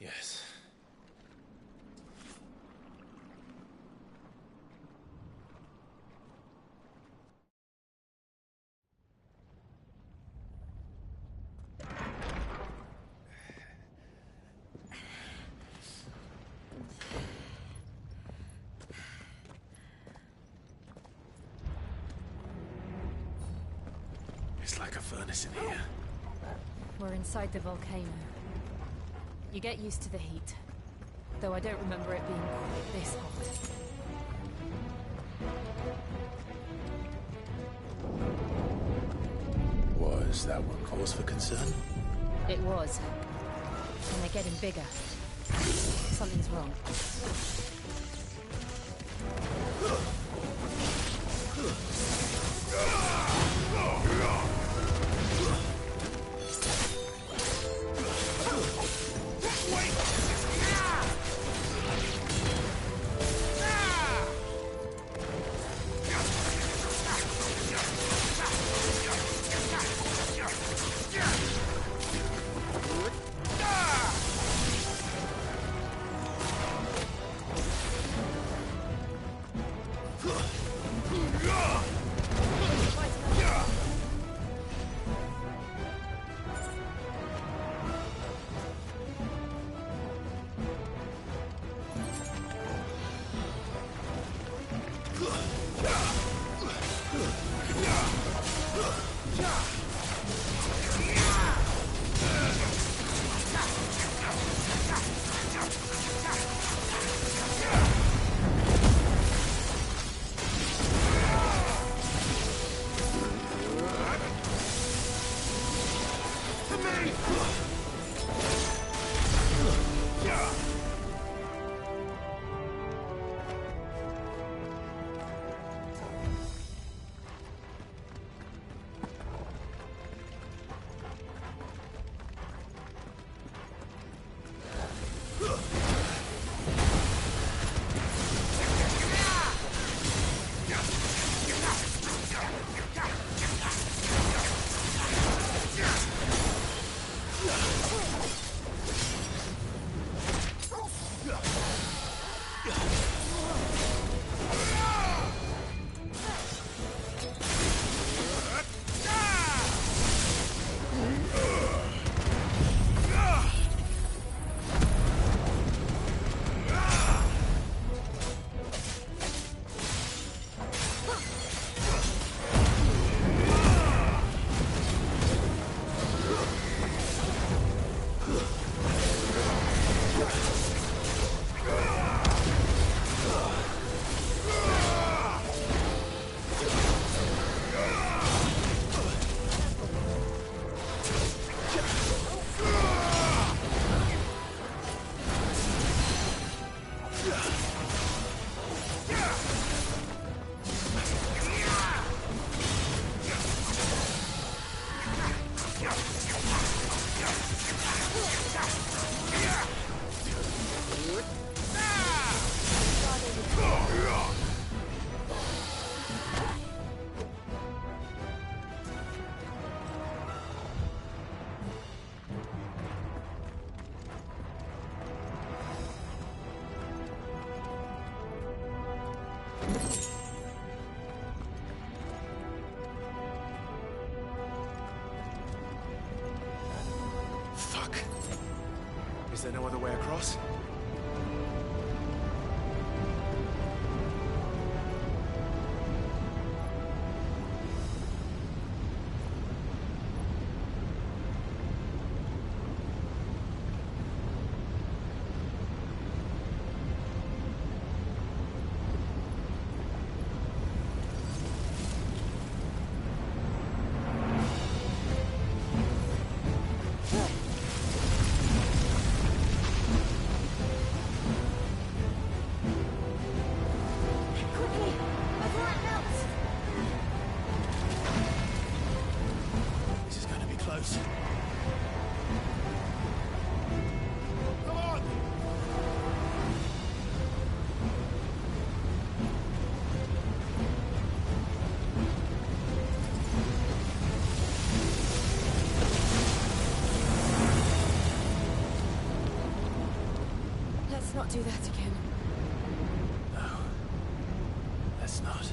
Yes. It's like a furnace in here. We're inside the volcano. You get used to the heat. Though I don't remember it being quite this hot. Was that one cause for concern? It was. And they're getting bigger. Something's wrong. Fuck. Is there no other way across? Let's not do that again. No. Let's not.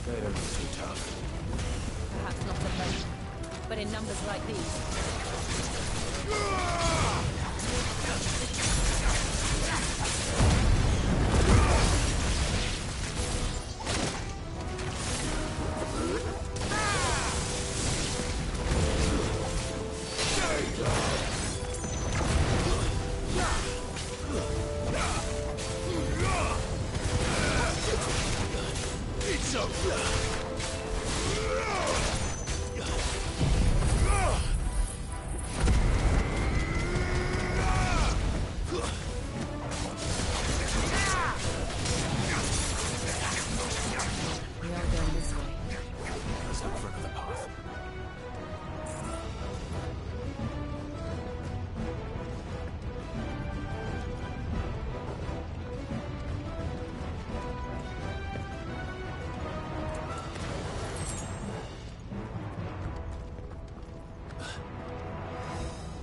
They don't look too tough. Perhaps not at the moment. but in numbers like these.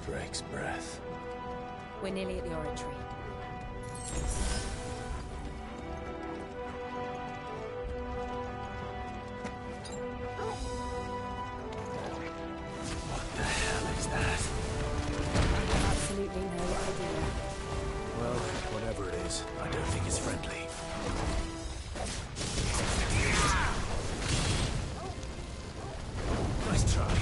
Drake's breath. We're nearly at the oratory. What the hell is that? Absolutely no idea. Well, whatever it is, I don't think it's friendly. Nice try.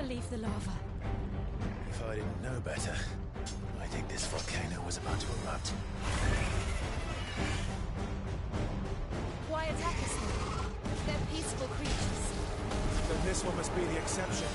Leave the lava. If I didn't know better, I think this volcano was about to erupt. Why attack us then? They're peaceful creatures. Then this one must be the exception.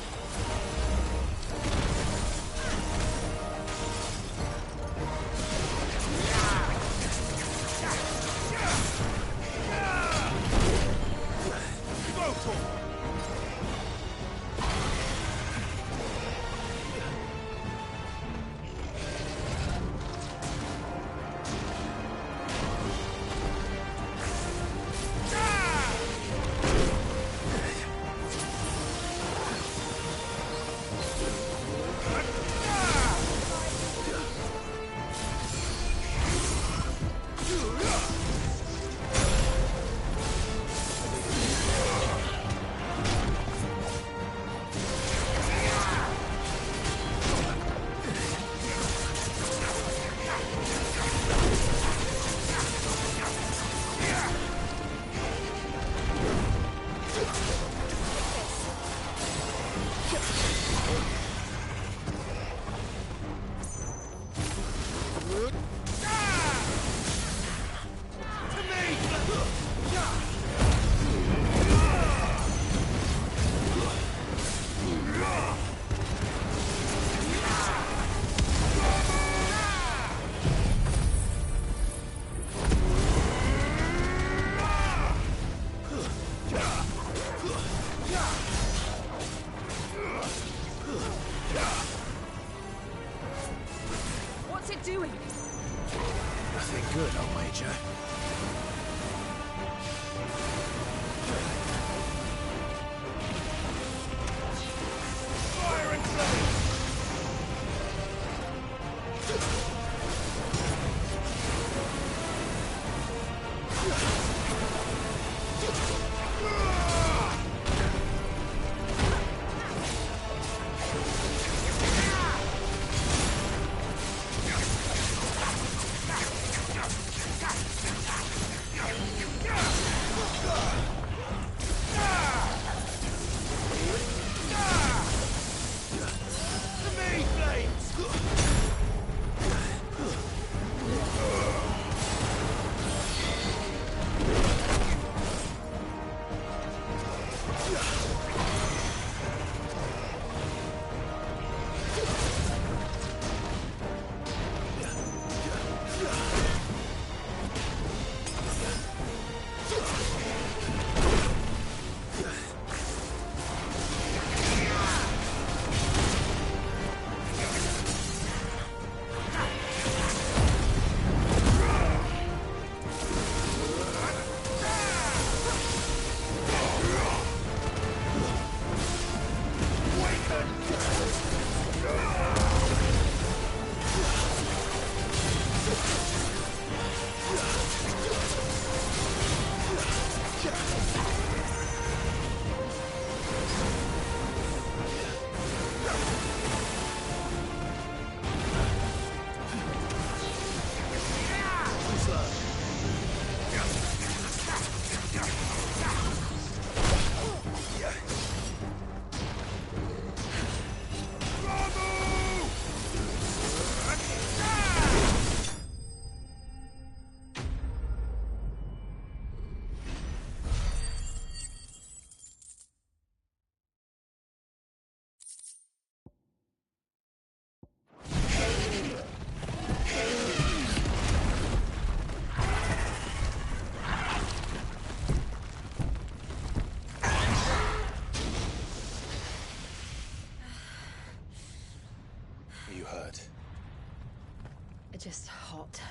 Just hot.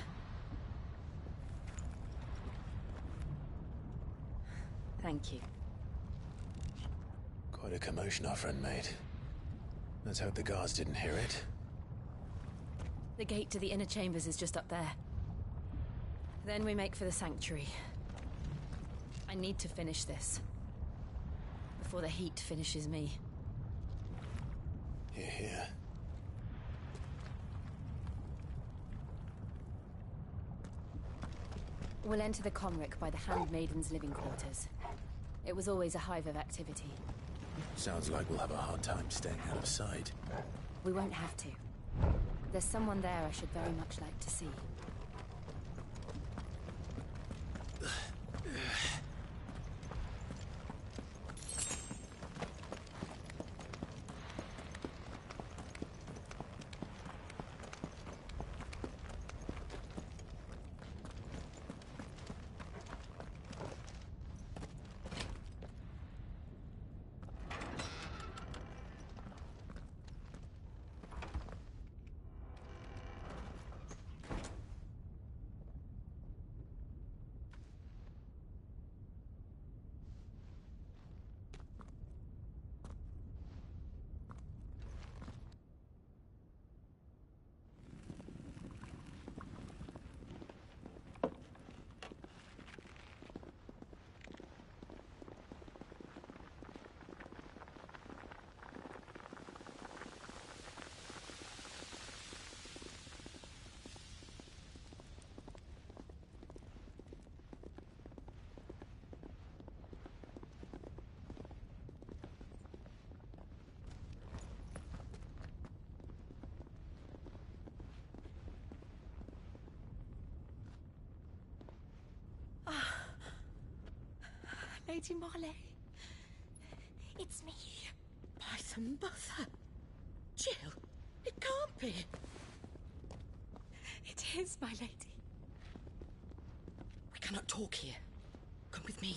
Thank you. Quite a commotion our friend made. Let's hope the guards didn't hear it. The gate to the inner chambers is just up there. Then we make for the sanctuary. I need to finish this. Before the heat finishes me. Hear, hear. We'll enter the Comric by the Handmaiden's living quarters. It was always a hive of activity. Sounds like we'll have a hard time staying out of sight. We won't have to. There's someone there I should very much like to see. Lady Marley. It's me. By the mother. Jill, it can't be. It is, my lady. We cannot talk here. Come with me.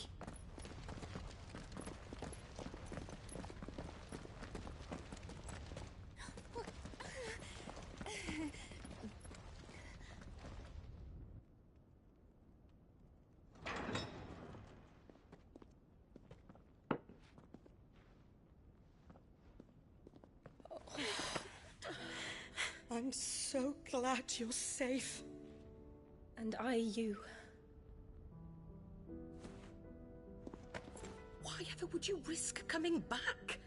I'm so glad you're safe. And I you. Why ever would you risk coming back?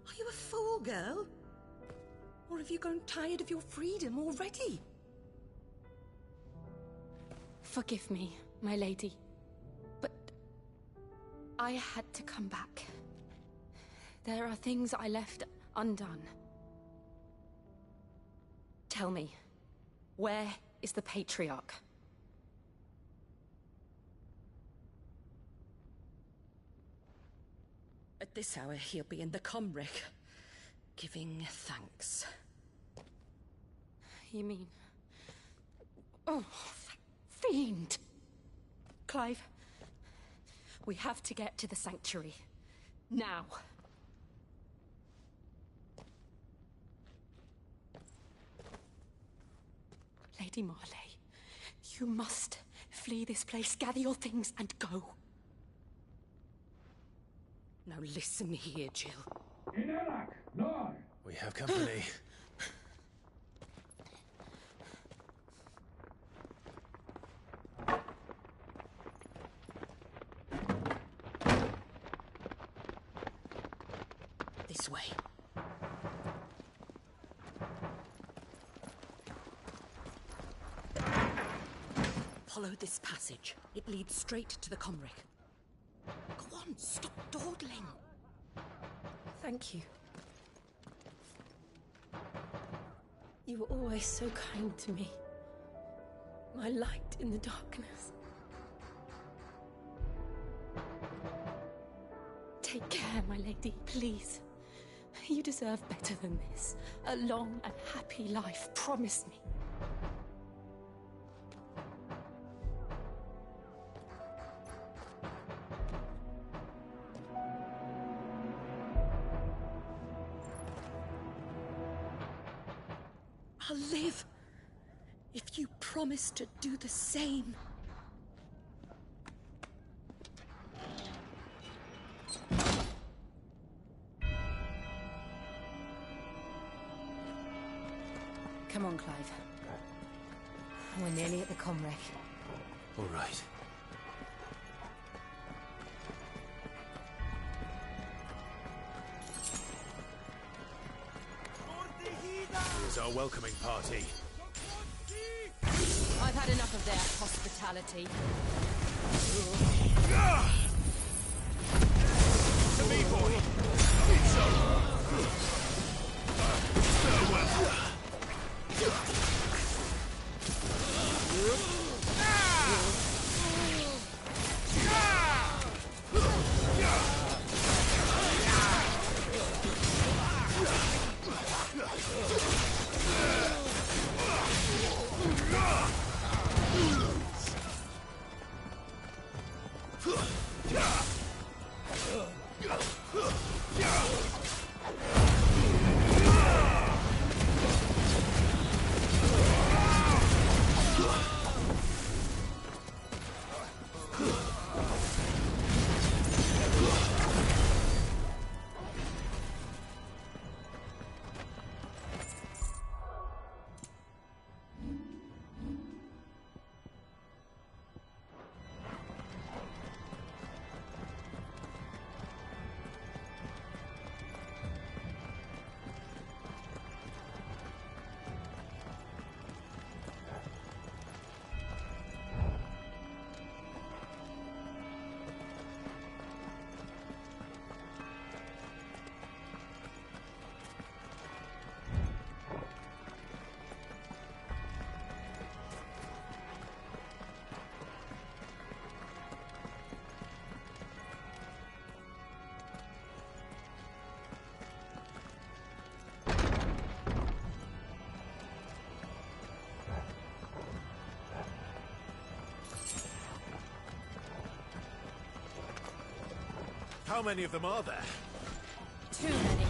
Are you a fool, girl? Or have you grown tired of your freedom already? Forgive me, my lady. But I had to come back. There are things I left undone. Tell me, where is the Patriarch? At this hour, he'll be in the Comric, giving thanks. You mean... Oh, that fiend! Clive, we have to get to the sanctuary. Now. Lady Marley, you must flee this place, gather your things, and go. Now listen here, Jill. We have company. This way. Follow this passage. It leads straight to the Comric. Go on, stop dawdling. Thank you. You were always so kind to me. My light in the darkness. Take care, my lady, please. You deserve better than this. A long and happy life, promise me. I'll live if you promise to do the same. Come on, Clive. We're nearly at the Comric. All right. Here's our welcoming party. I've had enough of their hospitality. To me, boy. It's over. Farewell. How many of them are there? Too many.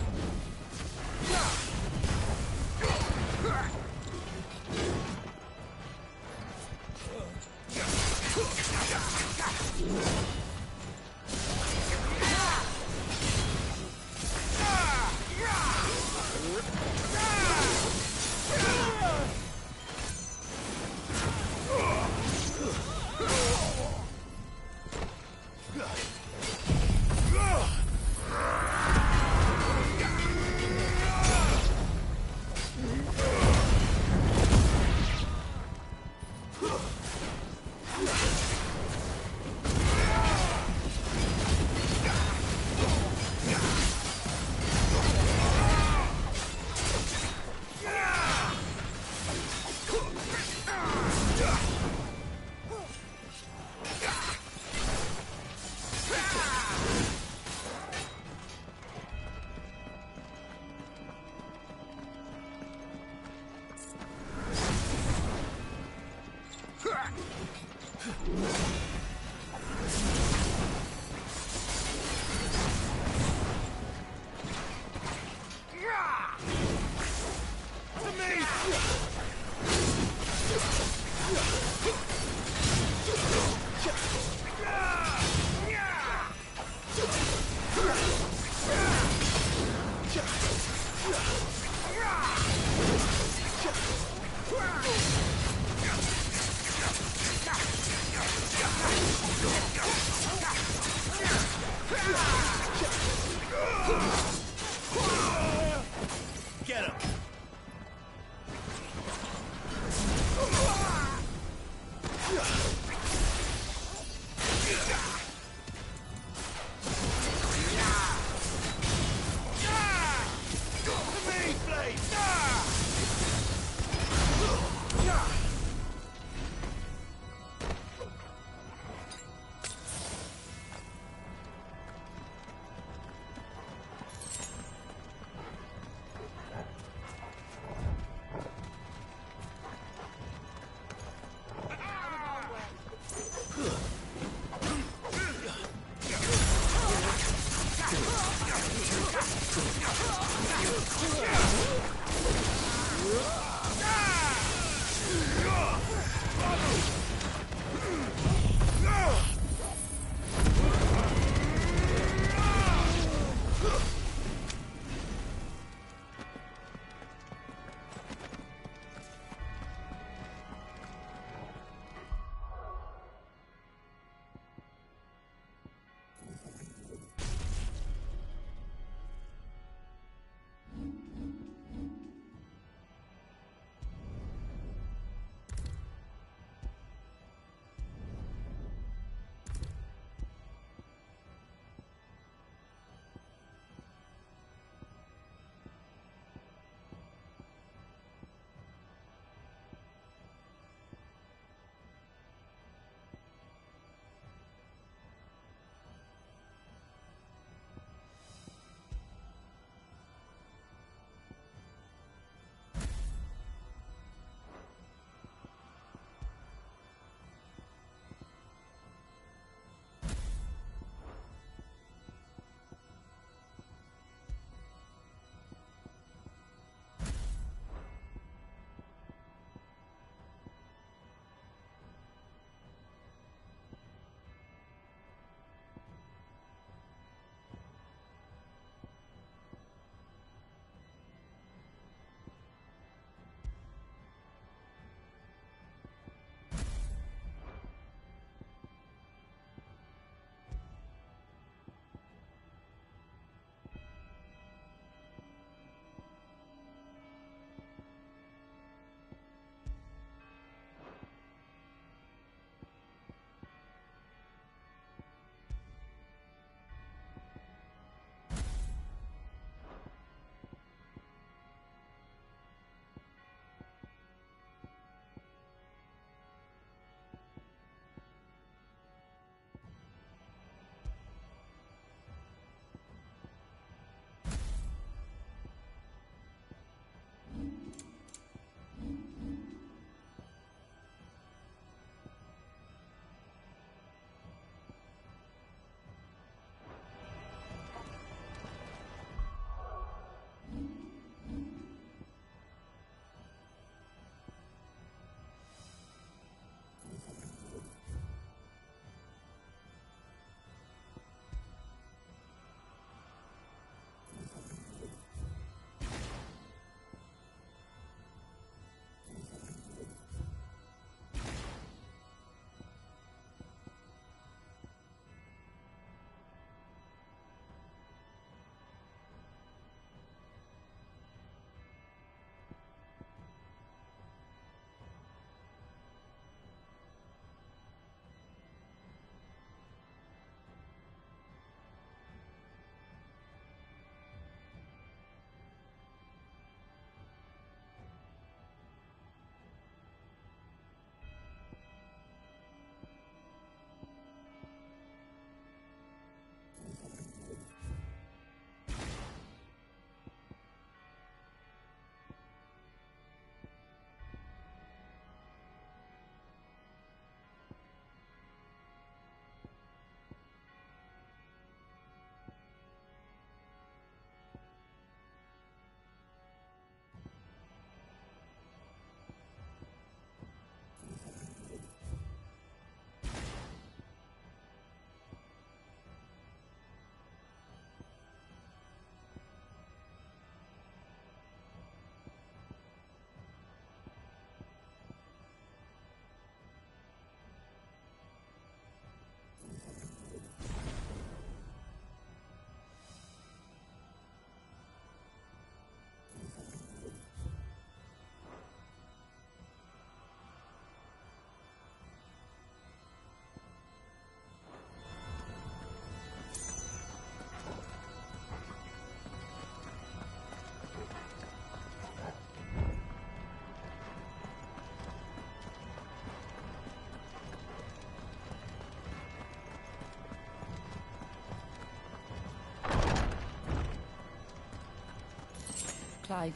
Clive,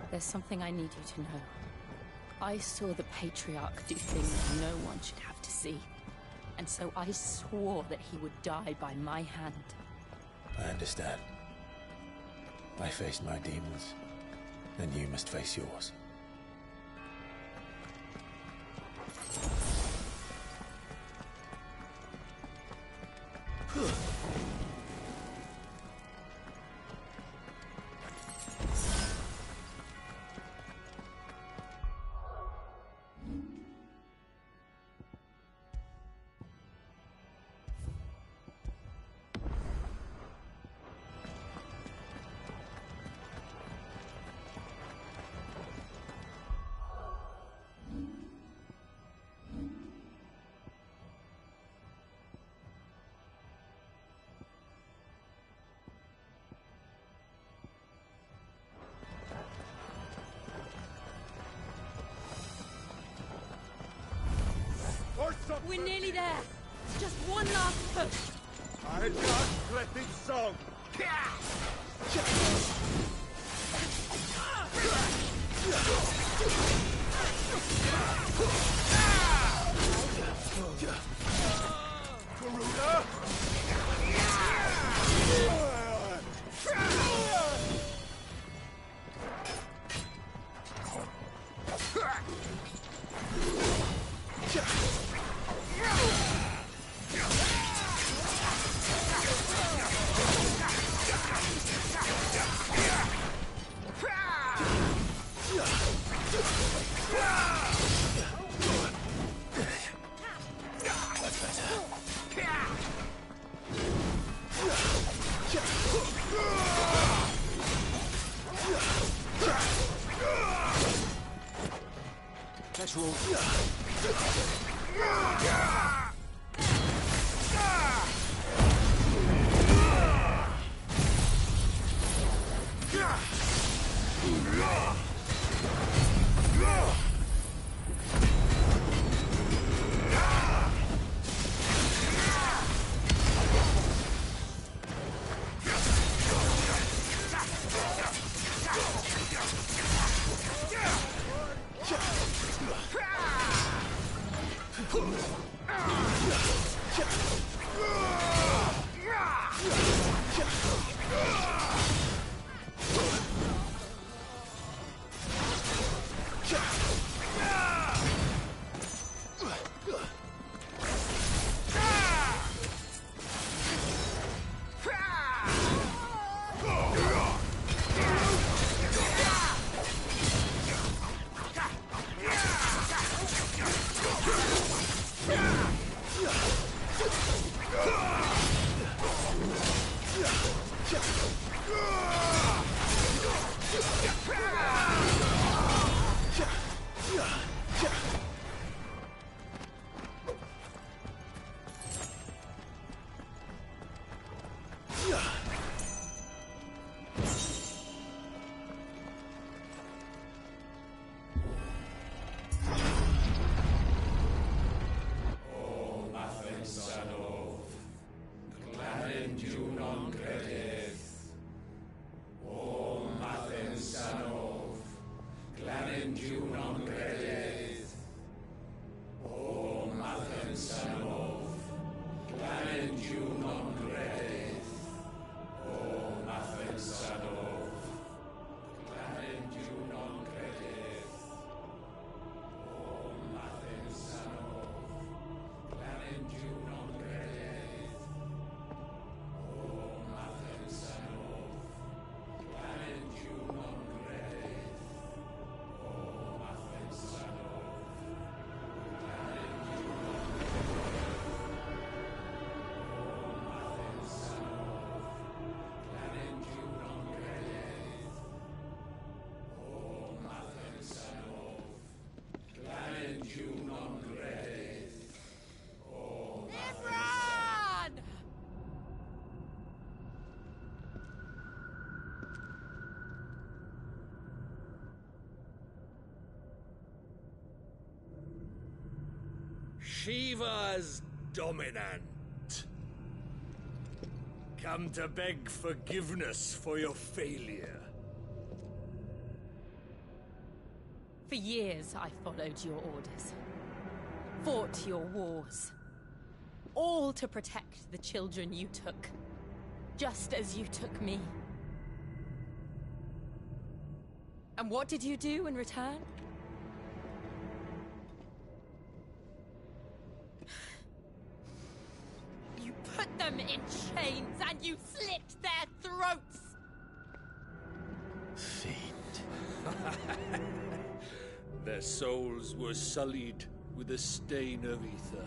there's something I need you to know. I saw the Patriarch do things no one should have to see. And so I swore that he would die by my hand. I understand. I faced my demons, and you must face yours. We're nearly there. Just one last push. I just let it so. Let's roll. Shiva's dominant. Come to beg forgiveness for your failure. For years, I followed your orders. Fought your wars. All to protect the children you took. Just as you took me. And what did you do in return? You put them in chains and you slit their throats! Their souls were sullied with a stain of ether.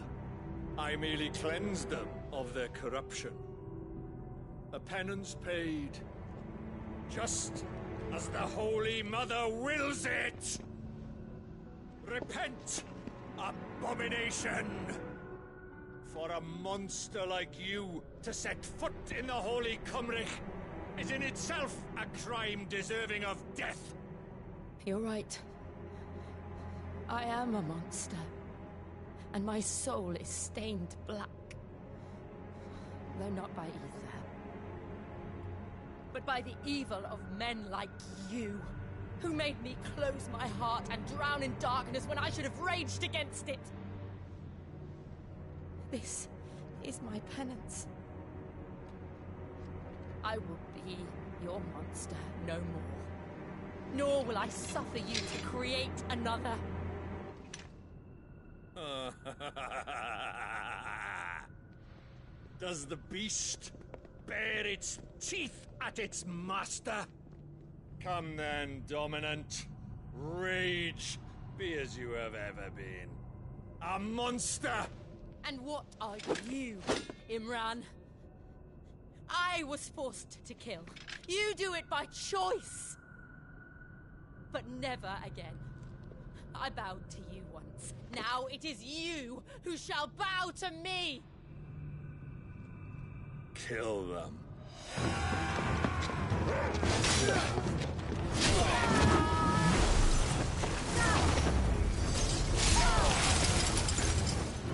I merely cleansed them of their corruption. A penance paid, just as the Holy Mother wills it! Repent, abomination! For a monster like you to set foot in the Holy Cymric is in itself a crime deserving of death. You're right. I am a monster. And my soul is stained black. Though not by ether. But by the evil of men like you, who made me close my heart and drown in darkness when I should have raged against it. This is my penance. I will be your monster no more. Nor will I suffer you to create another. Does the beast bare its teeth at its master? Come then, Dominant. Rage, be as you have ever been. A monster! And what are you, Imran? I was forced to kill. You do it by choice. But never again. I bowed to you once. Now it is you who shall bow to me! Kill them.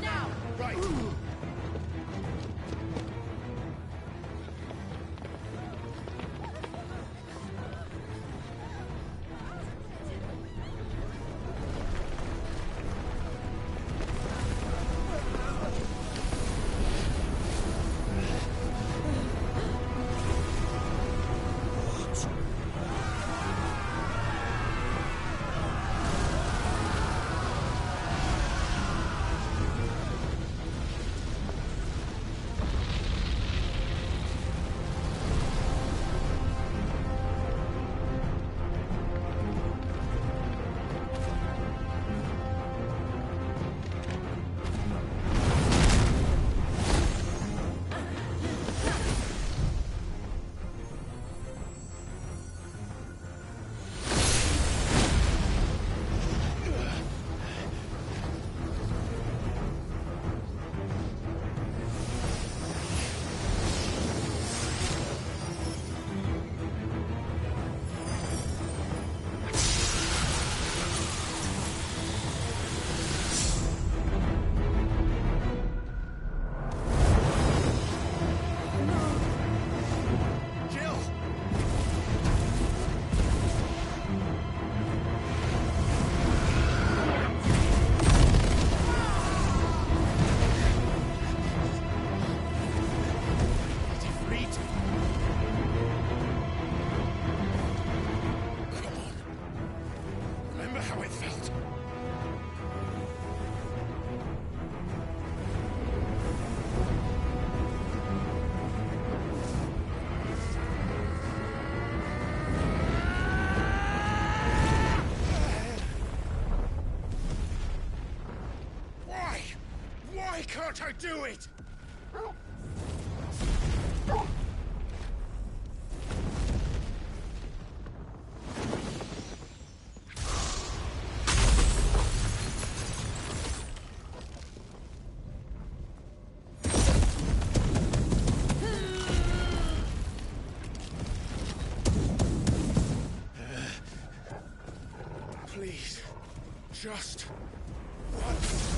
Now! Right! Can't I do it? Please, just once.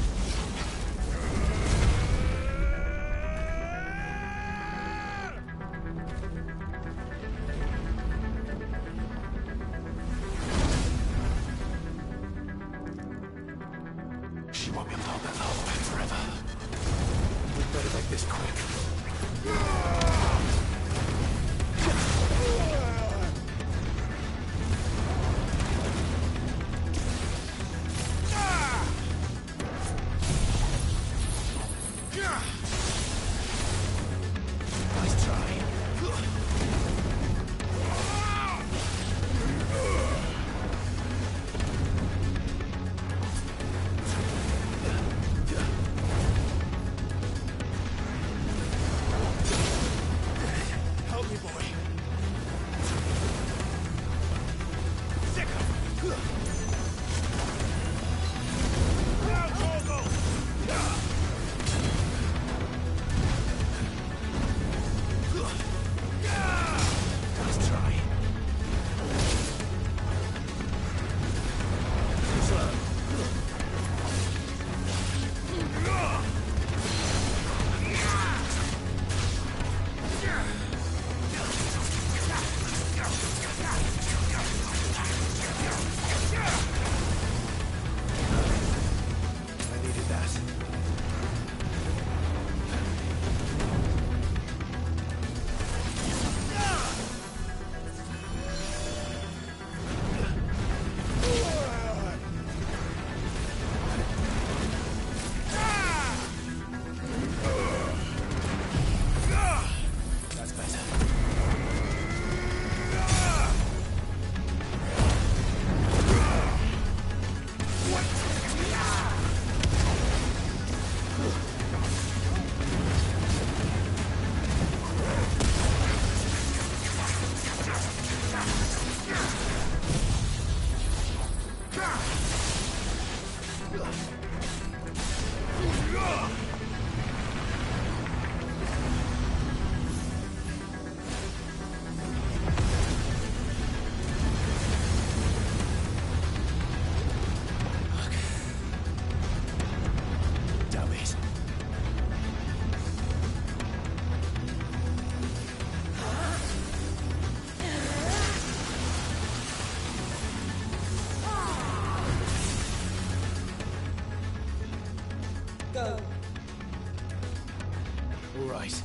All right.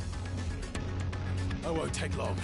I won't take long.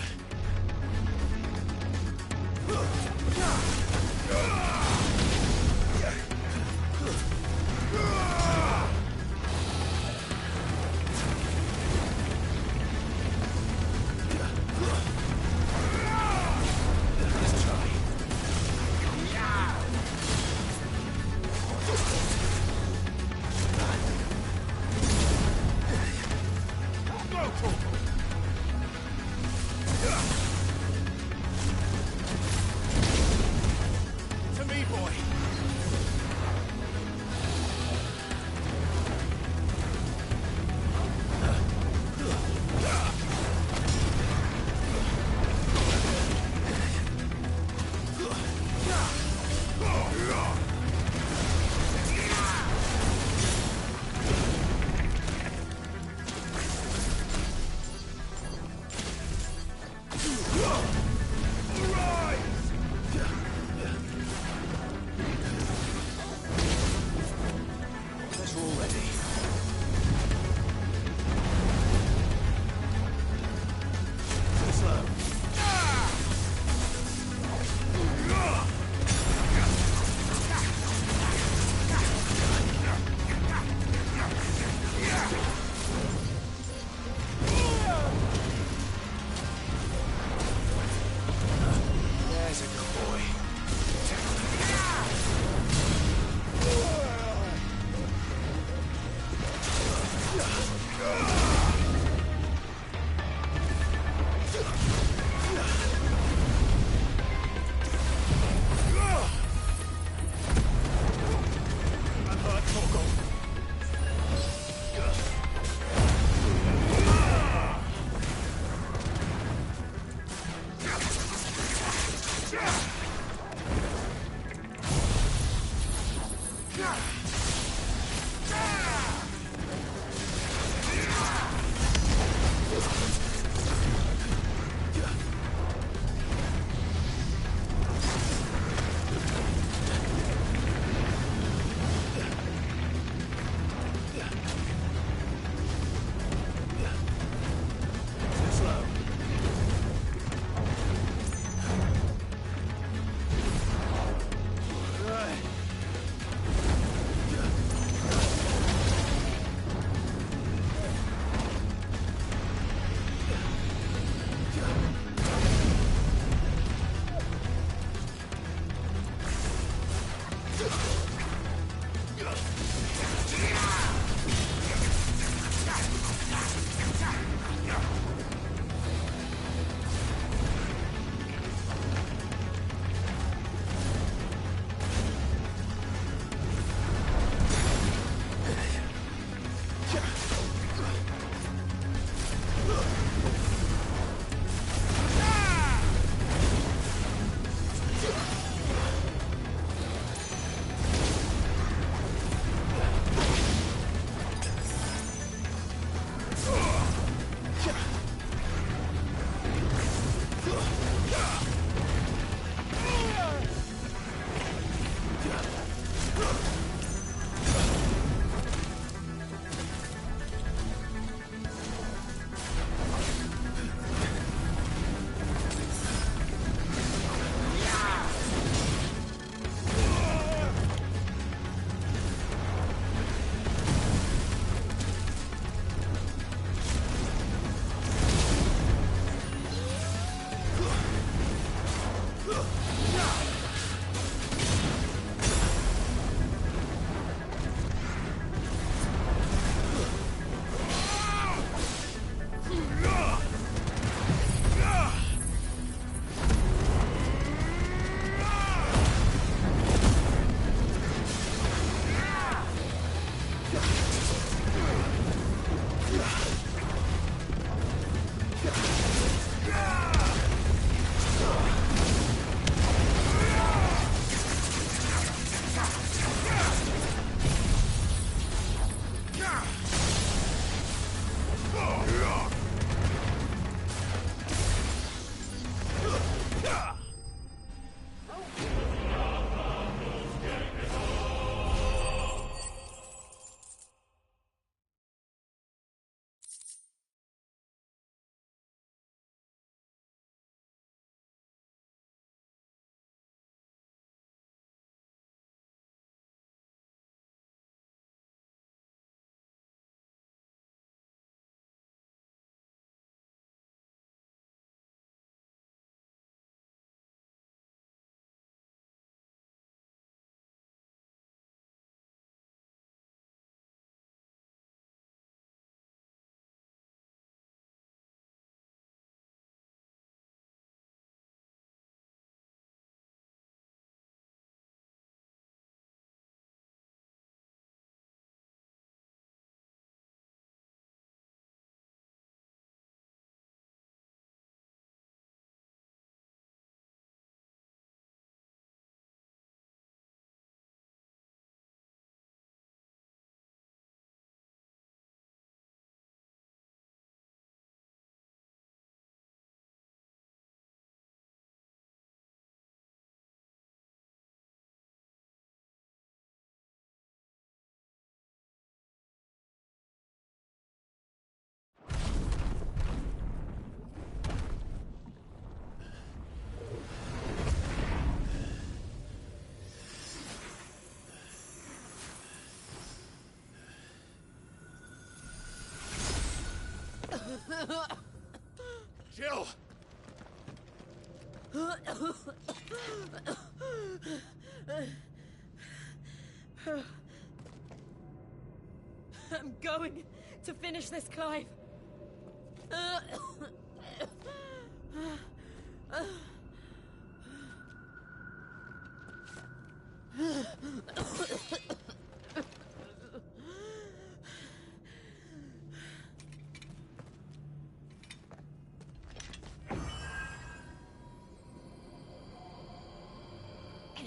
Jill! I'm going to finish this, Clive.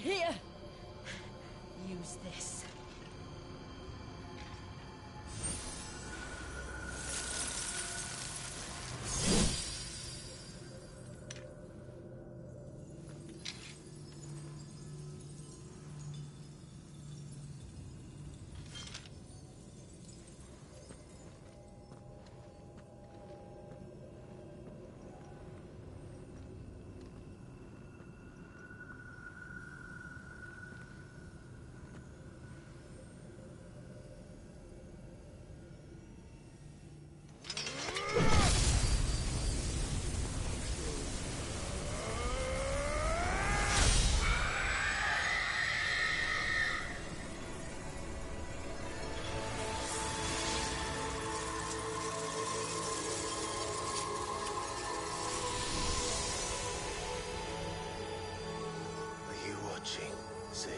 Here. Use this. Sid.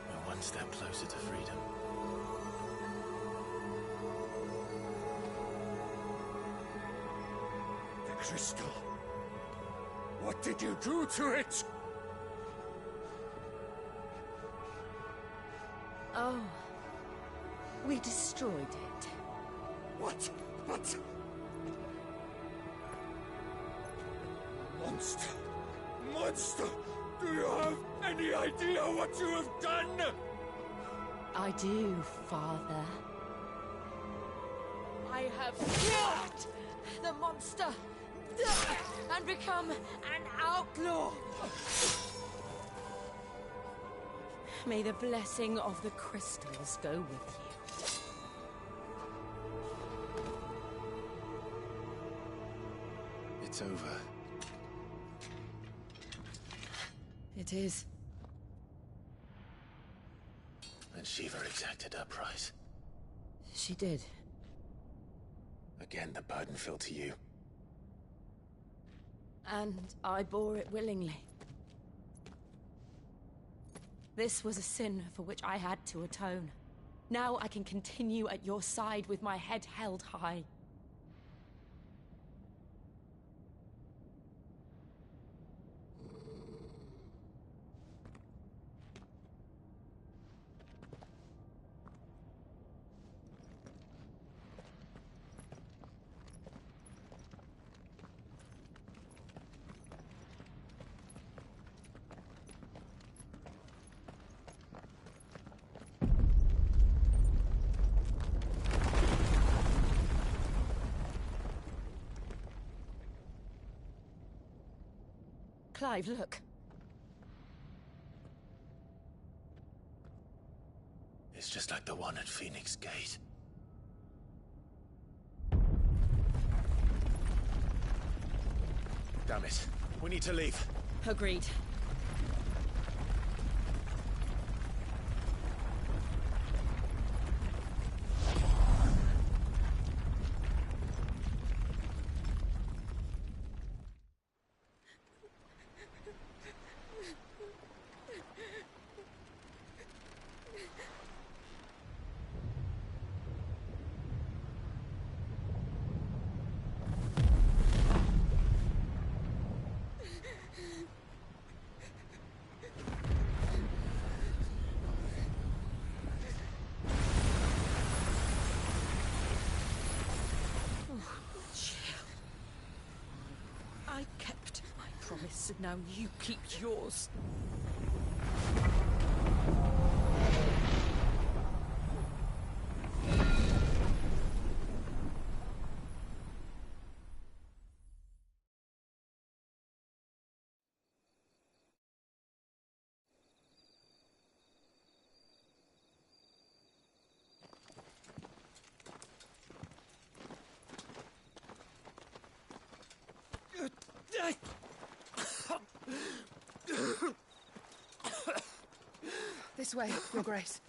We're one step closer to freedom. The crystal. What did you do to it? Oh. We destroyed it. What? But... Monster! Monster! Do you have any idea what you have done? I do, Father. I have killed the monster and become an outlaw. May the blessing of the crystals go with you. It's over. It is. And Shiva exacted her price. She did. Again, the burden fell to you. And I bore it willingly. This was a sin for which I had to atone. Now I can continue at your side with my head held high. Clive, look. It's just like the one at Phoenix Gate. Damn it. We need to leave. Agreed. I kept my promise, and now you keep yours. This way, Your Grace.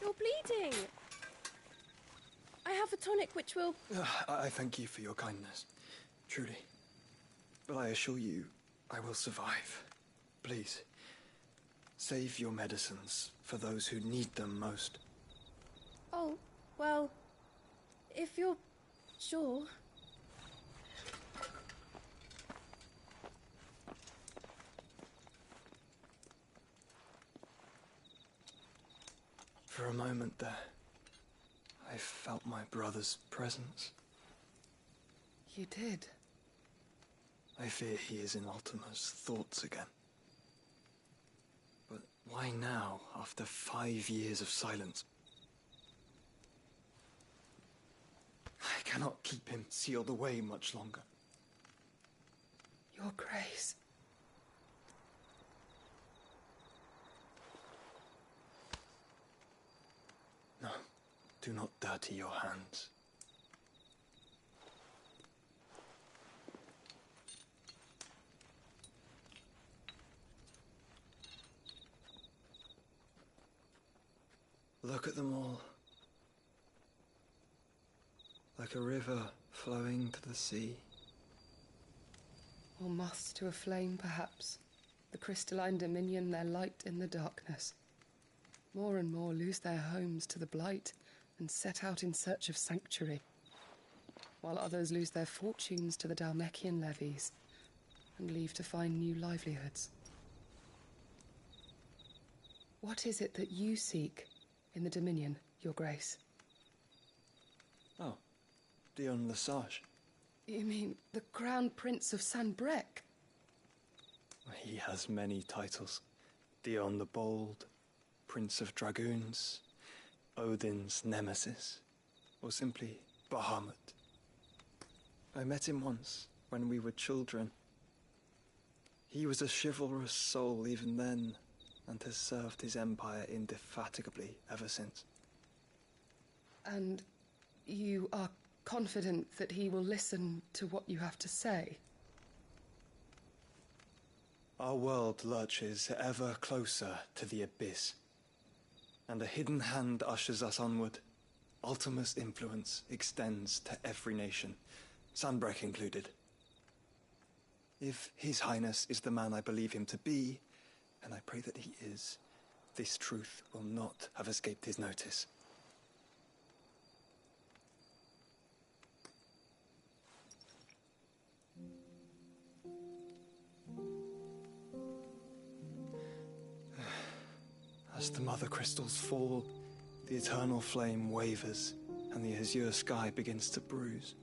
You're bleeding. I have a tonic which will... I thank you for your kindness, truly. But I assure you, I will survive. Please, save your medicines for those who need them most. Oh, well, if you're sure... For a moment there, I felt my brother's presence. You did? I fear he is in Ultima's thoughts again. But why now, after 5 years of silence? I cannot keep him sealed away much longer. Your Grace. No, do not dirty your hands. Look at them all. Like a river flowing to the sea. Or moths to a flame, perhaps. The crystalline dominion, their light in the darkness. More and more lose their homes to the blight and set out in search of sanctuary, while others lose their fortunes to the Dalmekian levies and leave to find new livelihoods. What is it that you seek in the Dominion, Your Grace? Oh, Dion Lesage. You mean the Crown Prince of Sanbrec? He has many titles. Dion the Bold, Prince of Dragoons, Odin's Nemesis, or simply Bahamut. I met him once, when we were children. He was a chivalrous soul even then, and has served his empire indefatigably ever since. And you are confident that he will listen to what you have to say? Our world lurches ever closer to the abyss, and a hidden hand ushers us onward. Ultima's influence extends to every nation, Sanbrec included. If His Highness is the man I believe him to be, and I pray that he is, this truth will not have escaped his notice. As the mother crystals fall, the eternal flame wavers, and the azure sky begins to bruise.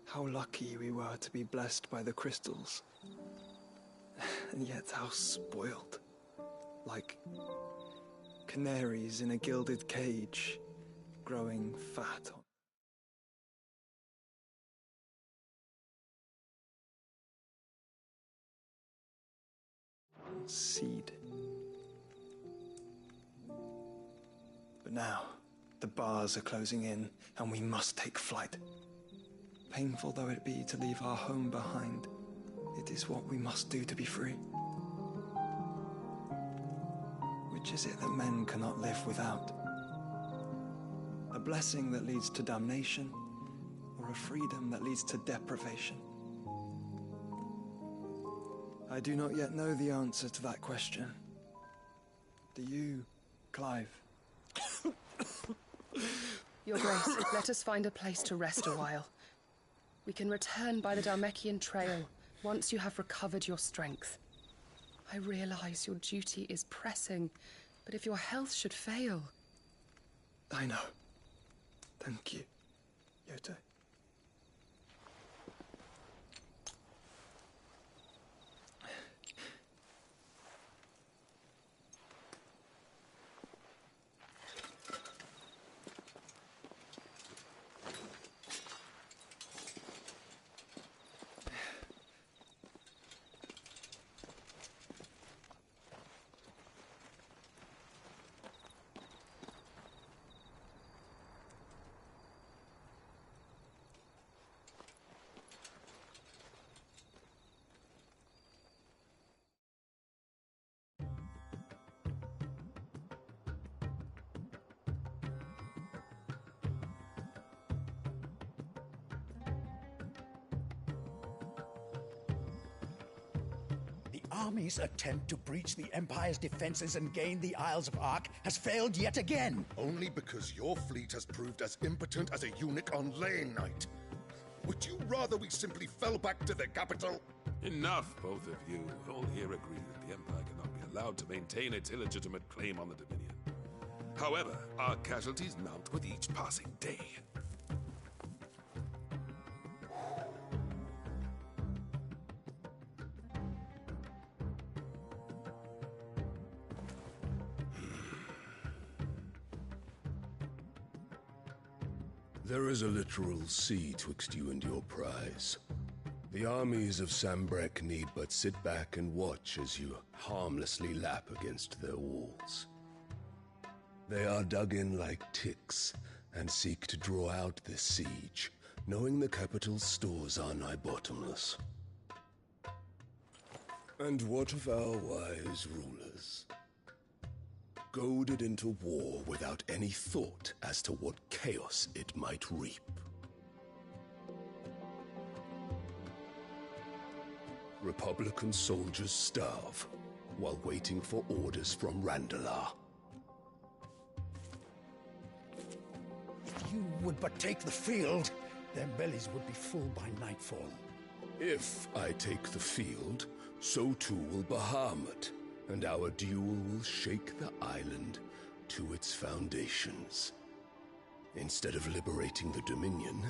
How lucky we were to be blessed by the crystals, and yet how spoiled. Like canaries in a gilded cage, growing fat on seed. But now, the bars are closing in, and we must take flight. Painful though it be to leave our home behind, it is what we must do to be free. Which is it that men cannot live without? A blessing that leads to damnation, or a freedom that leads to deprivation? I do not yet know the answer to that question. Do you, Clive? Your Grace, let us find a place to rest a while. We can return by the Dalmekian trail once you have recovered your strength. I realize your duty is pressing, but if your health should fail... I know. Thank you, Yote. army's attempt to breach the Empire's defenses and gain the Isles of Ark has failed yet again. Only because your fleet has proved as impotent as a eunuch on Lane Night. Would you rather we simply fell back to the capital? Enough, both of you. All here agree that the Empire cannot be allowed to maintain its illegitimate claim on the Dominion. However, our casualties mount with each passing day. There is a literal sea twixt you and your prize. The armies of Sambrek need but sit back and watch as you harmlessly lap against their walls. They are dug in like ticks and seek to draw out this siege, knowing the capital's stores are nigh bottomless. And what of our wise rulers? Goaded into war without any thought as to what chaos it might reap. Republican soldiers starve while waiting for orders from Randalar. If you would but take the field, their bellies would be full by nightfall. If I take the field, so too will Bahamut, and our duel will shake the island to its foundations. Instead of liberating the Dominion,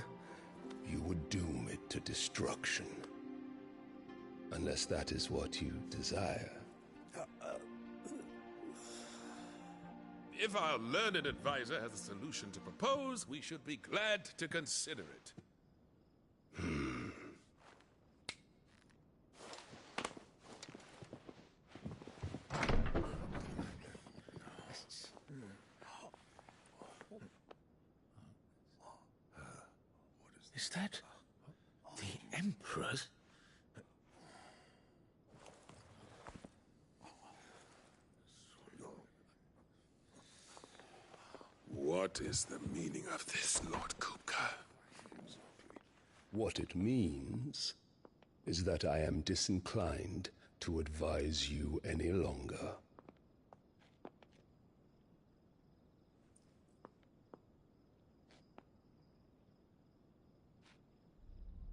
you would doom it to destruction. Unless that is what you desire. If our learned advisor has a solution to propose, we should be glad to consider it. Is that the Emperor's? What is the meaning of this, Lord Kupka? What it means is that I am disinclined to advise you any longer.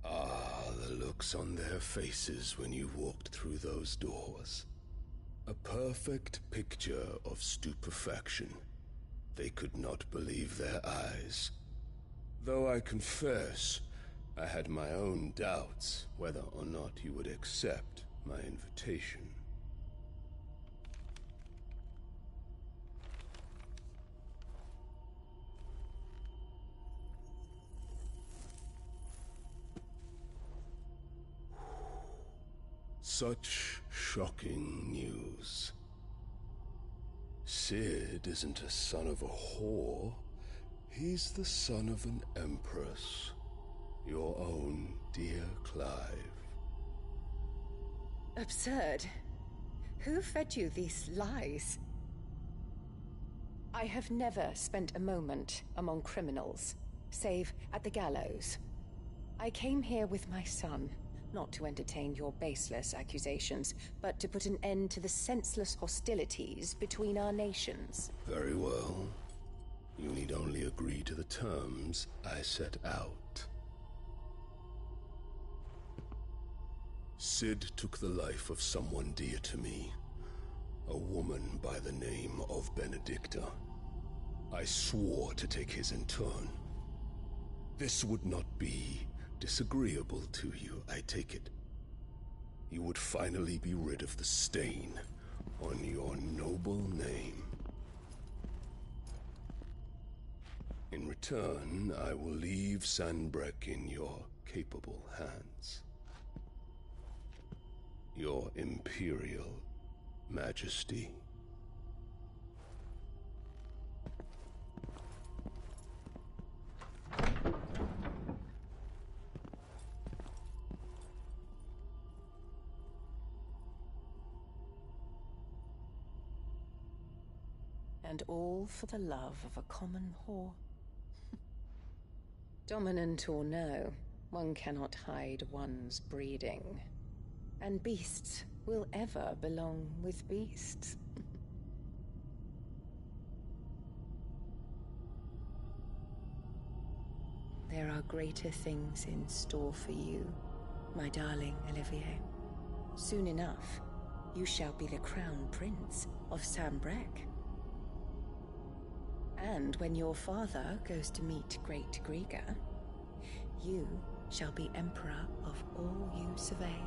Ah, the looks on their faces when you walked through those doors. A perfect picture of stupefaction. They could not believe their eyes. Though I confess, I had my own doubts whether or not you would accept my invitation. Such shocking news. Sid isn't a son of a whore. He's the son of an empress. Your own dear Clive. Absurd. Who fed you these lies? I have never spent a moment among criminals, save at the gallows. I came here with my son, not to entertain your baseless accusations, but to put an end to the senseless hostilities between our nations. Very well. You need only agree to the terms I set out. Sid took the life of someone dear to me, a woman by the name of Benedicta. I swore to take his in turn. This would not be disagreeable to you, I take it. You would finally be rid of the stain on your noble name. In return, I will leave Sanbrek in your capable hands. Your Imperial Majesty. And all for the love of a common whore. Dominant or no, one cannot hide one's breeding. And beasts will ever belong with beasts. There are greater things in store for you, my darling Olivier. Soon enough, you shall be the crown prince of Sambrec. And when your father goes to meet Great Grieger, you shall be emperor of all you survey.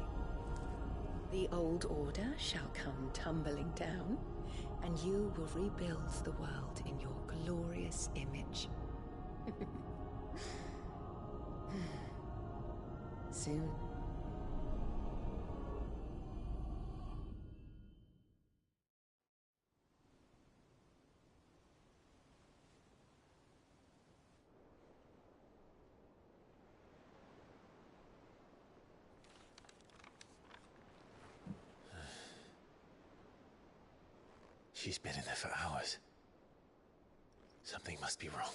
The old order shall come tumbling down, and you will rebuild the world in your glorious image. Soon. She's been in there for hours. Something must be wrong.